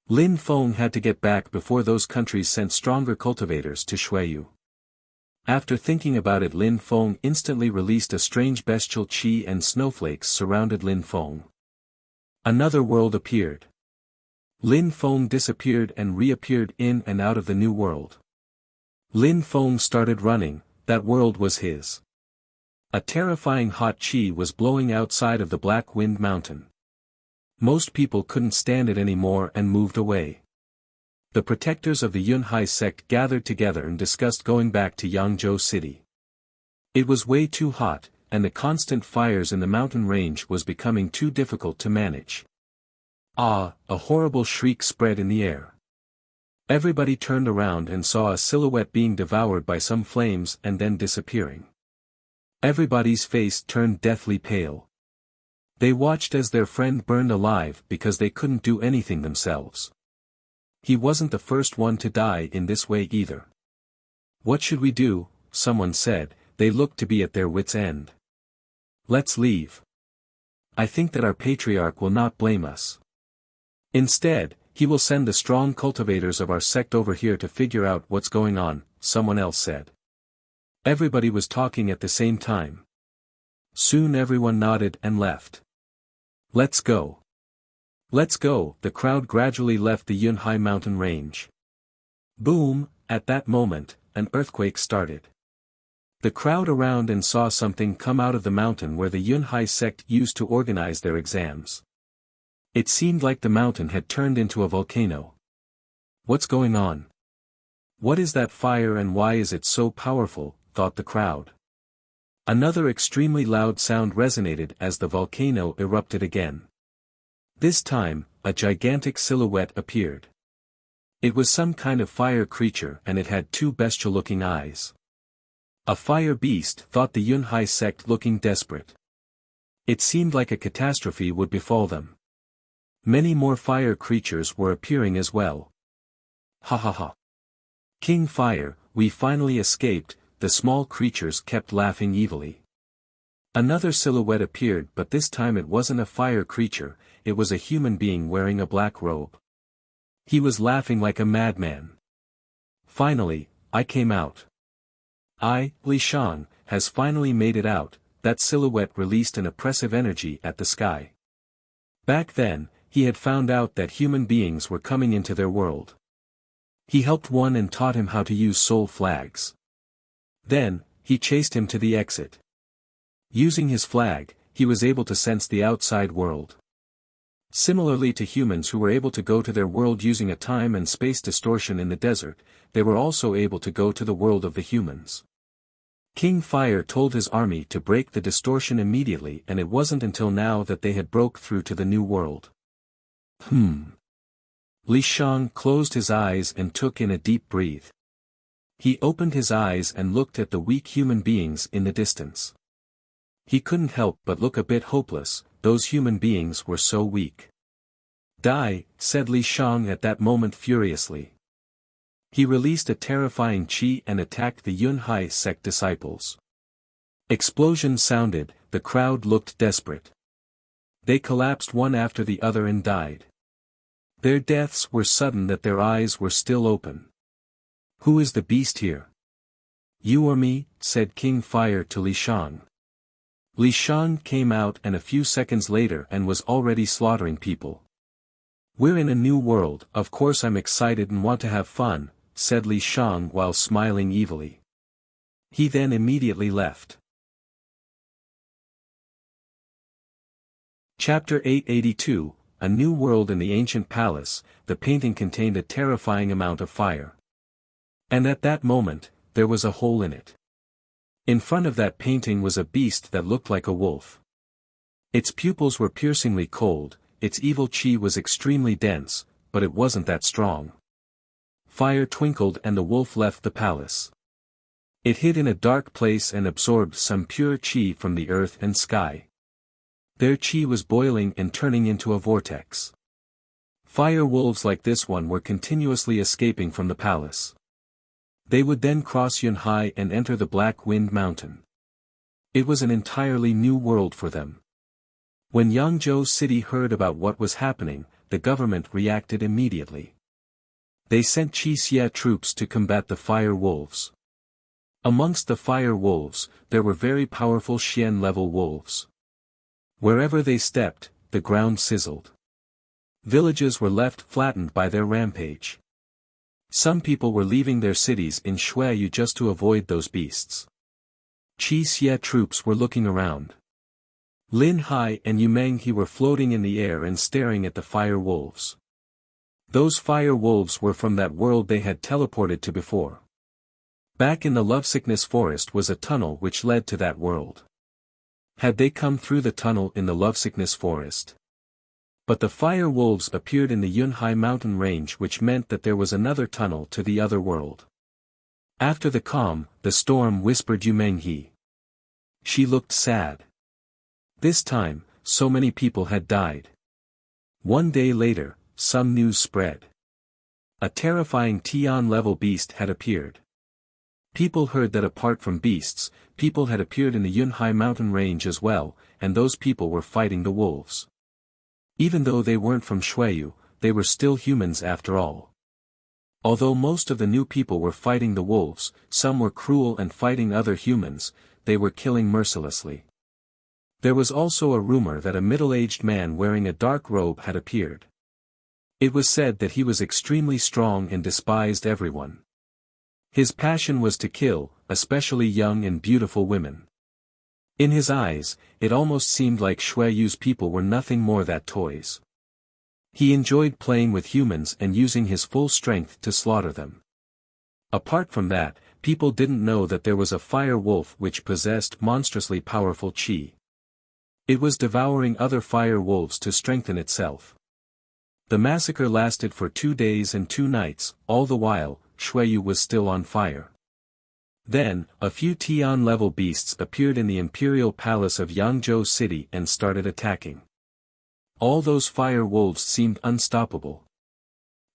Lin Feng had to get back before those countries sent stronger cultivators to Shuiyu. After thinking about it, Lin Feng instantly released a strange bestial qi and snowflakes surrounded Lin Feng. Another world appeared. Lin Feng disappeared and reappeared in and out of the new world. Lin Feng started running, that world was his. A terrifying hot qi was blowing outside of the Black Wind Mountain. Most people couldn't stand it anymore and moved away. The protectors of the Yunhai sect gathered together and discussed going back to Yangzhou City. It was way too hot, and the constant fires in the mountain range was becoming too difficult to manage. Ah, a horrible shriek spread in the air. Everybody turned around and saw a silhouette being devoured by some flames and then disappearing. Everybody's face turned deathly pale. They watched as their friend burned alive because they couldn't do anything themselves. He wasn't the first one to die in this way either. What should we do? Someone said. They looked to be at their wits' end. Let's leave. I think that our patriarch will not blame us. Instead, he will send the strong cultivators of our sect over here to figure out what's going on, someone else said. Everybody was talking at the same time. Soon everyone nodded and left. Let's go. Let's go. The crowd gradually left the Yunhai mountain range. Boom, at that moment, an earthquake started. The crowd around and saw something come out of the mountain where the Yunhai sect used to organize their exams. It seemed like the mountain had turned into a volcano. What's going on? What is that fire and why is it so powerful? Thought the crowd. Another extremely loud sound resonated as the volcano erupted again. This time, a gigantic silhouette appeared. It was some kind of fire creature and it had two bestial-looking eyes. A fire beast, thought the Yunhai sect, looking desperate. It seemed like a catastrophe would befall them. Many more fire creatures were appearing as well. Ha ha ha. King Fire, we finally escaped, the small creatures kept laughing evilly. Another silhouette appeared, but this time it wasn't a fire creature, it was a human being wearing a black robe. He was laughing like a madman. Finally, I came out. Li Shang, has finally made it out, that silhouette released an oppressive energy at the sky. Back then, he had found out that human beings were coming into their world. He helped one and taught him how to use soul flags. Then, he chased him to the exit. Using his flag, he was able to sense the outside world. Similarly to humans who were able to go to their world using a time and space distortion in the desert, they were also able to go to the world of the humans. King Fire told his army to break the distortion immediately, and it wasn't until now that they had broke through to the new world. Li Shang closed his eyes and took in a deep breath. He opened his eyes and looked at the weak human beings in the distance. He couldn't help but look a bit hopeless, those human beings were so weak. Die, said Li Shang at that moment furiously. He released a terrifying chi and attacked the Yunhai sect disciples. Explosions sounded, the crowd looked desperate. They collapsed one after the other and died. Their deaths were sudden that their eyes were still open. Who is the beast here? You or me, said King Fire to Li Shang. Li Shang came out and a few seconds later and was already slaughtering people. We're in a new world, of course I'm excited and want to have fun, said Li Shang while smiling evilly. He then immediately left. Chapter 882, A New World in the Ancient Palace. The painting contained a terrifying amount of fire. And at that moment, there was a hole in it. In front of that painting was a beast that looked like a wolf. Its pupils were piercingly cold, its evil chi was extremely dense, but it wasn't that strong. Fire twinkled and the wolf left the palace. It hid in a dark place and absorbed some pure chi from the earth and sky. Their chi was boiling and turning into a vortex. Fire wolves like this one were continuously escaping from the palace. They would then cross Yunhai and enter the Black Wind Mountain. It was an entirely new world for them. When Yangzhou City heard about what was happening, the government reacted immediately. They sent Qixia troops to combat the fire wolves. Amongst the fire wolves, there were very powerful Xian-level wolves. Wherever they stepped, the ground sizzled. Villages were left flattened by their rampage. Some people were leaving their cities in Shuayu just to avoid those beasts. Qixia troops were looking around. Lin Hai and Yumeng He were floating in the air and staring at the fire wolves. Those fire wolves were from that world they had teleported to before. Back in the Lovesickness Forest was a tunnel which led to that world. Had they come through the tunnel in the Lovesickness Forest? But the fire wolves appeared in the Yunhai mountain range, which meant that there was another tunnel to the other world. After the calm, the storm, whispered Yumeng He. She looked sad. This time, so many people had died. One day later, some news spread. A terrifying Tian-level beast had appeared. People heard that apart from beasts, people had appeared in the Yunhai mountain range as well, and those people were fighting the wolves. Even though they weren't from Shuayu, they were still humans after all. Although most of the new people were fighting the wolves, some were cruel and fighting other humans, they were killing mercilessly. There was also a rumor that a middle-aged man wearing a dark robe had appeared. It was said that he was extremely strong and despised everyone. His passion was to kill, especially young and beautiful women. In his eyes, it almost seemed like Shuayu's people were nothing more than toys. He enjoyed playing with humans and using his full strength to slaughter them. Apart from that, people didn't know that there was a fire wolf which possessed monstrously powerful qi. It was devouring other fire wolves to strengthen itself. The massacre lasted for 2 days and 2 nights, all the while, Shuiyu was still on fire. Then, a few Tian-level beasts appeared in the imperial palace of Yangzhou City and started attacking. All those fire wolves seemed unstoppable.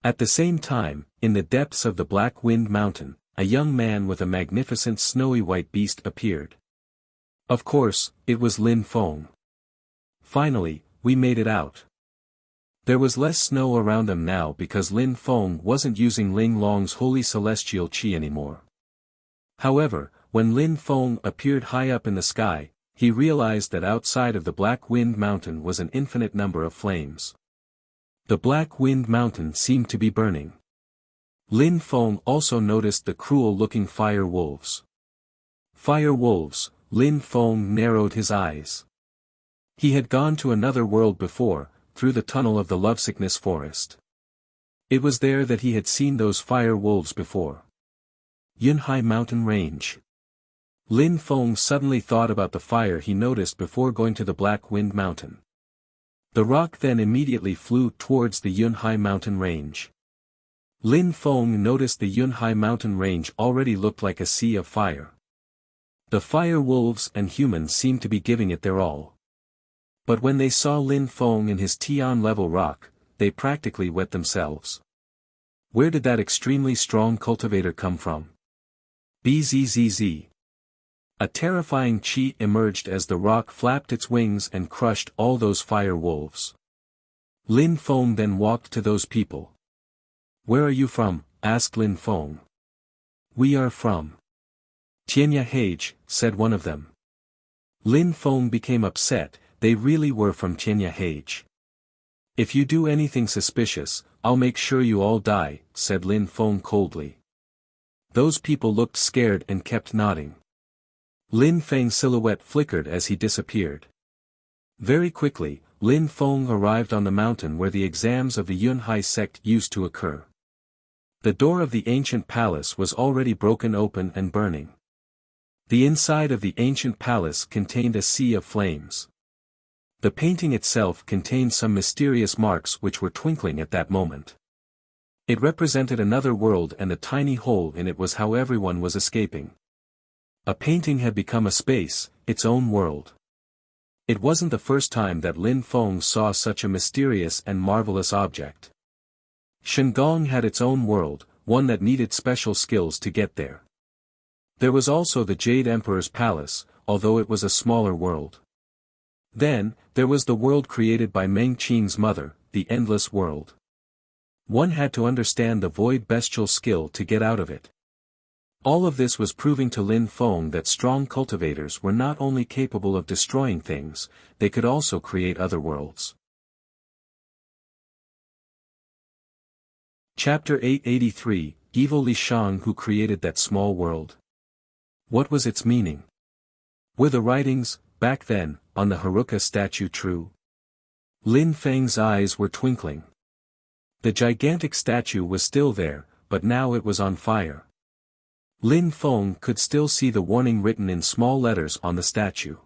At the same time, in the depths of the Black Wind Mountain, a young man with a magnificent snowy white beast appeared. Of course, it was Lin Feng. Finally, we made it out. There was less snow around them now because Lin Feng wasn't using Ling Long's holy celestial qi anymore. However, when Lin Feng appeared high up in the sky, he realized that outside of the Black Wind Mountain was an infinite number of flames. The Black Wind Mountain seemed to be burning. Lin Feng also noticed the cruel-looking fire wolves. Fire wolves, Lin Feng narrowed his eyes. He had gone to another world before, through the tunnel of the Lovesickness Forest. It was there that he had seen those fire wolves before. Yunhai Mountain Range. Lin Feng suddenly thought about the fire he noticed before going to the Black Wind Mountain. The rock then immediately flew towards the Yunhai Mountain Range. Lin Feng noticed the Yunhai Mountain Range already looked like a sea of fire. The fire wolves and humans seemed to be giving it their all. But when they saw Lin Feng and his Tian-level rock, they practically wet themselves. Where did that extremely strong cultivator come from? Bzzz. A terrifying qi emerged as the rock flapped its wings and crushed all those fire wolves. Lin Feng then walked to those people. "Where are you from?" asked Lin Feng. "We are from Tianya Hage," said one of them. Lin Feng became upset. They really were from Tianya Hage. "If you do anything suspicious, I'll make sure you all die," said Lin Feng coldly. Those people looked scared and kept nodding. Lin Feng's silhouette flickered as he disappeared. Very quickly, Lin Feng arrived on the mountain where the exams of the Yunhai sect used to occur. The door of the ancient palace was already broken open and burning. The inside of the ancient palace contained a sea of flames. The painting itself contained some mysterious marks which were twinkling at that moment. It represented another world, and the tiny hole in it was how everyone was escaping. A painting had become a space, its own world. It wasn't the first time that Lin Feng saw such a mysterious and marvelous object. Shandong had its own world, one that needed special skills to get there. There was also the Jade Emperor's palace, although it was a smaller world. Then, there was the world created by Meng Qing's mother, the Endless World. One had to understand the void bestial skill to get out of it. All of this was proving to Lin Feng that strong cultivators were not only capable of destroying things, they could also create other worlds. Chapter 883, Evil Li Shang who created that small world. What was its meaning? Were the writings, back then, on the Haruka statue true? Lin Feng's eyes were twinkling. The gigantic statue was still there, but now it was on fire. Lin Feng could still see the warning written in small letters on the statue.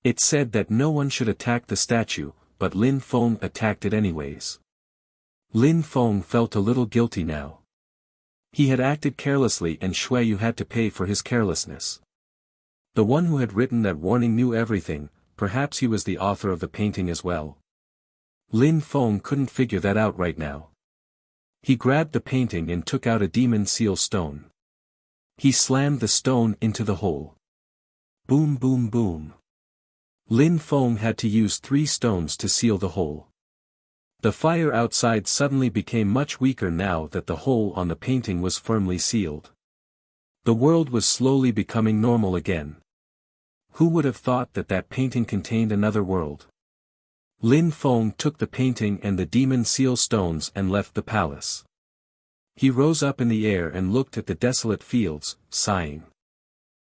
It said that no one should attack the statue, but Lin Feng attacked it anyways. Lin Feng felt a little guilty now. He had acted carelessly and Shuiyu had to pay for his carelessness. The one who had written that warning knew everything, perhaps he was the author of the painting as well. Lin Feng couldn't figure that out right now. He grabbed the painting and took out a demon seal stone. He slammed the stone into the hole. Boom boom boom. Lin Feng had to use 3 stones to seal the hole. The fire outside suddenly became much weaker now that the hole on the painting was firmly sealed. The world was slowly becoming normal again. Who would have thought that that painting contained another world? Lin Feng took the painting and the demon seal stones and left the palace. He rose up in the air and looked at the desolate fields, sighing.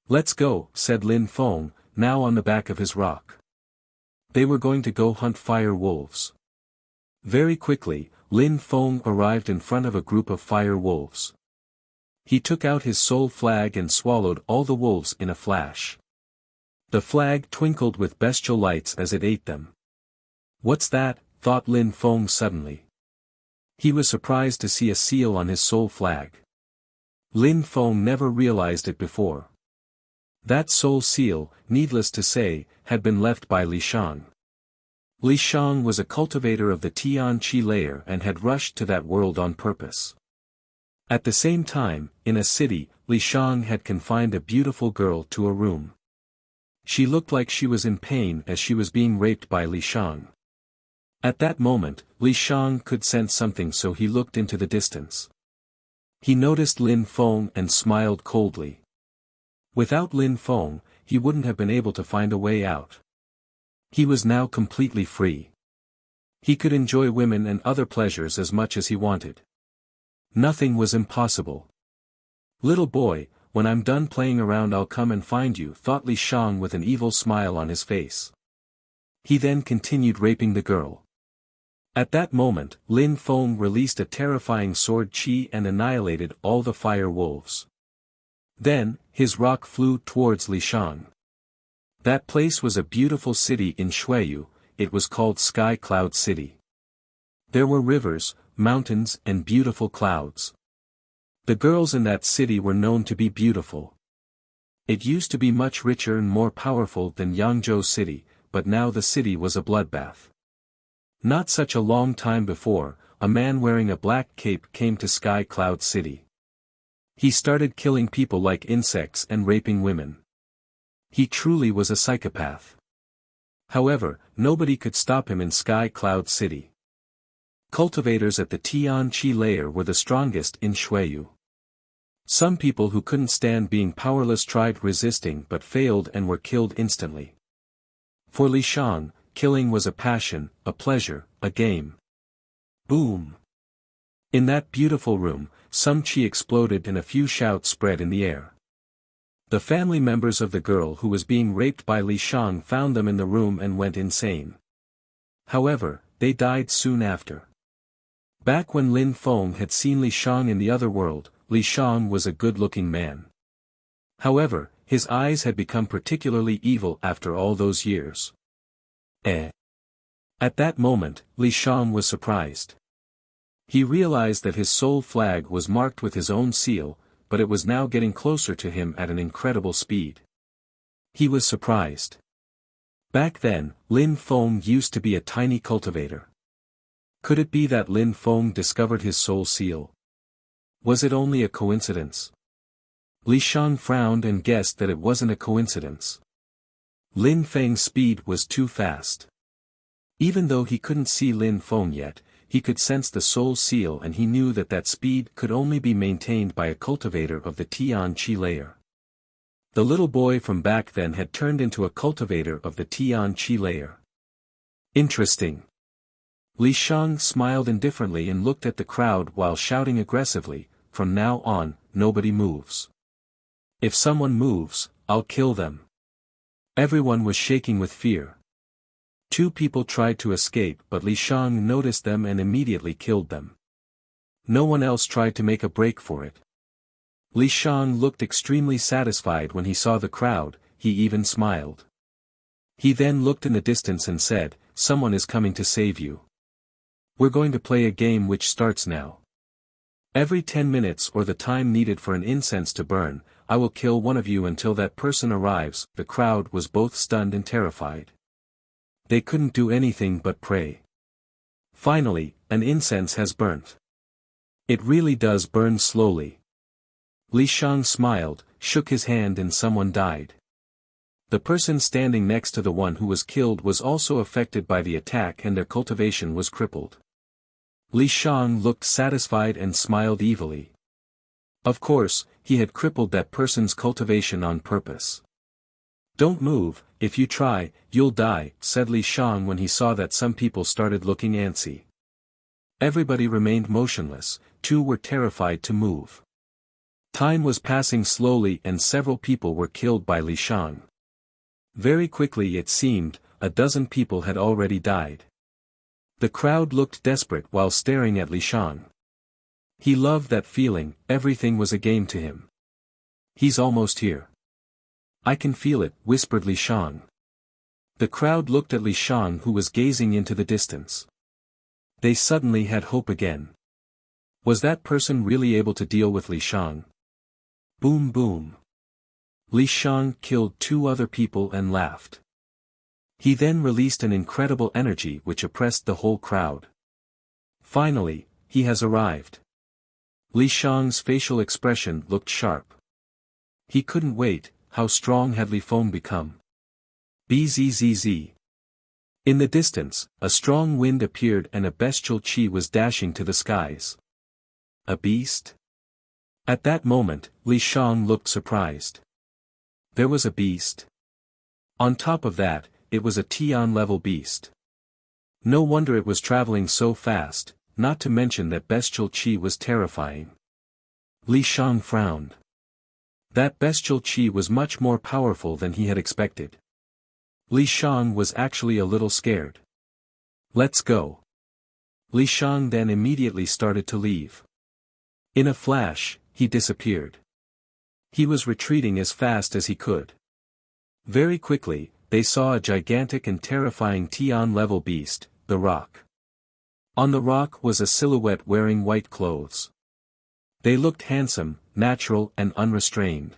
"Let's go," said Lin Feng, now on the back of his rock. They were going to go hunt fire wolves. Very quickly, Lin Feng arrived in front of a group of fire wolves. He took out his soul flag and swallowed all the wolves in a flash. The flag twinkled with bestial lights as it ate them. What's that? Thought Lin Feng suddenly. He was surprised to see a seal on his soul flag. Lin Feng never realized it before. That soul seal, needless to say, had been left by Li Shang. Li Shang was a cultivator of the Tian Qi layer and had rushed to that world on purpose. At the same time, in a city, Li Shang had confined a beautiful girl to a room. She looked like she was in pain as she was being raped by Li Shang. At that moment, Li Shang could sense something, so he looked into the distance. He noticed Lin Feng and smiled coldly. Without Lin Feng, he wouldn't have been able to find a way out. He was now completely free. He could enjoy women and other pleasures as much as he wanted. Nothing was impossible. Little boy, when I'm done playing around I'll come and find you, thought Li Shang with an evil smile on his face. He then continued raping the girl. At that moment, Lin Feng released a terrifying sword qi and annihilated all the fire wolves. Then, his rock flew towards Li Shang. That place was a beautiful city in Shuiyu. It was called Sky Cloud City. There were rivers, mountains and beautiful clouds. The girls in that city were known to be beautiful. It used to be much richer and more powerful than Yangzhou City, but now the city was a bloodbath. Not such a long time before, a man wearing a black cape came to Sky Cloud City. He started killing people like insects and raping women. He truly was a psychopath. However, nobody could stop him in Sky Cloud City. Cultivators at the Tian Qi layer were the strongest in Shuiyu. Some people who couldn't stand being powerless tried resisting but failed and were killed instantly. For Li Shang, killing was a passion, a pleasure, a game. Boom! In that beautiful room, some qi exploded and a few shouts spread in the air. The family members of the girl who was being raped by Li Shang found them in the room and went insane. However, they died soon after. Back when Lin Feng had seen Li Shang in the other world, Li Shang was a good-looking man. However, his eyes had become particularly evil after all those years. At that moment, Li Shang was surprised. He realized that his soul flag was marked with his own seal, but it was now getting closer to him at an incredible speed. He was surprised. Back then, Lin Feng used to be a tiny cultivator. Could it be that Lin Feng discovered his soul seal? Was it only a coincidence? Li Shang frowned and guessed that it wasn't a coincidence. Lin Feng's speed was too fast. Even though he couldn't see Lin Feng yet, he could sense the soul seal and he knew that that speed could only be maintained by a cultivator of the Tian Qi layer. The little boy from back then had turned into a cultivator of the Tian Qi layer. Interesting. Li Shang smiled indifferently and looked at the crowd while shouting aggressively, "From now on, nobody moves. If someone moves, I'll kill them." Everyone was shaking with fear. Two people tried to escape but Li Shang noticed them and immediately killed them. No one else tried to make a break for it. Li Shang looked extremely satisfied when he saw the crowd, he even smiled. He then looked in the distance and said, "Someone is coming to save you. We're going to play a game which starts now. Every 10 minutes or the time needed for an incense to burn, I will kill one of you until that person arrives." The crowd was both stunned and terrified. They couldn't do anything but pray. Finally, an incense has burnt. It really does burn slowly. Li Shang smiled, shook his hand and someone died. The person standing next to the one who was killed was also affected by the attack and their cultivation was crippled. Li Shang looked satisfied and smiled evilly. Of course, he had crippled that person's cultivation on purpose. "Don't move, if you try, you'll die," said Li Shang when he saw that some people started looking antsy. Everybody remained motionless, two were terrified to move. Time was passing slowly and several people were killed by Li Shang. Very quickly it seemed, a dozen people had already died. The crowd looked desperate while staring at Li Shang. He loved that feeling, everything was a game to him. He's almost here. I can feel it, whispered Li Shang. The crowd looked at Li Shang, who was gazing into the distance. They suddenly had hope again. Was that person really able to deal with Li Shang? Boom boom. Li Shang killed 2 other people and laughed. He then released an incredible energy which oppressed the whole crowd. Finally, he has arrived. Li Shang's facial expression looked sharp. He couldn't wait. How strong had Li Feng become? Bzzz. In the distance, a strong wind appeared and a bestial qi was dashing to the skies. A beast? At that moment, Li Shang looked surprised. There was a beast. On top of that, it was a Tian-level beast. No wonder it was traveling so fast, not to mention that bestial qi was terrifying. Li Shang frowned. That bestial qi was much more powerful than he had expected. Li Shang was actually a little scared. Let's go. Li Shang then immediately started to leave. In a flash, he disappeared. He was retreating as fast as he could. Very quickly, they saw a gigantic and terrifying Tian-level beast, the rock. On the rock was a silhouette wearing white clothes. They looked handsome, natural and unrestrained.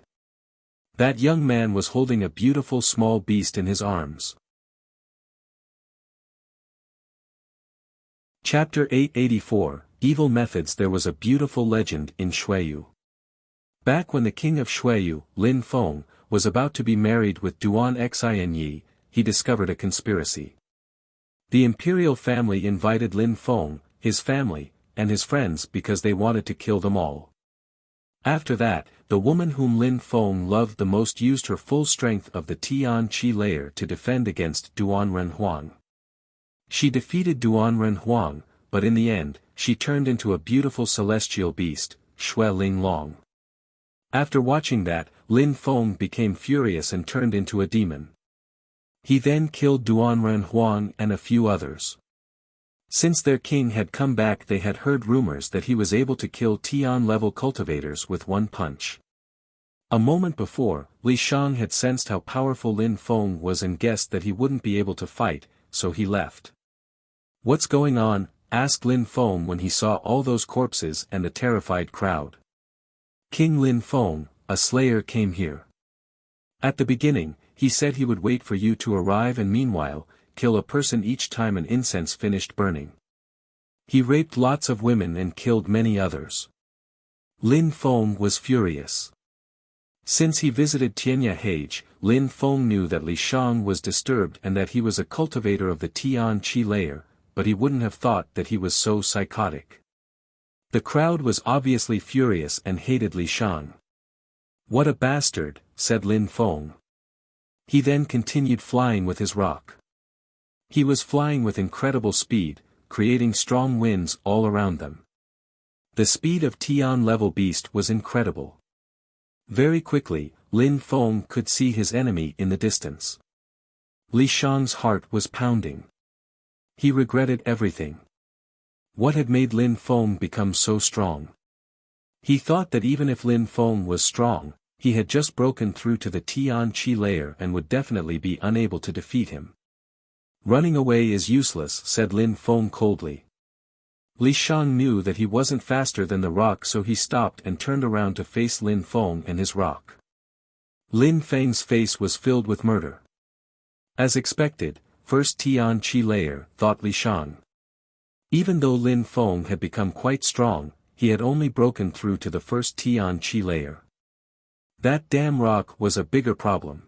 That young man was holding a beautiful small beast in his arms. Chapter 884, Evil Methods. There was a beautiful legend in Xueyu. Back when the king of Xueyu, Lin Feng, was about to be married with Duan Xinyi, he discovered a conspiracy. The imperial family invited Lin Feng, his family, and his friends because they wanted to kill them all. After that, the woman whom Lin Feng loved the most used her full strength of the Tian Qi layer to defend against Duan Renhuang. She defeated Duan Renhuang, but in the end, she turned into a beautiful celestial beast, Xue Ling Long. After watching that, Lin Feng became furious and turned into a demon. He then killed Duan Renhuang and a few others. Since their king had come back, they had heard rumors that he was able to kill Tian-level cultivators with one punch. A moment before, Li Shang had sensed how powerful Lin Feng was and guessed that he wouldn't be able to fight, so he left. What's going on? Asked Lin Feng when he saw all those corpses and the terrified crowd. King Lin Feng, a slayer came here. At the beginning, he said he would wait for you to arrive and meanwhile, kill a person each time an incense finished burning. He raped lots of women and killed many others. Lin Feng was furious. Since he visited Tianya Hage, Lin Feng knew that Li Shang was disturbed and that he was a cultivator of the Tian Qi layer, but he wouldn't have thought that he was so psychotic. The crowd was obviously furious and hated Li Shang. What a bastard, said Lin Feng. He then continued flying with his rock. He was flying with incredible speed, creating strong winds all around them. The speed of Tian-level beast was incredible. Very quickly, Lin Feng could see his enemy in the distance. Li Shang's heart was pounding. He regretted everything. What had made Lin Feng become so strong? He thought that even if Lin Feng was strong, he had just broken through to the Tian Qi layer and would definitely be unable to defeat him. Running away is useless, said Lin Feng coldly. Li Shang knew that he wasn't faster than the rock, so he stopped and turned around to face Lin Feng and his rock. Lin Feng's face was filled with murder. As expected, first Tian Qi layer, thought Li Shang. Even though Lin Feng had become quite strong, he had only broken through to the first Tian Qi layer. That damn rock was a bigger problem.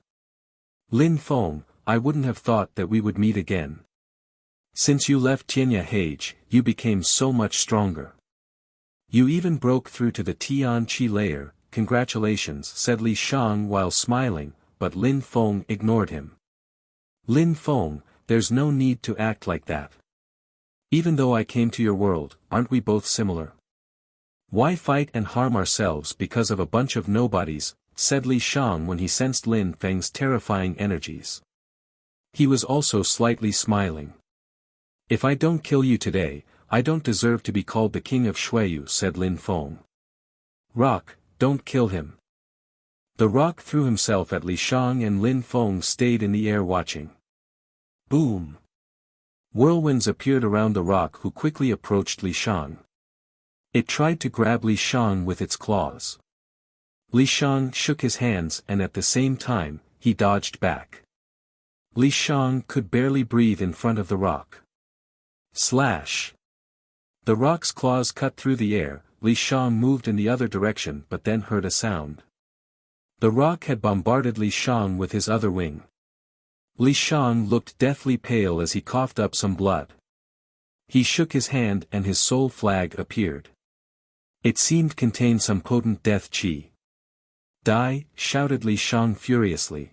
Lin Feng, I wouldn't have thought that we would meet again. Since you left Tianya Hage, you became so much stronger. You even broke through to the Tian Qi layer, congratulations, said Li Shang while smiling, but Lin Feng ignored him. Lin Feng, there's no need to act like that. Even though I came to your world, aren't we both similar? Why fight and harm ourselves because of a bunch of nobodies, said Li Shang when he sensed Lin Feng's terrifying energies. He was also slightly smiling. If I don't kill you today, I don't deserve to be called the king of Shuiyu, said Lin Feng. Rock, don't kill him. The rock threw himself at Li Shang and Lin Feng stayed in the air watching. Boom! Whirlwinds appeared around the rock, who quickly approached Li Shang. It tried to grab Li Shang with its claws. Li Shang shook his hands and at the same time, he dodged back. Li Shang could barely breathe in front of the rock. Slash! The rock's claws cut through the air. Li Shang moved in the other direction but then heard a sound. The rock had bombarded Li Shang with his other wing. Li Shang looked deathly pale as he coughed up some blood. He shook his hand and his soul flag appeared. It seemed to contain some potent death chi. Die, shouted Li Shang furiously.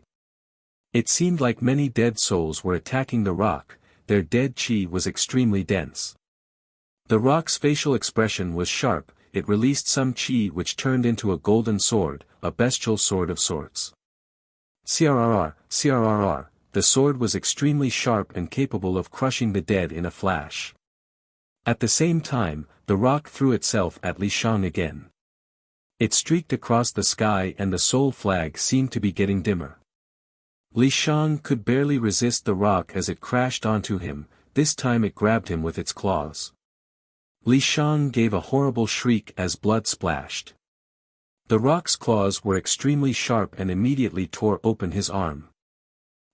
It seemed like many dead souls were attacking the rock, their dead chi was extremely dense. The rock's facial expression was sharp, it released some chi which turned into a golden sword, a bestial sword of sorts. CRRR, CRRR, the sword was extremely sharp and capable of crushing the dead in a flash. At the same time, the rock threw itself at Li Shang again. It streaked across the sky and the soul flag seemed to be getting dimmer. Li Shang could barely resist the rock as it crashed onto him, this time it grabbed him with its claws. Li Shang gave a horrible shriek as blood splashed. The rock's claws were extremely sharp and immediately tore open his arm.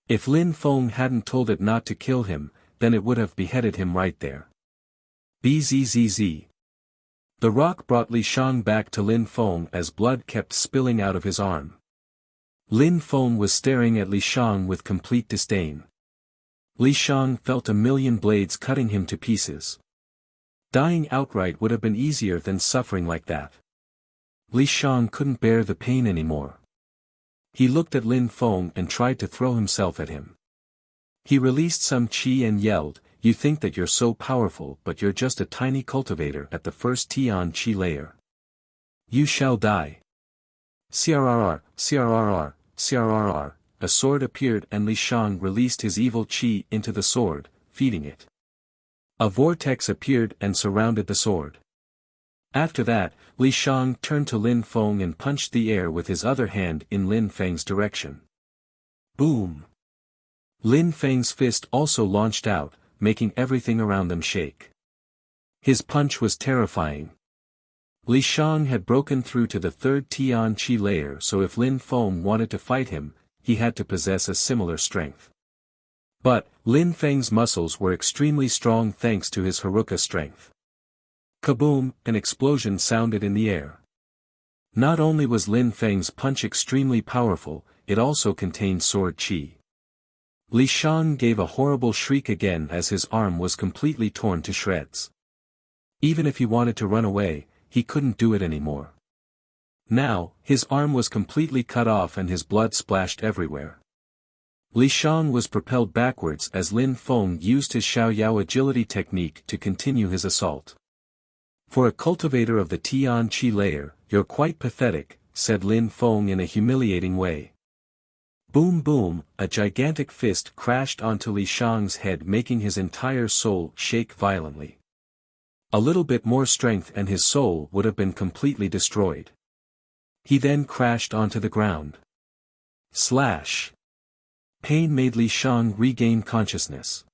If Lin Feng hadn't told it not to kill him, then it would have beheaded him right there. Bzzz. The rock brought Li Shang back to Lin Feng as blood kept spilling out of his arm. Lin Feng was staring at Li Shang with complete disdain. Li Shang felt a million blades cutting him to pieces. Dying outright would have been easier than suffering like that. Li Shang couldn't bear the pain anymore. He looked at Lin Feng and tried to throw himself at him. He released some chi and yelled, "You think that you're so powerful but you're just a tiny cultivator at the first Tian chi layer. You shall die." CRRR, CRRR, CRRR, a sword appeared and Li Shang released his evil chi into the sword, feeding it. A vortex appeared and surrounded the sword. After that, Li Shang turned to Lin Feng and punched the air with his other hand in Lin Feng's direction. Boom! Lin Feng's fist also launched out, making everything around them shake. His punch was terrifying. Li Shang had broken through to the third Tian Chi layer, so if Lin Feng wanted to fight him, he had to possess a similar strength. But, Lin Feng's muscles were extremely strong thanks to his Haruka strength. Kaboom! An explosion sounded in the air. Not only was Lin Feng's punch extremely powerful, it also contained sword chi. Li Shang gave a horrible shriek again as his arm was completely torn to shreds. Even if he wanted to run away, he couldn't do it anymore. Now, his arm was completely cut off and his blood splashed everywhere. Li Shang was propelled backwards as Lin Feng used his Xiaoyao agility technique to continue his assault. "For a cultivator of the Tian Chi layer, you're quite pathetic," said Lin Feng in a humiliating way. Boom boom, a gigantic fist crashed onto Li Shang's head, making his entire soul shake violently. A little bit more strength and his soul would have been completely destroyed. He then crashed onto the ground. Slash! Pain made Li Shang regain consciousness.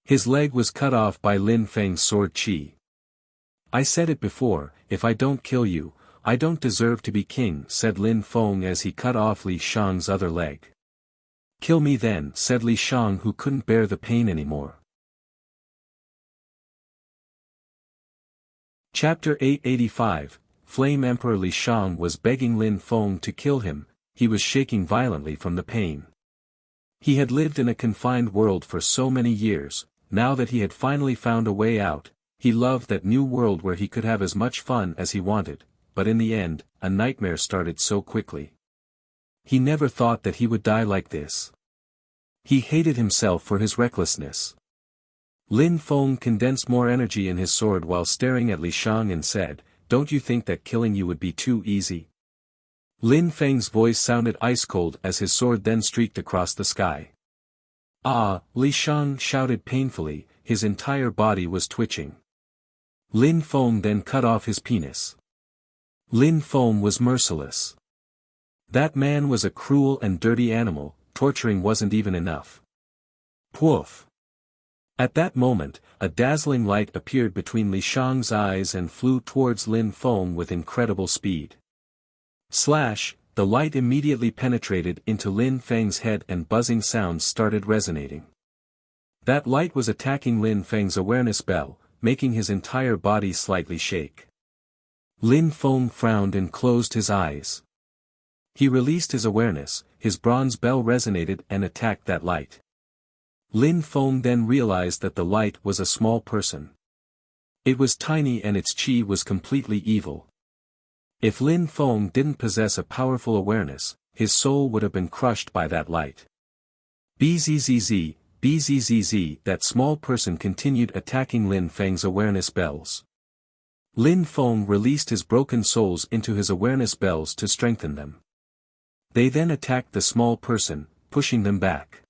His leg was cut off by Lin Feng's sword chi. "I said it before, if I don't kill you, I don't deserve to be king," said Lin Feng as he cut off Li Shang's other leg. "Kill me then," said Li Shang, who couldn't bear the pain anymore. Chapter 885, Flame Emperor. Li Shang was begging Lin Feng to kill him, he was shaking violently from the pain. He had lived in a confined world for so many years, now that he had finally found a way out, he loved that new world where he could have as much fun as he wanted, but in the end, a nightmare started so quickly. He never thought that he would die like this. He hated himself for his recklessness. Lin Feng condensed more energy in his sword while staring at Li Shang and said, "Don't you think that killing you would be too easy?" Lin Feng's voice sounded ice-cold as his sword then streaked across the sky. "Ah!" Li Shang shouted painfully, his entire body was twitching. Lin Feng then cut off his penis. Lin Feng was merciless. That man was a cruel and dirty animal, torturing wasn't even enough. Poof! At that moment, a dazzling light appeared between Li Shang's eyes and flew towards Lin Feng with incredible speed. Slash! The light immediately penetrated into Lin Feng's head and buzzing sounds started resonating. That light was attacking Lin Feng's awareness bell, making his entire body slightly shake. Lin Feng frowned and closed his eyes. He released his awareness, his bronze bell resonated and attacked that light. Lin Feng then realized that the light was a small person. It was tiny and its chi was completely evil. If Lin Feng didn't possess a powerful awareness, his soul would have been crushed by that light. Bzzz, bzzz, that small person continued attacking Lin Feng's awareness bells. Lin Feng released his broken souls into his awareness bells to strengthen them. They then attacked the small person, pushing them back.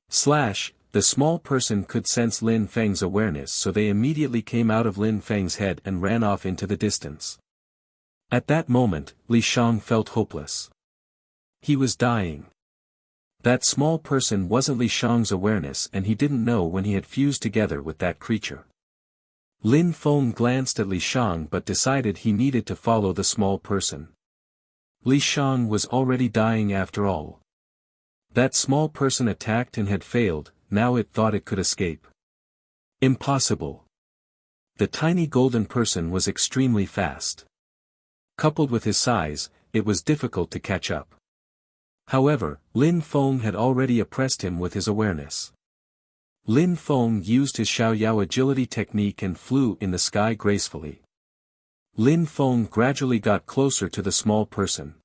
Slash! The small person could sense Lin Feng's awareness, so they immediately came out of Lin Feng's head and ran off into the distance. At that moment, Li Shang felt hopeless. He was dying. That small person wasn't Li Shang's awareness and he didn't know when he had fused together with that creature. Lin Feng glanced at Li Shang but decided he needed to follow the small person. Li Shang was already dying after all. That small person attacked and had failed, now it thought it could escape. Impossible. The tiny golden person was extremely fast. Coupled with his size, it was difficult to catch up. However, Lin Feng had already oppressed him with his awareness. Lin Feng used his Xiaoyao agility technique and flew in the sky gracefully. Lin Feng gradually got closer to the small person.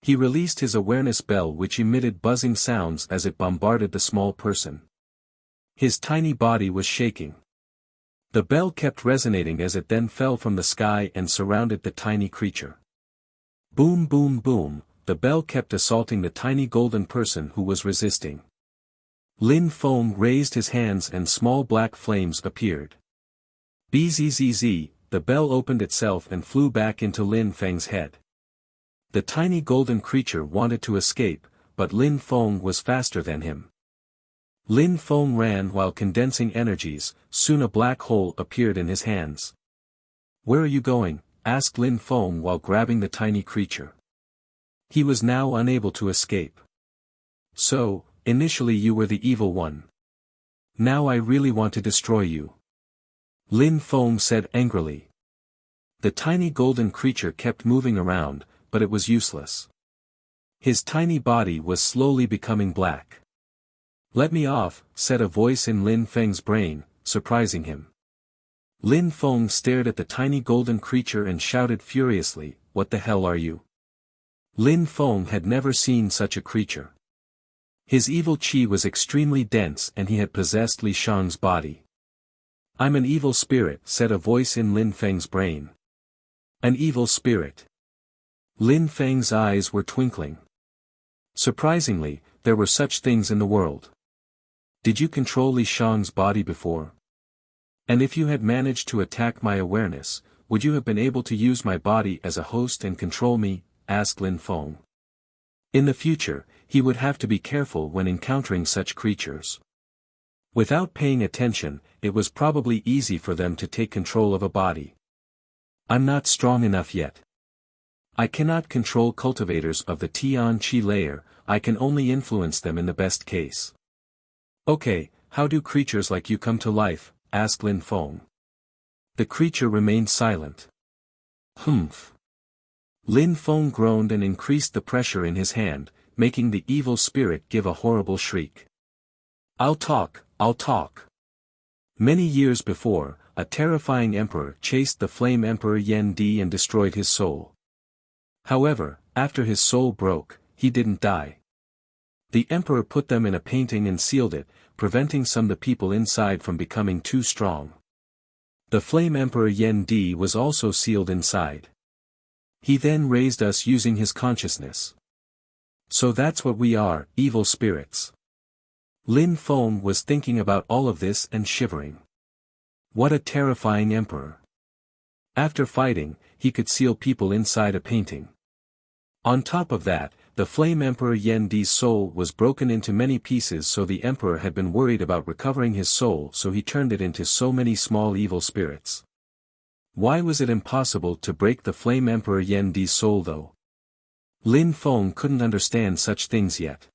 He released his awareness bell which emitted buzzing sounds as it bombarded the small person. His tiny body was shaking. The bell kept resonating as it then fell from the sky and surrounded the tiny creature. Boom boom boom, the bell kept assaulting the tiny golden person who was resisting. Lin Feng raised his hands and small black flames appeared. Bzzz, the bell opened itself and flew back into Lin Feng's head. The tiny golden creature wanted to escape, but Lin Feng was faster than him. Lin Feng ran while condensing energies, soon a black hole appeared in his hands. "Where are you going?" asked Lin Feng while grabbing the tiny creature. He was now unable to escape. "So, initially you were the evil one. Now I really want to destroy you," Lin Feng said angrily. The tiny golden creature kept moving around, but it was useless. His tiny body was slowly becoming black. "Let me off," said a voice in Lin Feng's brain, surprising him. Lin Feng stared at the tiny golden creature and shouted furiously, "What the hell are you?" Lin Feng had never seen such a creature. His evil chi was extremely dense and he had possessed Li Shang's body. "I'm an evil spirit," said a voice in Lin Feng's brain. An evil spirit. Lin Feng's eyes were twinkling. Surprisingly, there were such things in the world. "Did you control Li Shang's body before? And if you had managed to attack my awareness, would you have been able to use my body as a host and control me?" asked Lin Feng. In the future, he would have to be careful when encountering such creatures. Without paying attention, it was probably easy for them to take control of a body. "I'm not strong enough yet. I cannot control cultivators of the Tian Qi layer, I can only influence them in the best case." "Okay, how do creatures like you come to life?" asked Lin Feng. The creature remained silent. "Humph." Lin Feng groaned and increased the pressure in his hand, making the evil spirit give a horrible shriek. I'll talk." Many years before, a terrifying emperor chased the flame emperor Yan Di and destroyed his soul. However, after his soul broke, he didn't die. The emperor put them in a painting and sealed it, preventing some of the people inside from becoming too strong. The flame emperor Yan Di was also sealed inside. He then raised us using his consciousness. So that's what we are, evil spirits. Lin Feng was thinking about all of this and shivering. What a terrifying emperor. After fighting, he could seal people inside a painting. On top of that, the Flame Emperor Yen Di's soul was broken into many pieces, so the emperor had been worried about recovering his soul, so he turned it into so many small evil spirits. Why was it impossible to break the Flame Emperor Yen Di's soul though? Lin Feng couldn't understand such things yet.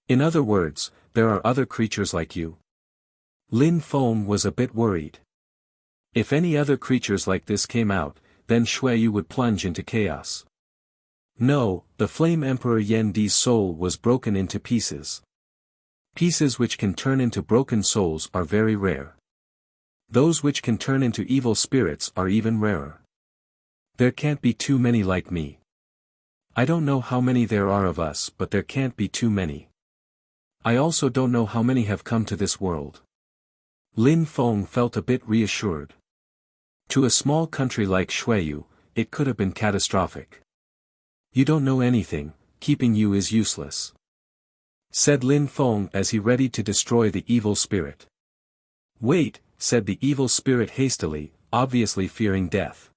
In other words, there are other creatures like you? Lin Feng was a bit worried. If any other creatures like this came out, then Xueyu would plunge into chaos. No, the Flame Emperor Yen Di's soul was broken into pieces. Pieces which can turn into broken souls are very rare. Those which can turn into evil spirits are even rarer. There can't be too many like me. I don't know how many there are of us, but there can't be too many. I also don't know how many have come to this world. Lin Feng felt a bit reassured. To a small country like Xueyu, it could have been catastrophic. You don't know anything, keeping you is useless, said Lin Feng as he readied to destroy the evil spirit. Wait, said the evil spirit hastily, obviously fearing death.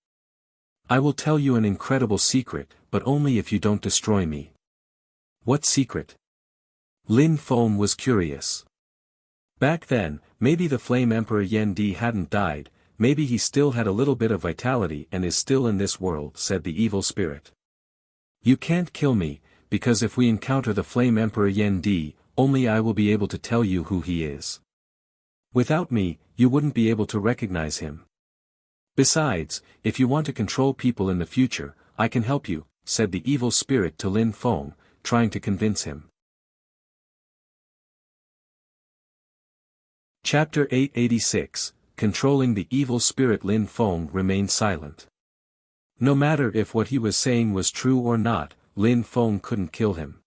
I will tell you an incredible secret, but only if you don't destroy me. What secret? Lin Feng was curious. Back then, maybe the Flame Emperor Yen Di hadn't died, maybe he still had a little bit of vitality and is still in this world, said the evil spirit. You can't kill me, because if we encounter the Flame Emperor Yen Di, only I will be able to tell you who he is. Without me, you wouldn't be able to recognize him. Besides, if you want to control people in the future, I can help you, said the evil spirit to Lin Feng, trying to convince him. Chapter 886, Controlling the Evil Spirit. Lin Feng remained silent. No matter if what he was saying was true or not, Lin Feng couldn't kill him.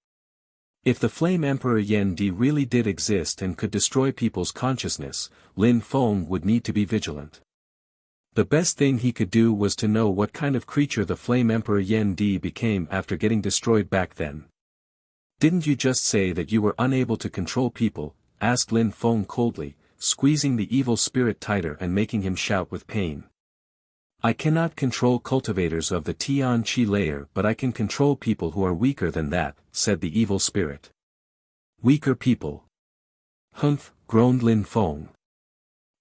If the Flame Emperor Yen Di really did exist and could destroy people's consciousness, Lin Feng would need to be vigilant. The best thing he could do was to know what kind of creature the Flame Emperor Yen Di became after getting destroyed back then. Didn't you just say that you were unable to control people? Asked Lin Feng coldly, squeezing the evil spirit tighter and making him shout with pain. I cannot control cultivators of the Tian Qi layer, but I can control people who are weaker than that, said the evil spirit. Weaker people? Humph, groaned Lin Feng.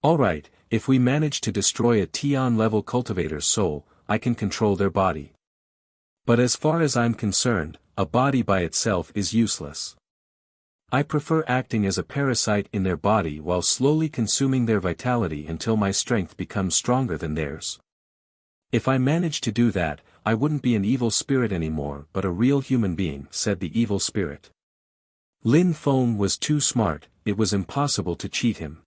Alright, if we manage to destroy a Tian-level cultivator's soul, I can control their body. But as far as I'm concerned, a body by itself is useless. I prefer acting as a parasite in their body while slowly consuming their vitality until my strength becomes stronger than theirs. If I managed to do that, I wouldn't be an evil spirit anymore but a real human being, said the evil spirit. Lin Feng was too smart, it was impossible to cheat him.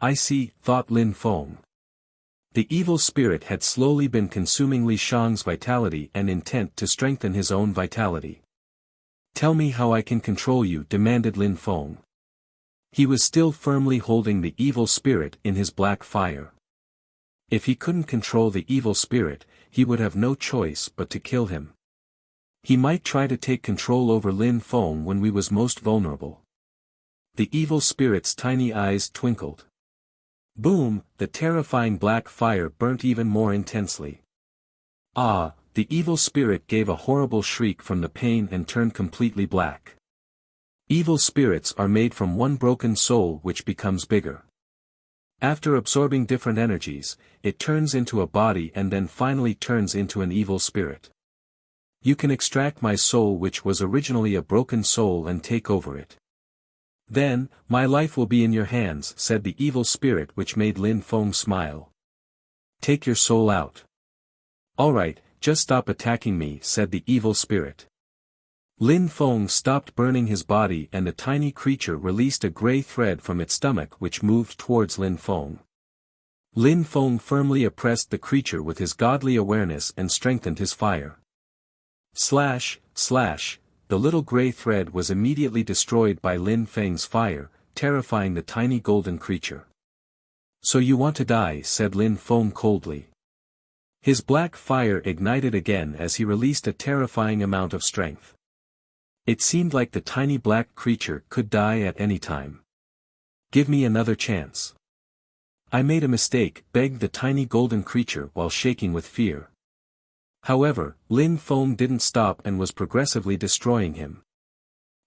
I see, thought Lin Feng. The evil spirit had slowly been consuming Li Shang's vitality and intent to strengthen his own vitality. Tell me how I can control you, demanded Lin Feng. He was still firmly holding the evil spirit in his black fire. If he couldn't control the evil spirit, he would have no choice but to kill him. He might try to take control over Lin Feng when we was most vulnerable. The evil spirit's tiny eyes twinkled. Boom, the terrifying black fire burnt even more intensely. Ah, the evil spirit gave a horrible shriek from the pain and turned completely black. Evil spirits are made from one broken soul which becomes bigger. After absorbing different energies, it turns into a body and then finally turns into an evil spirit. You can extract my soul which was originally a broken soul and take over it. Then, my life will be in your hands, said the evil spirit, which made Lin Feng smile. Take your soul out. Alright, just stop attacking me, said the evil spirit. Lin Feng stopped burning his body and the tiny creature released a gray thread from its stomach which moved towards Lin Feng. Lin Feng firmly oppressed the creature with his godly awareness and strengthened his fire. Slash, slash, the little gray thread was immediately destroyed by Lin Feng's fire, terrifying the tiny golden creature. So you want to die, said Lin Feng coldly. His black fire ignited again as he released a terrifying amount of strength. It seemed like the tiny black creature could die at any time. Give me another chance. I made a mistake, begged the tiny golden creature while shaking with fear. However, Lin Feng didn't stop and was progressively destroying him.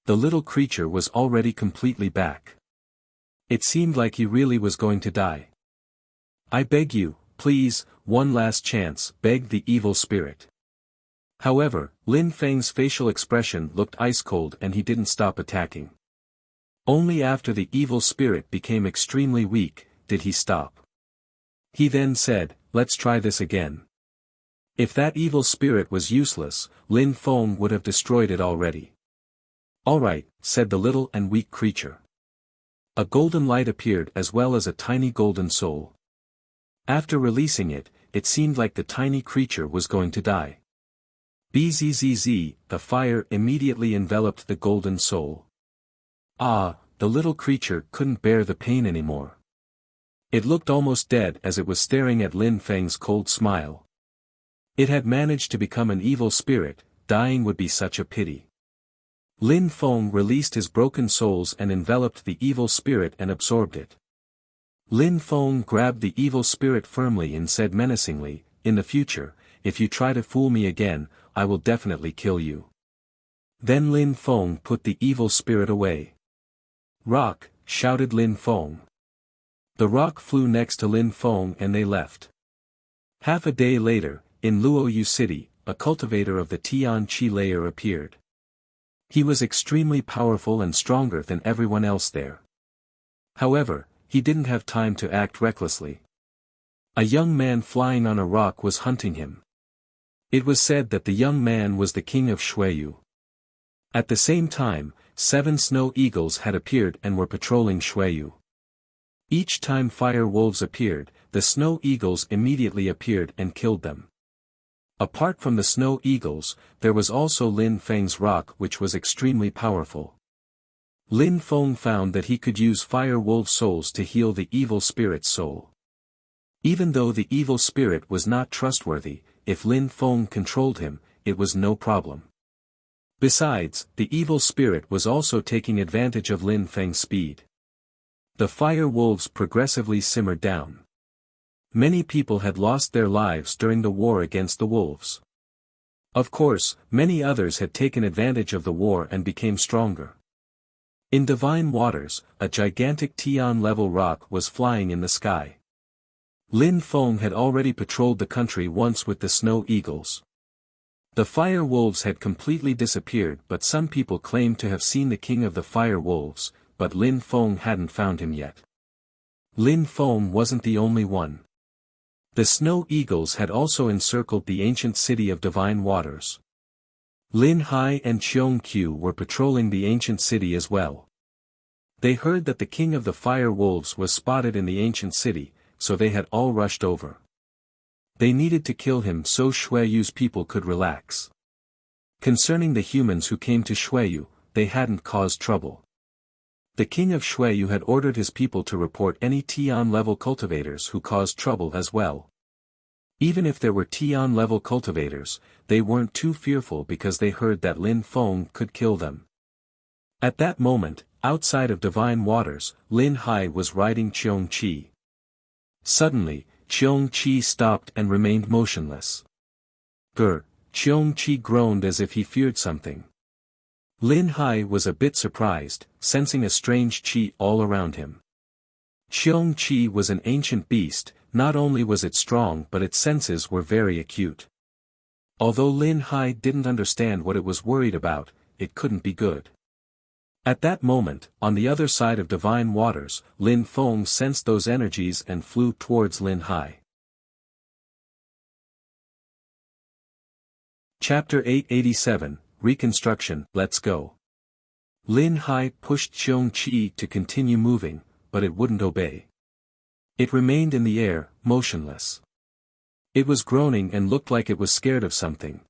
The little creature was already completely back. It seemed like he really was going to die. I beg you, please, one last chance, begged the evil spirit. However, Lin Feng's facial expression looked ice-cold and he didn't stop attacking. Only after the evil spirit became extremely weak, did he stop. He then said, let's try this again. If that evil spirit was useless, Lin Feng would have destroyed it already. Alright, said the little and weak creature. A golden light appeared as well as a tiny golden soul. After releasing it, it seemed like the tiny creature was going to die. Bzzz, the fire immediately enveloped the golden soul. Ah, the little creature couldn't bear the pain anymore. It looked almost dead as it was staring at Lin Feng's cold smile. It had managed to become an evil spirit, dying would be such a pity. Lin Feng released his broken souls and enveloped the evil spirit and absorbed it. Lin Feng grabbed the evil spirit firmly and said menacingly, in the future, if you try to fool me again, I will definitely kill you. Then Lin Feng put the evil spirit away. Rock, shouted Lin Feng. The rock flew next to Lin Feng and they left. Half a day later, in Luoyu City, a cultivator of the Tian Qi layer appeared. He was extremely powerful and stronger than everyone else there. However, he didn't have time to act recklessly. A young man flying on a rock was hunting him. It was said that the young man was the king of Shuiyu. At the same time, 7 snow eagles had appeared and were patrolling Shuiyu. Each time fire wolves appeared, the snow eagles immediately appeared and killed them. Apart from the snow eagles, there was also Lin Feng's rock which was extremely powerful. Lin Feng found that he could use fire wolf souls to heal the evil spirit's soul. Even though the evil spirit was not trustworthy, if Lin Feng controlled him, it was no problem. Besides, the evil spirit was also taking advantage of Lin Feng's speed. The fire wolves progressively simmered down. Many people had lost their lives during the war against the wolves. Of course, many others had taken advantage of the war and became stronger. In divine waters, a gigantic Tian-level rock was flying in the sky. Lin Feng had already patrolled the country once with the snow eagles. The fire wolves had completely disappeared, but some people claimed to have seen the king of the fire wolves, but Lin Feng hadn't found him yet. Lin Feng wasn't the only one. The snow eagles had also encircled the ancient city of divine waters. Lin Hai and Cheong Qiu were patrolling the ancient city as well. They heard that the king of the fire wolves was spotted in the ancient city, so they had all rushed over. They needed to kill him so Shuiyu's people could relax. Concerning the humans who came to Shuiyu, they hadn't caused trouble. The king of Shuiyu had ordered his people to report any Tian-level cultivators who caused trouble as well. Even if there were Tian-level cultivators, they weren't too fearful because they heard that Lin Feng could kill them. At that moment, outside of divine waters, Lin Hai was riding Cheong Qi. Suddenly, Cheong Qi stopped and remained motionless. Grr, Cheong Qi groaned as if he feared something. Lin Hai was a bit surprised, sensing a strange qi all around him. Cheong Qi was an ancient beast, not only was it strong but its senses were very acute. Although Lin Hai didn't understand what it was worried about, it couldn't be good. At that moment, on the other side of divine waters, Lin Feng sensed those energies and flew towards Lin Hai. Chapter 887, Reconstruction, Let's Go. Lin Hai pushed Cheong Qi to continue moving, but it wouldn't obey. It remained in the air, motionless. It was groaning and looked like it was scared of something.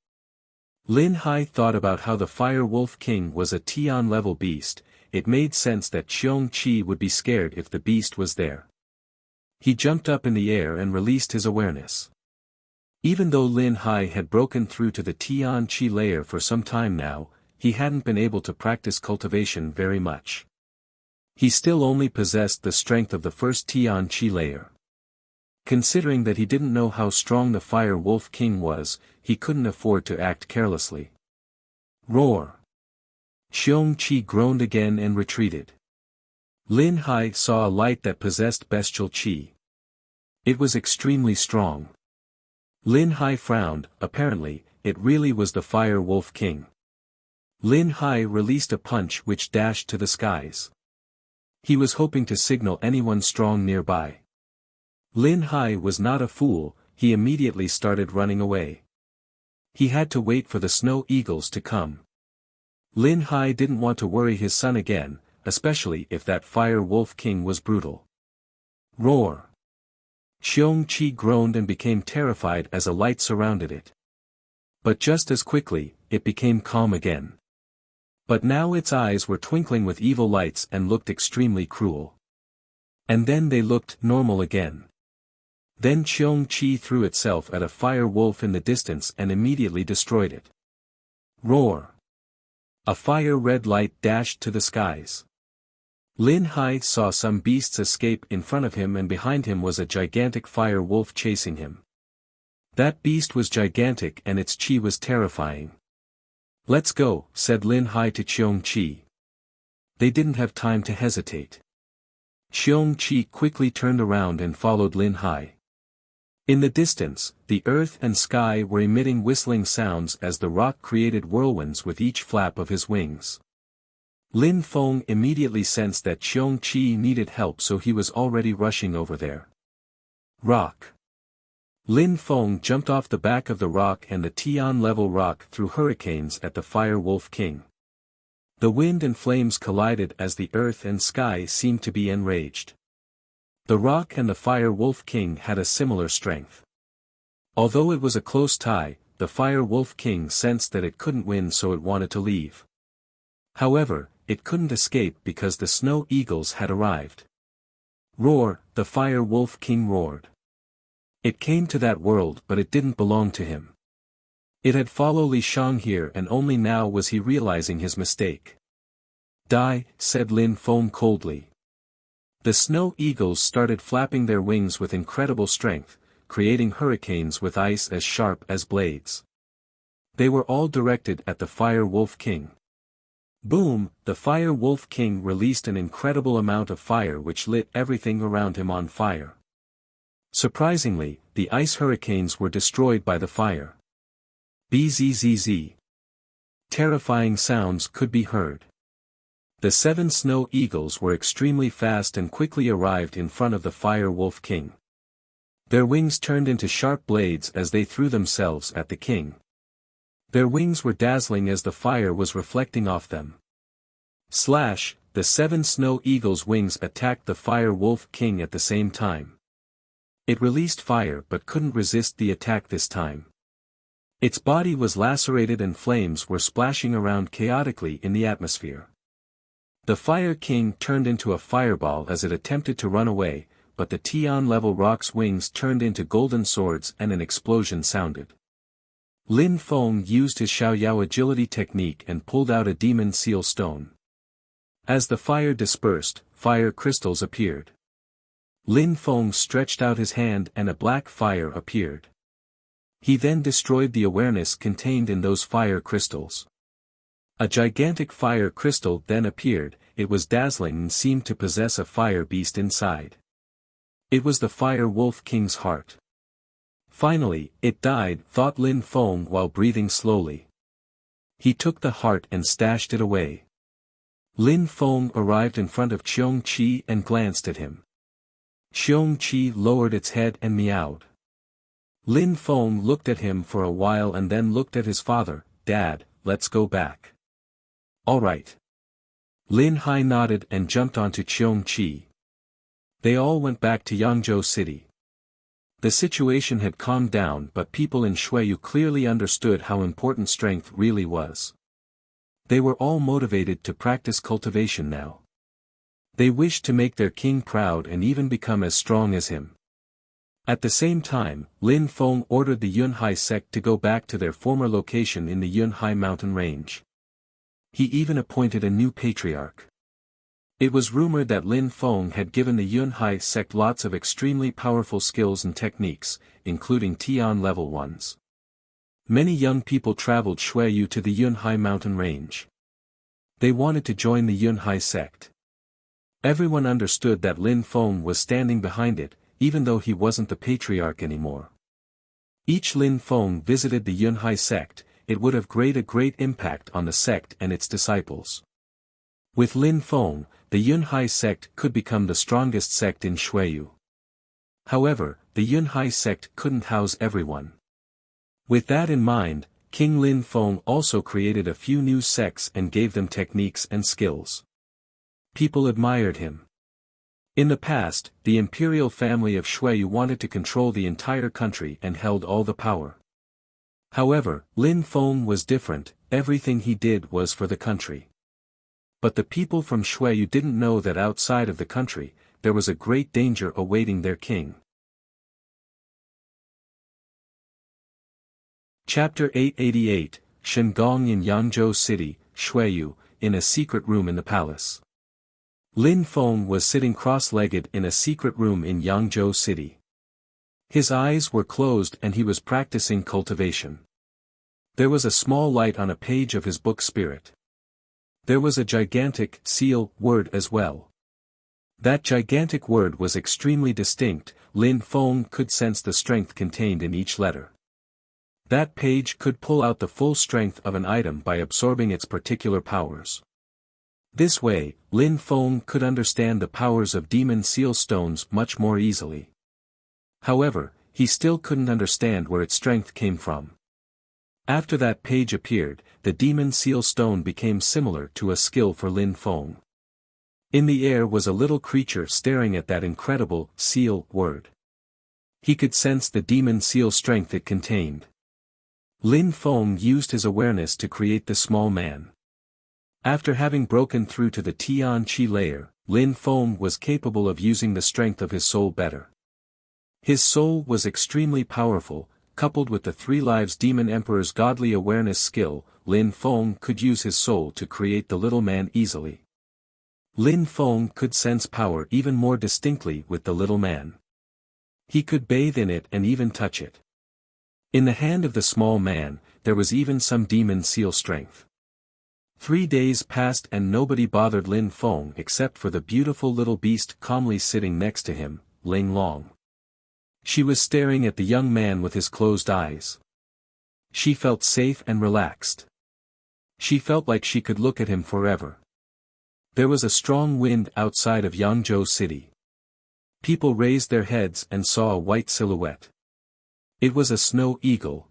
Lin Hai thought about how the Fire Wolf King was a Tian-level beast. It made sense that Cheong Qi would be scared if the beast was there. He jumped up in the air and released his awareness. Even though Lin Hai had broken through to the Tian Qi layer for some time now, he hadn't been able to practice cultivation very much. He still only possessed the strength of the first Tian Qi layer. Considering that he didn't know how strong the Fire Wolf King was, he couldn't afford to act carelessly. Roar! Xiong-Chi groaned again and retreated. Lin Hai saw a light that possessed bestial chi. It was extremely strong. Lin Hai frowned. Apparently, it really was the Fire Wolf King. Lin Hai released a punch which dashed to the skies. He was hoping to signal anyone strong nearby. Lin Hai was not a fool, he immediately started running away. He had to wait for the snow eagles to come. Lin Hai didn't want to worry his son again, especially if that Fire Wolf King was brutal. Roar! Xiong-Chi groaned and became terrified as a light surrounded it. But just as quickly, it became calm again. But now its eyes were twinkling with evil lights and looked extremely cruel. And then they looked normal again. Then Xiong-Chi threw itself at a fire wolf in the distance and immediately destroyed it. Roar! A fire-red light dashed to the skies. Lin Hai saw some beasts escape in front of him, and behind him was a gigantic fire wolf chasing him. That beast was gigantic and its chi was terrifying. "Let's go," said Lin Hai to Xiong-Chi. They didn't have time to hesitate. Xiong-Chi quickly turned around and followed Lin Hai. In the distance, the earth and sky were emitting whistling sounds as the rock created whirlwinds with each flap of his wings. Lin Feng immediately sensed that Xiong-Chi needed help, so he was already rushing over there. Rock! Lin Feng jumped off the back of the rock, and the Tian-level rock threw hurricanes at the Fire Wolf King. The wind and flames collided as the earth and sky seemed to be enraged. The rock and the Fire Wolf King had a similar strength. Although it was a close tie, the Fire Wolf King sensed that it couldn't win, so it wanted to leave. However, it couldn't escape because the snow eagles had arrived. Roar! The Fire Wolf King roared. It came to that world, but it didn't belong to him. It had followed Li Shang here, and only now was he realizing his mistake. "Die," said Lin Feng coldly. The snow eagles started flapping their wings with incredible strength, creating hurricanes with ice as sharp as blades. They were all directed at the Fire Wolf King. Boom! The Fire Wolf King released an incredible amount of fire which lit everything around him on fire. Surprisingly, the ice hurricanes were destroyed by the fire. Bzzz. Terrifying sounds could be heard. The 7 snow eagles were extremely fast and quickly arrived in front of the Fire Wolf King. Their wings turned into sharp blades as they threw themselves at the king. Their wings were dazzling as the fire was reflecting off them. Slash! The 7 snow eagles' wings attacked the Fire Wolf King at the same time. It released fire but couldn't resist the attack this time. Its body was lacerated and flames were splashing around chaotically in the atmosphere. The Fire King turned into a fireball as it attempted to run away, but the Tian-level rock's wings turned into golden swords and an explosion sounded. Lin Feng used his Xiaoyao agility technique and pulled out a demon seal stone. As the fire dispersed, fire crystals appeared. Lin Feng stretched out his hand and a black fire appeared. He then destroyed the awareness contained in those fire crystals. A gigantic fire crystal then appeared. It was dazzling and seemed to possess a fire beast inside. It was the Fire Wolf King's heart. Finally, it died, thought Lin Feng while breathing slowly. He took the heart and stashed it away. Lin Feng arrived in front of Xiong-Chi and glanced at him. Xiong-Chi lowered its head and meowed. Lin Feng looked at him for a while and then looked at his father. "Dad, let's go back." "All right." Lin Hai nodded and jumped onto Xiong-Chi. They all went back to Yangzhou City. The situation had calmed down, but people in Shuiyu clearly understood how important strength really was. They were all motivated to practice cultivation now. They wished to make their king proud and even become as strong as him. At the same time, Lin Feng ordered the Yunhai sect to go back to their former location in the Yunhai mountain range. He even appointed a new patriarch. It was rumored that Lin Feng had given the Yunhai sect lots of extremely powerful skills and techniques, including Tian level ones. Many young people traveled Xueyu to the Yunhai mountain range. They wanted to join the Yunhai sect. Everyone understood that Lin Feng was standing behind it, even though he wasn't the patriarch anymore. Each Lin Feng visited the Yunhai sect, it would have a great impact on the sect and its disciples. With Lin Feng, the Yunhai sect could become the strongest sect in Xueyu. However, the Yunhai sect couldn't house everyone. With that in mind, King Lin Feng also created a few new sects and gave them techniques and skills. People admired him. In the past, the imperial family of Xueyu wanted to control the entire country and held all the power. However, Lin Feng was different, everything he did was for the country. But the people from Xueyu didn't know that outside of the country, there was a great danger awaiting their king. Chapter 888, Shengong in Yangzhou City, Xueyu, in a secret room in the palace. Lin Feng was sitting cross-legged in a secret room in Yangzhou City. His eyes were closed and he was practicing cultivation. There was a small light on a page of his book Spirit. There was a gigantic seal word as well. That gigantic word was extremely distinct, Lin Feng could sense the strength contained in each letter. That page could pull out the full strength of an item by absorbing its particular powers. This way, Lin Feng could understand the powers of demon seal stones much more easily. However, he still couldn't understand where its strength came from. After that page appeared, the demon seal stone became similar to a skill for Lin Feng. In the air was a little creature staring at that incredible seal word. He could sense the demon seal strength it contained. Lin Feng used his awareness to create the small man. After having broken through to the Tian Qi layer, Lin Feng was capable of using the strength of his soul better. His soul was extremely powerful, coupled with the Three Lives Demon Emperor's godly awareness skill, Lin Feng could use his soul to create the little man easily. Lin Feng could sense power even more distinctly with the little man. He could bathe in it and even touch it. In the hand of the small man, there was even some demon seal strength. 3 days passed and nobody bothered Lin Feng except for the beautiful little beast calmly sitting next to him, Ling Long. She was staring at the young man with his closed eyes. She felt safe and relaxed. She felt like she could look at him forever. There was a strong wind outside of Yangzhou City. People raised their heads and saw a white silhouette. It was a snow eagle.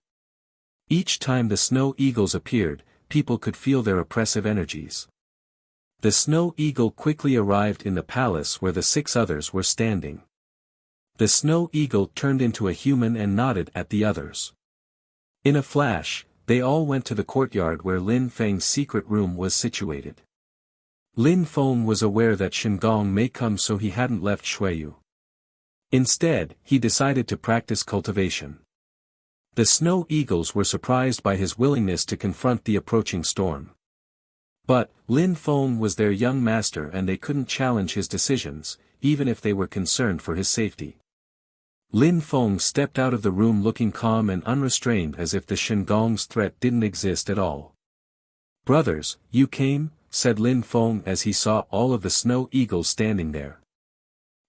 Each time the snow eagles appeared, people could feel their oppressive energies. The snow eagle quickly arrived in the palace where the 6 others were standing. The snow eagle turned into a human and nodded at the others. In a flash, they all went to the courtyard where Lin Feng's secret room was situated. Lin Feng was aware that Shengong may come, so he hadn't left Xueyu. Instead, he decided to practice cultivation. The snow eagles were surprised by his willingness to confront the approaching storm. But, Lin Feng was their young master and they couldn't challenge his decisions, even if they were concerned for his safety. Lin Feng stepped out of the room looking calm and unrestrained as if the Shengong's threat didn't exist at all. "Brothers, you came?" said Lin Feng as he saw all of the snow eagles standing there.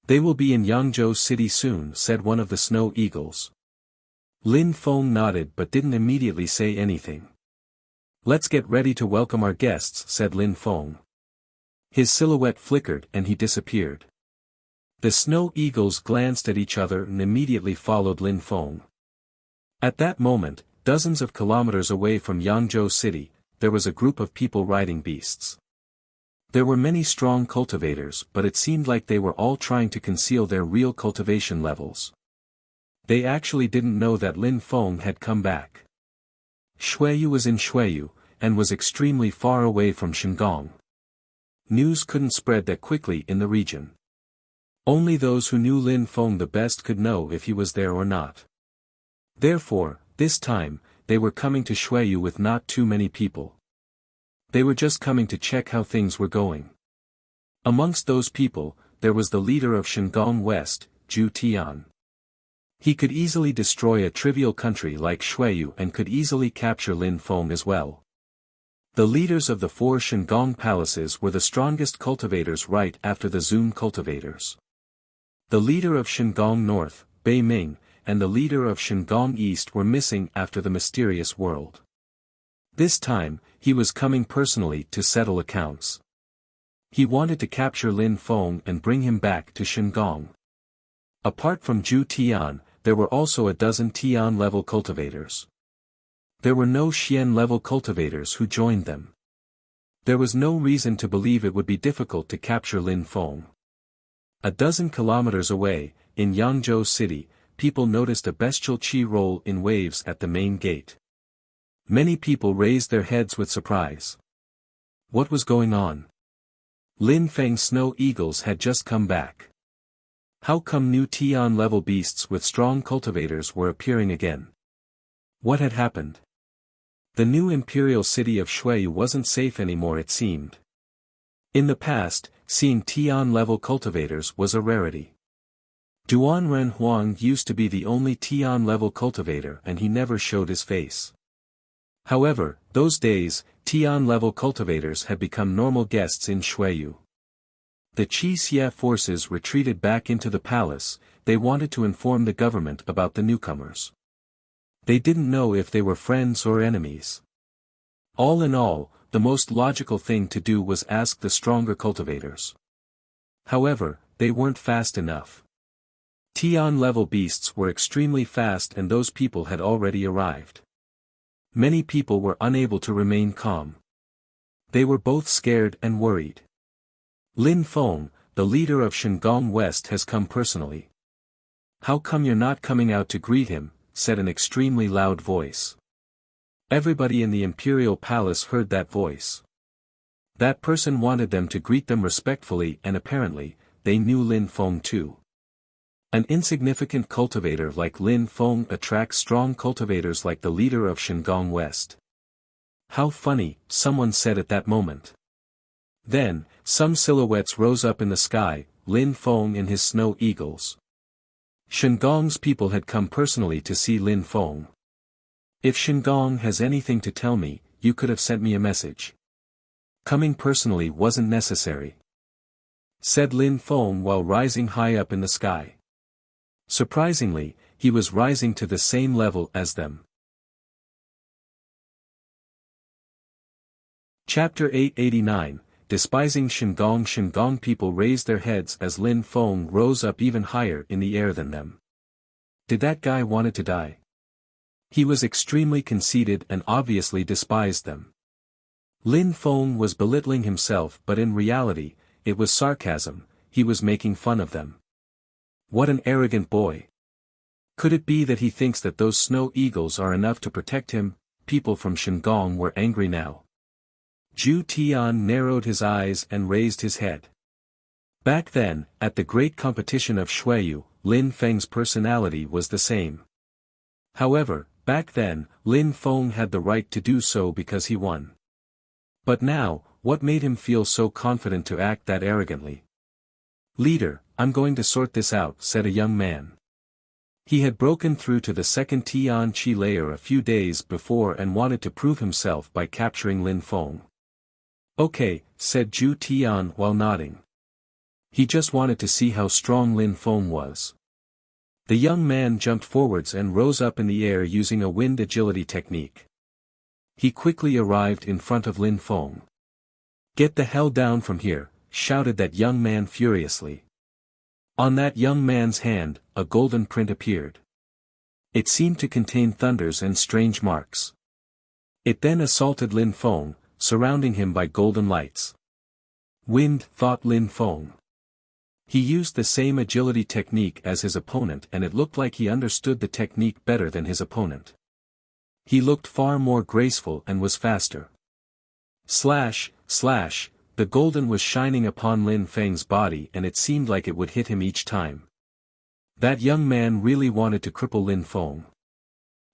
"They will be in Yangzhou City soon," said one of the snow eagles. Lin Feng nodded but didn't immediately say anything. "Let's get ready to welcome our guests," said Lin Feng. His silhouette flickered and he disappeared. The snow eagles glanced at each other and immediately followed Lin Feng. At that moment, dozens of kilometers away from Yangzhou City, there was a group of people riding beasts. There were many strong cultivators, but it seemed like they were all trying to conceal their real cultivation levels. They actually didn't know that Lin Feng had come back. Xueyu was in Xueyu, and was extremely far away from Shengong. News couldn't spread that quickly in the region. Only those who knew Lin Feng the best could know if he was there or not. Therefore, this time, they were coming to Xueyu with not too many people. They were just coming to check how things were going. Amongst those people, there was the leader of Shandong West, Zhu Tian. He could easily destroy a trivial country like Shuiyu and could easily capture Lin Feng as well. The leaders of the 4 Shandong palaces were the strongest cultivators right after the Zun cultivators. The leader of Shandong North, Bei Ming, and the leader of Shandong East were missing after the mysterious world. This time, he was coming personally to settle accounts. He wanted to capture Lin Feng and bring him back to Shandong. Apart from Zhu Tian, there were also a dozen Tian-level cultivators. There were no Xian-level cultivators who joined them. There was no reason to believe it would be difficult to capture Lin Feng. A dozen kilometers away, in Yangzhou City, people noticed a bestial qi roll in waves at the main gate. Many people raised their heads with surprise. What was going on? Lin Feng's snow eagles had just come back. How come new Tian-level beasts with strong cultivators were appearing again? What had happened? The new imperial city of Shuiyu wasn't safe anymore, it seemed. In the past, seeing Tian-level cultivators was a rarity. Duan Ren Huang used to be the only Tian-level cultivator and he never showed his face. However, those days, Tian-level cultivators had become normal guests in Shuiyu. The Qi Xie forces retreated back into the palace. They wanted to inform the government about the newcomers. They didn't know if they were friends or enemies. All in all, the most logical thing to do was ask the stronger cultivators. However, they weren't fast enough. Tian-level beasts were extremely fast and those people had already arrived. Many people were unable to remain calm. They were both scared and worried. Lin Feng, the leader of Shandong West, has come personally. How come you're not coming out to greet him? Said an extremely loud voice. Everybody in the imperial palace heard that voice. That person wanted them to greet them respectfully and apparently, they knew Lin Feng too. An insignificant cultivator like Lin Feng attracts strong cultivators like the leader of Shandong West. How funny, someone said at that moment. Then, some silhouettes rose up in the sky, Lin Feng and his snow eagles. Shandong's people had come personally to see Lin Feng. If Shandong has anything to tell me, you could have sent me a message. Coming personally wasn't necessary, said Lin Feng while rising high up in the sky. Surprisingly, he was rising to the same level as them. Chapter 889, Despising Shandong. Shandong people raised their heads as Lin Feng rose up even higher in the air than them. Did that guy wanted to die? He was extremely conceited and obviously despised them. Lin Feng was belittling himself, but in reality, it was sarcasm. He was making fun of them. What an arrogant boy. Could it be that he thinks that those snow eagles are enough to protect him? People from Shandong were angry now. Zhu Tian narrowed his eyes and raised his head. Back then, at the great competition of Shuiyu, Lin Feng's personality was the same. However, back then, Lin Feng had the right to do so because he won. But now, what made him feel so confident to act that arrogantly? Leader, I'm going to sort this out, said a young man. He had broken through to the second Tian Qi layer a few days before and wanted to prove himself by capturing Lin Feng. Okay, said Zhu Tian while nodding. He just wanted to see how strong Lin Feng was. The young man jumped forwards and rose up in the air using a wind agility technique. He quickly arrived in front of Lin Feng. Get the hell down from here, shouted that young man furiously. On that young man's hand, a golden print appeared. It seemed to contain thunders and strange marks. It then assaulted Lin Feng, surrounding him by golden lights. Wind, thought Lin Feng. He used the same agility technique as his opponent and it looked like he understood the technique better than his opponent. He looked far more graceful and was faster. Slash, slash, the golden was shining upon Lin Feng's body and it seemed like it would hit him each time. That young man really wanted to cripple Lin Feng.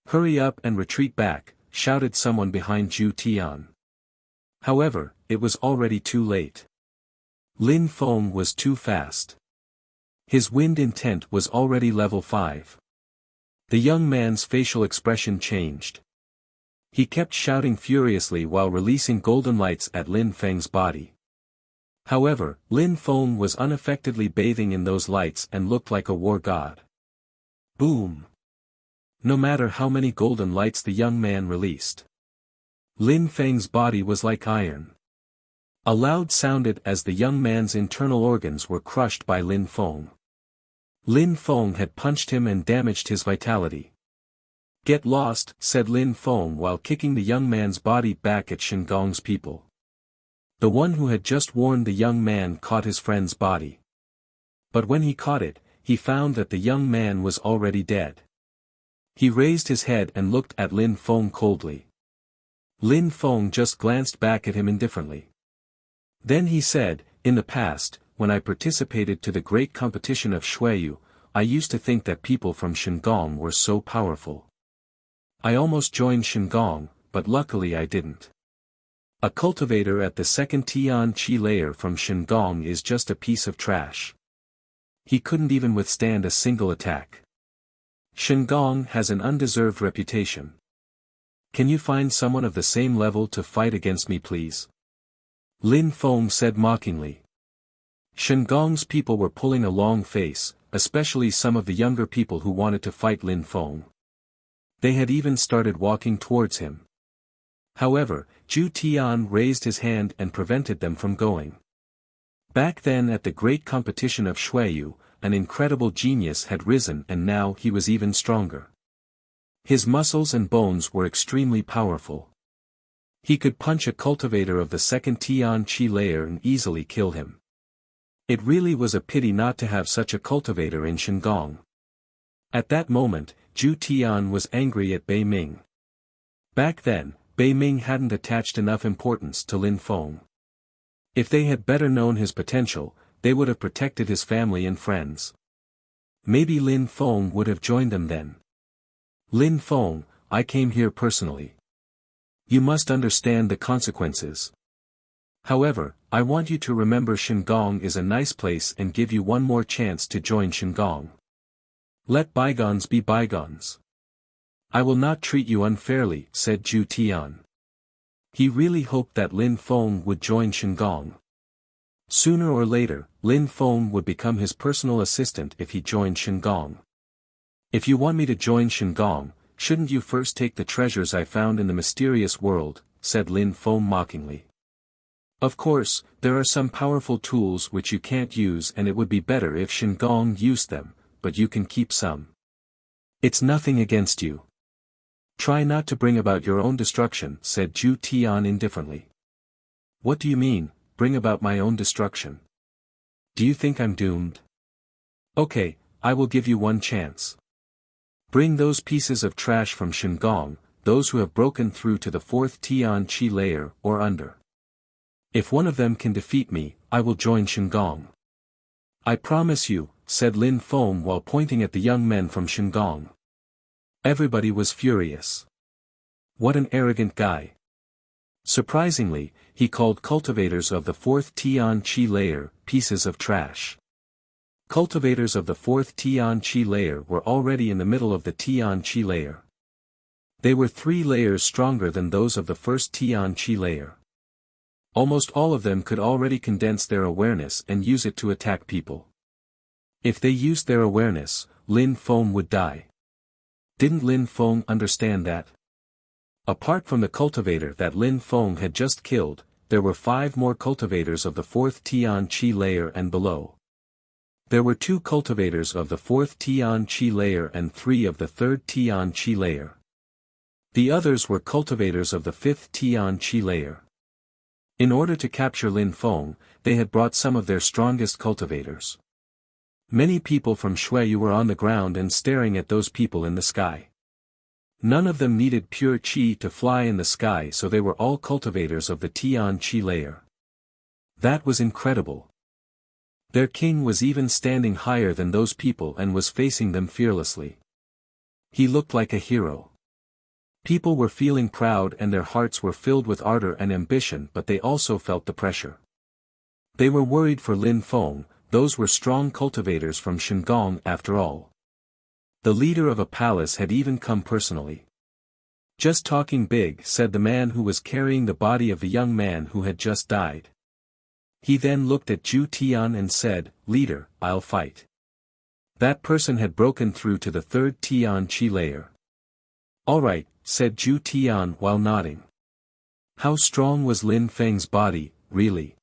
Hurry up and retreat back, shouted someone behind Zhu Tian. However, it was already too late. Lin Feng was too fast. His wind intent was already level 5. The young man's facial expression changed. He kept shouting furiously while releasing golden lights at Lin Feng's body. However, Lin Feng was unaffectedly bathing in those lights and looked like a war god. Boom! No matter how many golden lights the young man released, Lin Feng's body was like iron. A loud sounded as the young man's internal organs were crushed by Lin Feng. Lin Feng had punched him and damaged his vitality. "Get lost," said Lin Feng while kicking the young man's body back at Shengong's people. The one who had just warned the young man caught his friend's body. But when he caught it, he found that the young man was already dead. He raised his head and looked at Lin Feng coldly. Lin Feng just glanced back at him indifferently. Then he said, "In the past, when I participated to the great competition of Shuiyu, I used to think that people from Shengong were so powerful. I almost joined Shengong, but luckily I didn't. A cultivator at the second Tian Qi layer from Shengong is just a piece of trash. He couldn't even withstand a single attack. Shengong has an undeserved reputation. Can you find someone of the same level to fight against me, please?" Lin Feng said mockingly. Shengong's people were pulling a long face, especially some of the younger people who wanted to fight Lin Feng. They had even started walking towards him. However, Zhu Tian raised his hand and prevented them from going. Back then at the great competition of Shuiyu, an incredible genius had risen and now he was even stronger. His muscles and bones were extremely powerful. He could punch a cultivator of the second Tian Qi layer and easily kill him. It really was a pity not to have such a cultivator in Shengong. At that moment, Zhu Tian was angry at Bei Ming. Back then, Bei Ming hadn't attached enough importance to Lin Feng. If they had better known his potential, they would have protected his family and friends. Maybe Lin Feng would have joined them then. "Lin Feng, I came here personally. You must understand the consequences. However, I want you to remember Shengong is a nice place and give you one more chance to join Shengong. Let bygones be bygones. I will not treat you unfairly," said Zhu Tian. He really hoped that Lin Feng would join Shengong. Sooner or later, Lin Feng would become his personal assistant if he joined Shengong. "If you want me to join Shengong, shouldn't you first take the treasures I found in the mysterious world?" said Lin Feng mockingly. "Of course, there are some powerful tools which you can't use and it would be better if Shengong used them, but you can keep some. It's nothing against you. Try not to bring about your own destruction," said Zhu Tian indifferently. "What do you mean, bring about my own destruction? Do you think I'm doomed? Okay, I will give you one chance. Bring those pieces of trash from Shengong, those who have broken through to the fourth Tian Qi layer or under. If one of them can defeat me, I will join Shengong. I promise you," said Lin Feng while pointing at the young men from Shengong. Everybody was furious. What an arrogant guy. Surprisingly, he called cultivators of the fourth Tian Qi layer pieces of trash. Cultivators of the fourth Tian Qi layer were already in the middle of the Tian Qi layer. They were 3 layers stronger than those of the first Tian Qi layer. Almost all of them could already condense their awareness and use it to attack people. If they used their awareness, Lin Feng would die. Didn't Lin Feng understand that? Apart from the cultivator that Lin Feng had just killed, there were 5 more cultivators of the fourth Tian Qi layer and below. There were 2 cultivators of the fourth Tian Qi layer and 3 of the third Tian Qi layer. The others were cultivators of the fifth Tian Qi layer. In order to capture Lin Feng, they had brought some of their strongest cultivators. Many people from Shuiyu were on the ground and staring at those people in the sky. None of them needed pure qi to fly in the sky, so they were all cultivators of the Tian Qi layer. That was incredible. Their king was even standing higher than those people and was facing them fearlessly. He looked like a hero. People were feeling proud and their hearts were filled with ardor and ambition, but they also felt the pressure. They were worried for Lin Feng, those were strong cultivators from Shandong after all. The leader of a palace had even come personally. "Just talking big," said the man who was carrying the body of the young man who had just died. He then looked at Zhu Tian and said, "Leader, I'll fight." That person had broken through to the third Tian Qi layer. "All right," said Zhu Tian while nodding. How strong was Lin Feng's body, really?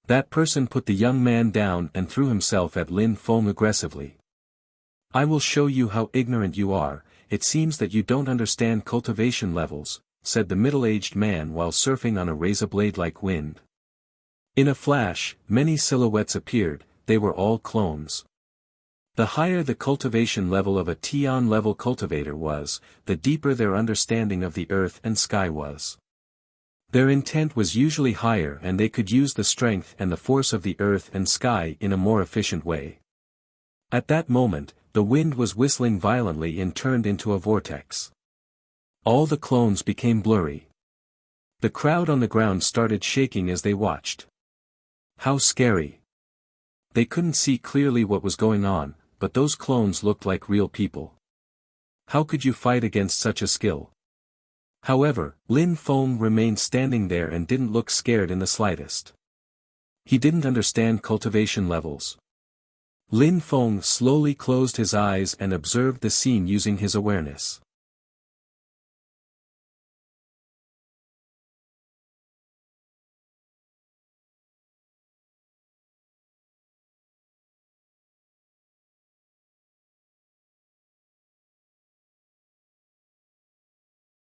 That person put the young man down and threw himself at Lin Feng aggressively. "I will show you how ignorant you are, it seems that you don't understand cultivation levels," said the middle-aged man while surfing on a razor blade-like wind. In a flash, many silhouettes appeared, they were all clones. The higher the cultivation level of a Tian-level cultivator was, the deeper their understanding of the earth and sky was. Their intent was usually higher and they could use the strength and the force of the earth and sky in a more efficient way. At that moment, the wind was whistling violently and turned into a vortex. All the clones became blurry. The crowd on the ground started shaking as they watched. How scary. They couldn't see clearly what was going on, but those clones looked like real people. How could you fight against such a skill? However, Lin Feng remained standing there and didn't look scared in the slightest. He didn't understand cultivation levels. Lin Feng slowly closed his eyes and observed the scene using his awareness.